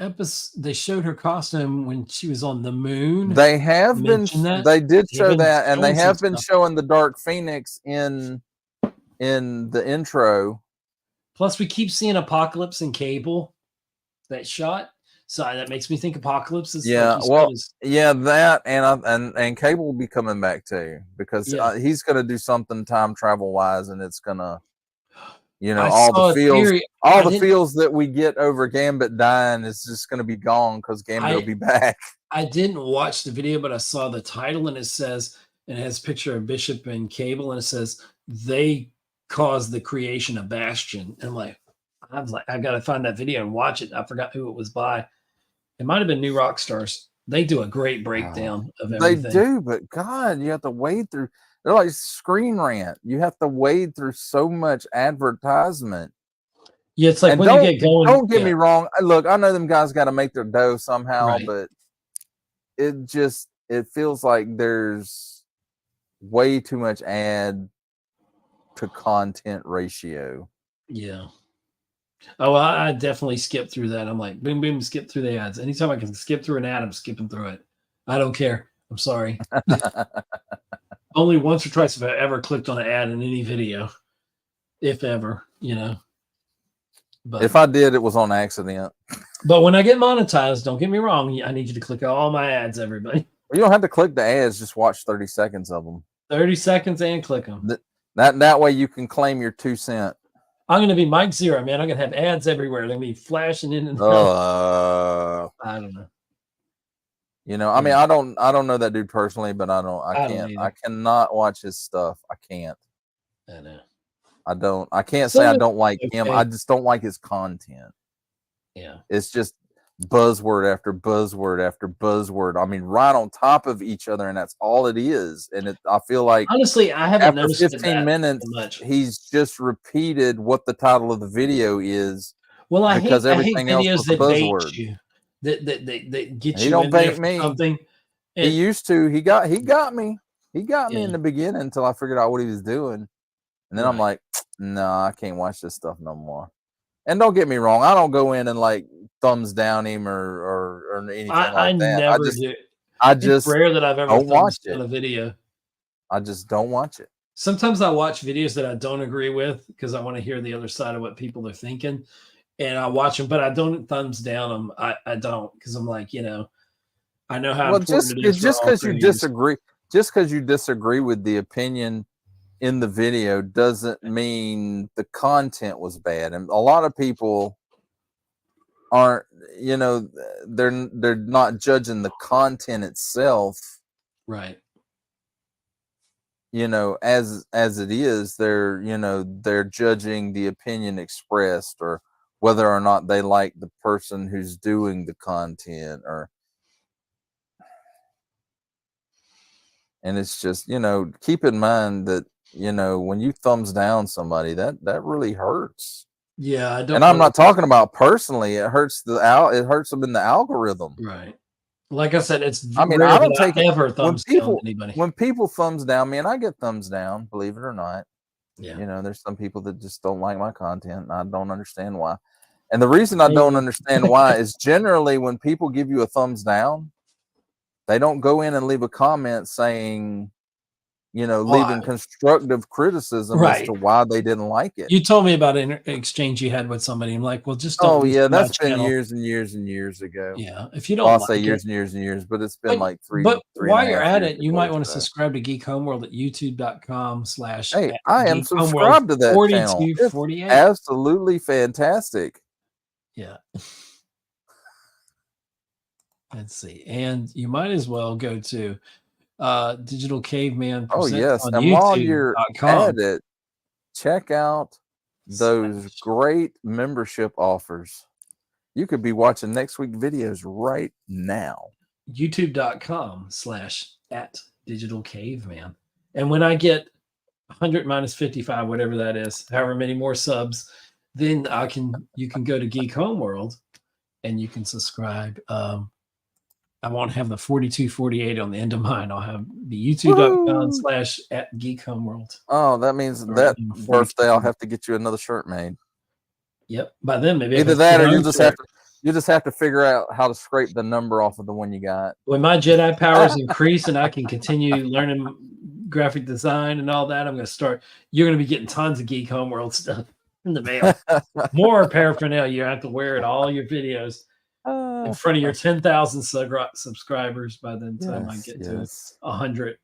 They showed her costume when she was on the moon. They have been. They did show that, and they have been showing the Dark Phoenix in the intro. Plus, we keep seeing Apocalypse and Cable. That shot. So that makes me think Apocalypse is that and Cable will be coming back too, because he's going to do something time travel wise, and it's going to all the feels that we get over Gambit dying is just going to be gone because Gambit will be back. I didn't watch the video, but I saw the title, and it has a picture of Bishop and Cable, and it says they caused the creation of Bastion. And I was like, I got to find that video and watch it. I forgot who it was by. It might have been New Rockstars. They do a great breakdown of everything. They do, but God, you have to wade through. They're like Screen Rant. You have to wade through so much advertisement. Yeah, it's like when you get going. Don't get me wrong. Look, I know them guys got to make their dough somehow, but it feels like there's way too much ad to content ratio. Yeah. Oh, I definitely skip through that. I'm like, boom, boom, skip through the ads. Anytime I can skip through an ad, I'm skipping through it. I don't care. I'm sorry. Only once or twice have I ever clicked on an ad in any video, if ever, But if I did, it was on accident. But when I get monetized, don't get me wrong, I need you to click all my ads, everybody. You don't have to click the ads. Just watch 30 seconds of them. 30 seconds and click them. That way you can claim your 2 cents. I'm going to be Mike Zero, man. I'm going to have ads everywhere. They're going to be flashing in and out. I don't know. I mean, I don't know that dude personally, but I cannot watch his stuff. I can't. I know. I can't say I don't like him. I just don't like his content. Yeah. It's just buzzword after buzzword after buzzword. I mean, right on top of each other, and that's all it is. And I feel like, honestly, I haven't noticed 15 minutes, he's just repeated what the title of the video is. Well, I hate videos that bait you, that get you. He don't bait me. Something. He used to. He got me. He got me in the beginning until I figured out what he was doing, and then I'm like, no, I can't watch this stuff no more. And don't get me wrong, I don't go in and like thumbs down him or anything like that. Never do. It's rare that I've ever thumbs down a video. I just don't watch it. Sometimes I watch videos that I don't agree with because I want to hear the other side of what people are thinking. and I watch them, but I don't thumbs down them. I don't, because I'm like, I know how important it is. Just because you disagree with the opinion in the video doesn't mean the content was bad. And a lot of people aren't, they're not judging the content itself, right? As it is. They're judging the opinion expressed, or whether or not they like the person who's doing the content, and it's just, keep in mind that, when you thumbs down somebody, that really hurts. Yeah, I don't. And I'm not talking about personally. It hurts it hurts them in the algorithm. Right. Like I said, it's. I mean, I don't take it ever thumbs down anybody. When people thumbs down me, and I get thumbs down, believe it or not. Yeah. There's some people that just don't like my content, and I don't understand why. And the reason I don't understand why is generally when people give you a thumbs down, they don't go in and leave a comment saying, leaving constructive criticism as to why they didn't like it. You told me about an exchange you had with somebody. I'm like, well, just don't. Oh yeah, that's been years and years and years ago. Yeah, if you don't, I'll say years and years and years, but it's been like three. But while you're at it, you might want to subscribe to Geek Homeworld at youtube.com/. Hey, I am subscribed to that channel. It's absolutely fantastic. Yeah. Let's see, and you might as well go to DigitalCavemann Presents. Oh yes, and while you're at it, check out those great membership offers. You could be watching next week's videos right now. youtube.com/@DigitalCavemann. And when I get 100 minus 55, whatever that is, however many more subs, then you can go to Geek Homeworld and you can subscribe. I won't have the 4248 on the end of mine. I'll have the youtube.com/@geekhomeworld. Oh, that means that birthday I'll have to get you another shirt made. Yep. By then, maybe either that or you just have to figure out how to scrape the number off of the one you got. When my Jedi powers increase and I can continue learning graphic design and all that, I'm going to start. You're going to be getting tons of Geek Homeworld stuff in the mail. More paraphernalia. You have to wear it all your videos. In front of your 10,000 subscribers by the time I get to 100.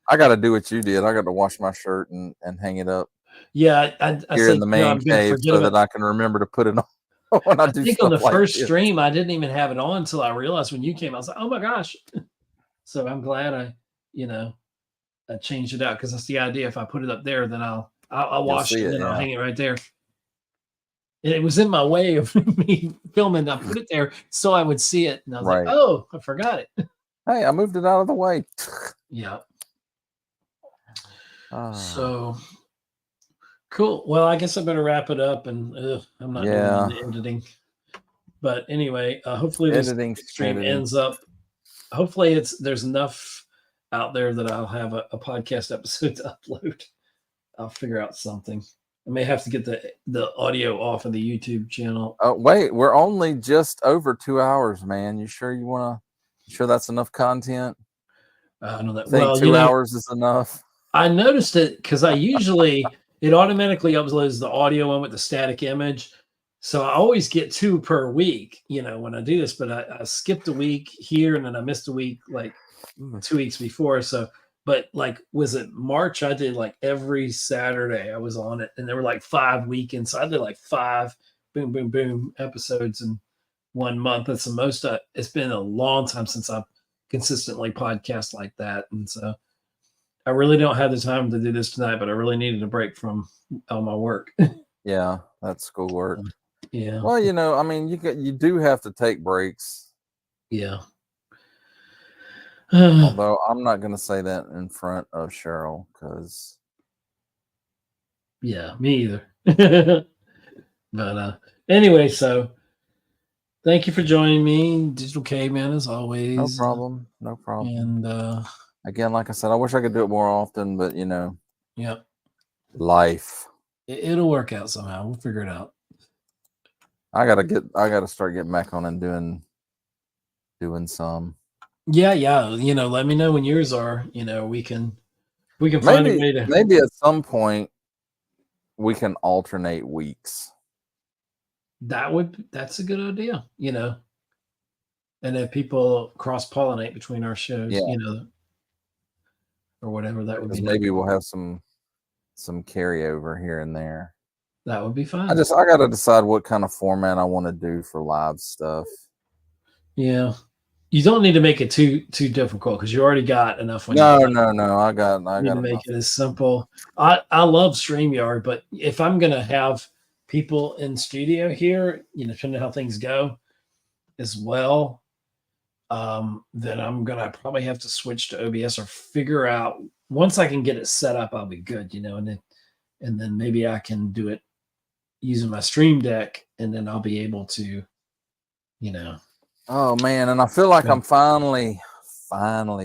I got to do what you did. I got to wash my shirt and hang it up. Yeah, I here in the main cave so that I can remember to put it on when I do. I think on the first stream I didn't even have it on until I realized when you came. I was like, oh my gosh! So I'm glad I changed it out, because that's the idea. If I put it up there, then I'll wash it and then I'll hang it right there. And it was in my way of me filming. I put it there so I would see it. And I was like, oh, I forgot it. Hey, I moved it out of the way. Yeah. So cool. Well, I guess I better wrap it up. And I'm not doing the editing. But anyway, hopefully this stream ends up. Hopefully there's enough out there that I'll have a podcast episode to upload. I'll figure out something. I may have to get the audio off of the YouTube channel. Oh wait, we're only just over 2 hours, man. You sure that's enough content? I know that. Think 2 hours is enough. I noticed it because it automatically uploads the audio one with the static image. So I always get 2 per week, when I do this, but I skipped a week here and then I missed a week like 2 weeks before. But was it March? I did every Saturday I was on it, and there were 5 weekends. So I did 5 boom, boom, boom episodes in 1 month. That's the most. It's been a long time since I've consistently podcast like that. And so I really don't have the time to do this tonight, but I really needed a break from all my work. Yeah, that's schoolwork. Yeah. Well, you do have to take breaks. Yeah. Although I'm not going to say that in front of Cheryl, because yeah, me either. But anyway, so thank you for joining me, Digital Caveman, as always. No problem. And again, like I said, I wish I could do it more often, but yep, life. It'll work out somehow. We'll figure it out. I gotta start getting back on and doing some. Yeah. Let me know when yours are. We can find a way to. Maybe at some point we can alternate weeks. That's a good idea, and if people cross-pollinate between our shows, Yeah. or whatever, that would Because be nice. maybe we'll have some carryover here and there. That would be fun. I got to decide what kind of format I want to do for live stuff. Yeah. You don't need to make it too difficult because you already got enough on No, your no. I got need to make enough. it as simple. I love StreamYard, but if I'm gonna have people in studio here, depending on how things go as well, then I'm gonna probably have to switch to OBS or figure out once I can get it set up, I'll be good, and then maybe I can do it using my Stream Deck, and then I'll be able to, Oh man, and I feel like I'm finally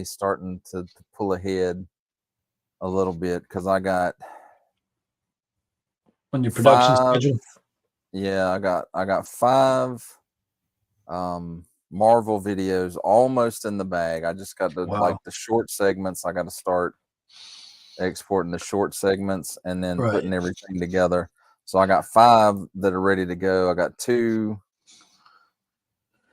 starting to pull ahead a little bit because I got on your production schedule. Yeah, I got 5 Marvel videos almost in the bag. I just got like the short segments. I got to start exporting the short segments and then putting everything together. So I got 5 that are ready to go. I got 2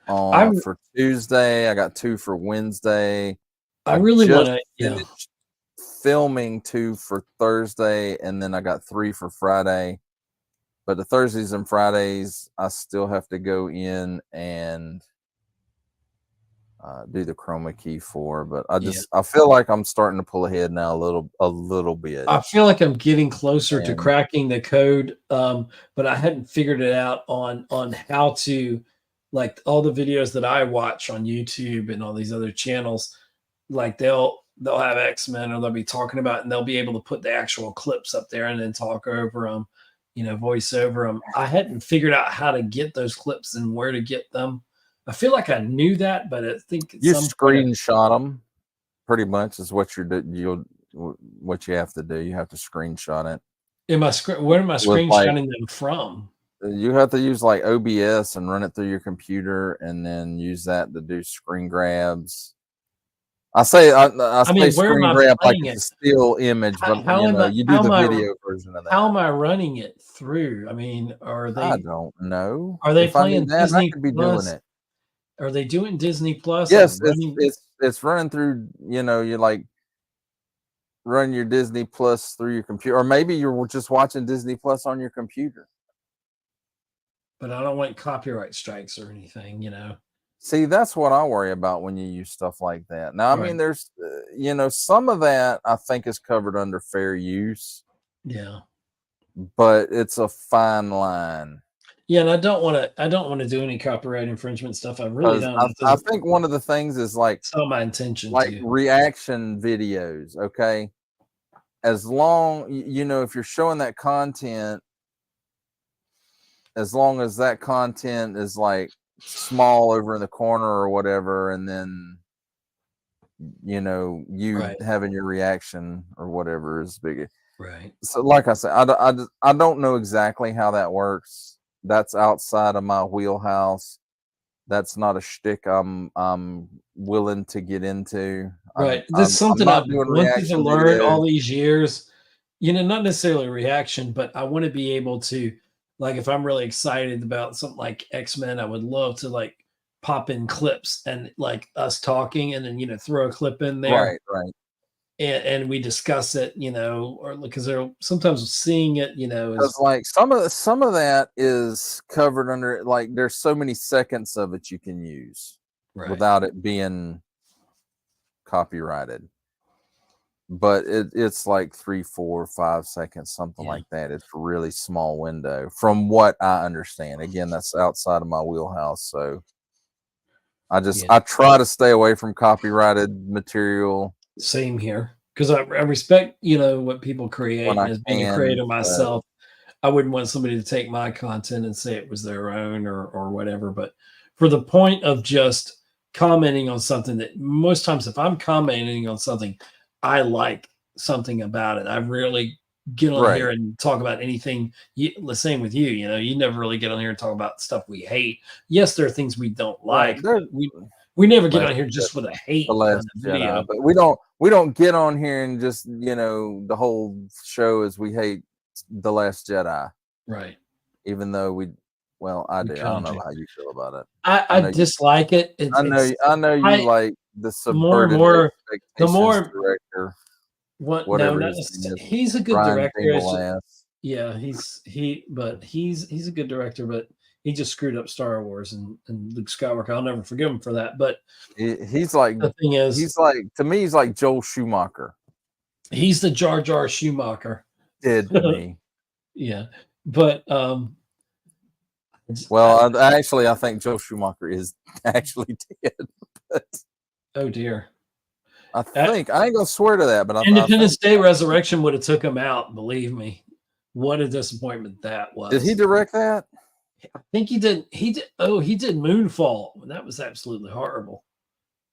for Tuesday. I got 2 for Wednesday. I really want to filming 2 for Thursday, and then I got 3 for Friday. But the Thursdays and Fridays, I still have to go in and do the chroma key for. But I feel like I'm starting to pull ahead now a little bit. I feel like I'm getting closer to cracking the code, but I hadn't figured it out on how to, like, all the videos that I watch on YouTube and all these other channels, like they'll have X-Men or they'll be talking about, and they'll be able to put the actual clips up there and then talk over them, voice over them. I hadn't figured out how to get those clips and where to get them. I feel like I knew that, but I think you screenshot them. Pretty much is what what you have to do. You have to screenshot it. Where am I screenshotting them from? You have to use like OBS and run it through your computer, and then use that to do screen grabs. I say screen grab like it's a still image, but you do the video version of that. How am I running it through? I mean, are they? I don't know. Are they playing Disney I could be doing it. Are they doing Disney Plus? Yes, it's running through. You like run your Disney Plus through your computer, or maybe you're just watching Disney Plus on your computer. But I don't want copyright strikes or anything, See, that's what I worry about when you use stuff like that. Now, I mean, there's, some of that I think is covered under fair use. Yeah. But it's a fine line. Yeah, and I don't want to do any copyright infringement stuff. I really don't. I think one of the things is like, it's not my intention. Like reaction videos, okay? As long, if you're showing that content, as long as that content is like small over in the corner or whatever, and then having your reaction or whatever is bigger. Right. So like I said, I don't know exactly how that works. That's outside of my wheelhouse. That's not a shtick I'm willing to get into. Right. That's something I've wanted to learn all these years. Not necessarily reaction, but I want to be able to, like, if I'm really excited about something like X-Men, I would love to like pop in clips and like us talking, and then throw a clip in there. Right. And we discuss it, or because they're sometimes seeing it, because like some of that is covered under, like, there's so many seconds of it you can use without it being copyrighted. But it's like 3, 4, 5 seconds, something like that. It's a really small window from what I understand. Again, that's outside of my wheelhouse. So I try to stay away from copyrighted material. Same here, because I respect what people create, and as being a creator myself, I wouldn't want somebody to take my content and say it was their own or whatever. But for the point of just commenting on something, that most times if I'm commenting on something, I like something about it. I rarely get on here and talk about anything. The same with you. You never really get on here and talk about stuff we hate. Yes, there are things we don't like. We never get on here just with a hate the Last Jedi, but we don't get on here and just the whole show is we hate The Last Jedi, right? Even though Well, I do. I don't know Country. how you feel about it. I dislike it. I know you like the subverted the expectations more director. what? No, Whatever not his name necessarily. is, He's a good Brian director. It's just- Dinglass. yeah, he's a good director, but he just screwed up Star Wars and Luke Skywalker. I'll never forgive him for that. But He's like the thing is, to me, he's like Joel Schumacher he's the Jar Jar Schumacher. did to me. Yeah, but Well, I think Joel Schumacher is actually dead. But oh dear. I think I ain't gonna swear to that, but Independence Day Resurrection would have took him out. Believe me, what a disappointment that was. Did he direct that? I think he did. He did. Oh, he did Moonfall. That was absolutely horrible.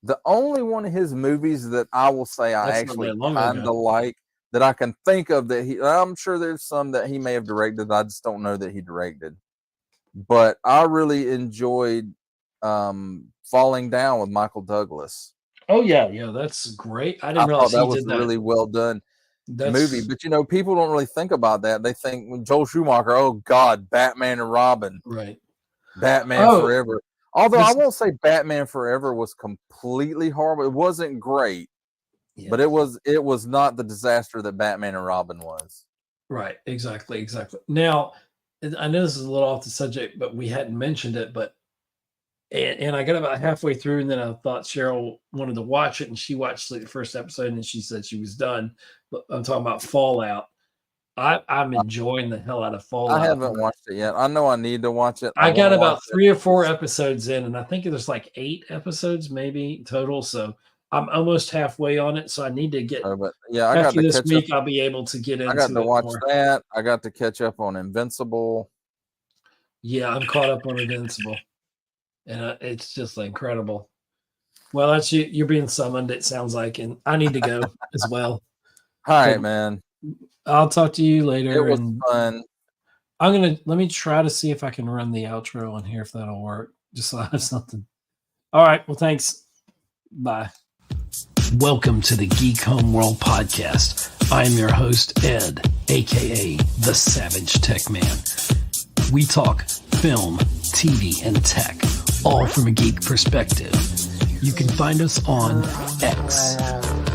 The only one of his movies that I will say I That's actually not that long kind ago. of like that I can think of that I'm sure there's some that he may have directed. I just don't know that he directed. But I really enjoyed Falling Down with Michael Douglas. Oh yeah, that's great. I didn't I realize thought that he was did a that. really well done That's movie. But you know, people don't really think about that. They think when Joel Schumacher, oh God, Batman and Robin, right. Batman Forever. Although I this- won't say Batman Forever was completely horrible. It wasn't great, Yeah. but it was not the disaster that Batman and Robin was. Right. Exactly. Now, I know this is a little off the subject, but we hadn't mentioned it. But and I got about halfway through, and then I thought Cheryl wanted to watch it, and she watched the first episode, and she said she was done. But I'm talking about Fallout. I'm enjoying the hell out of Fallout. I haven't watched it yet. I know I need to watch it. I got about 3 or 4 episodes in, and I think there's like 8 episodes maybe total. So I'm almost halfway on it. So I need to get. But yeah, I got After to this catch week, up. I'll be able to get into I got to it watch more. that. I got to catch up on Invincible. Yeah, I'm caught up on Invincible, and it's just incredible. Well, that's you. You're being summoned. It sounds like, and I need to go as well. All right, man. I'll talk to you later. It was and fun. let me try to see if I can run the outro on here if that'll work. Just so I have something. All right. Well, thanks. Bye. Welcome to the Geek Homeworld podcast. I'm your host, Ed, aka the Savage Tech Man. We talk film, TV, and tech, all from a geek perspective. You can find us on X,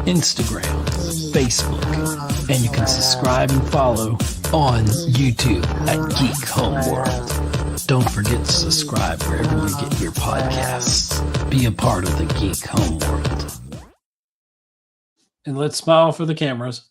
Instagram, Facebook, and you can subscribe and follow on YouTube at Geek Homeworld. Don't forget to subscribe wherever you get your podcasts. Be a part of the Geek Homeworld. And let's smile for the cameras.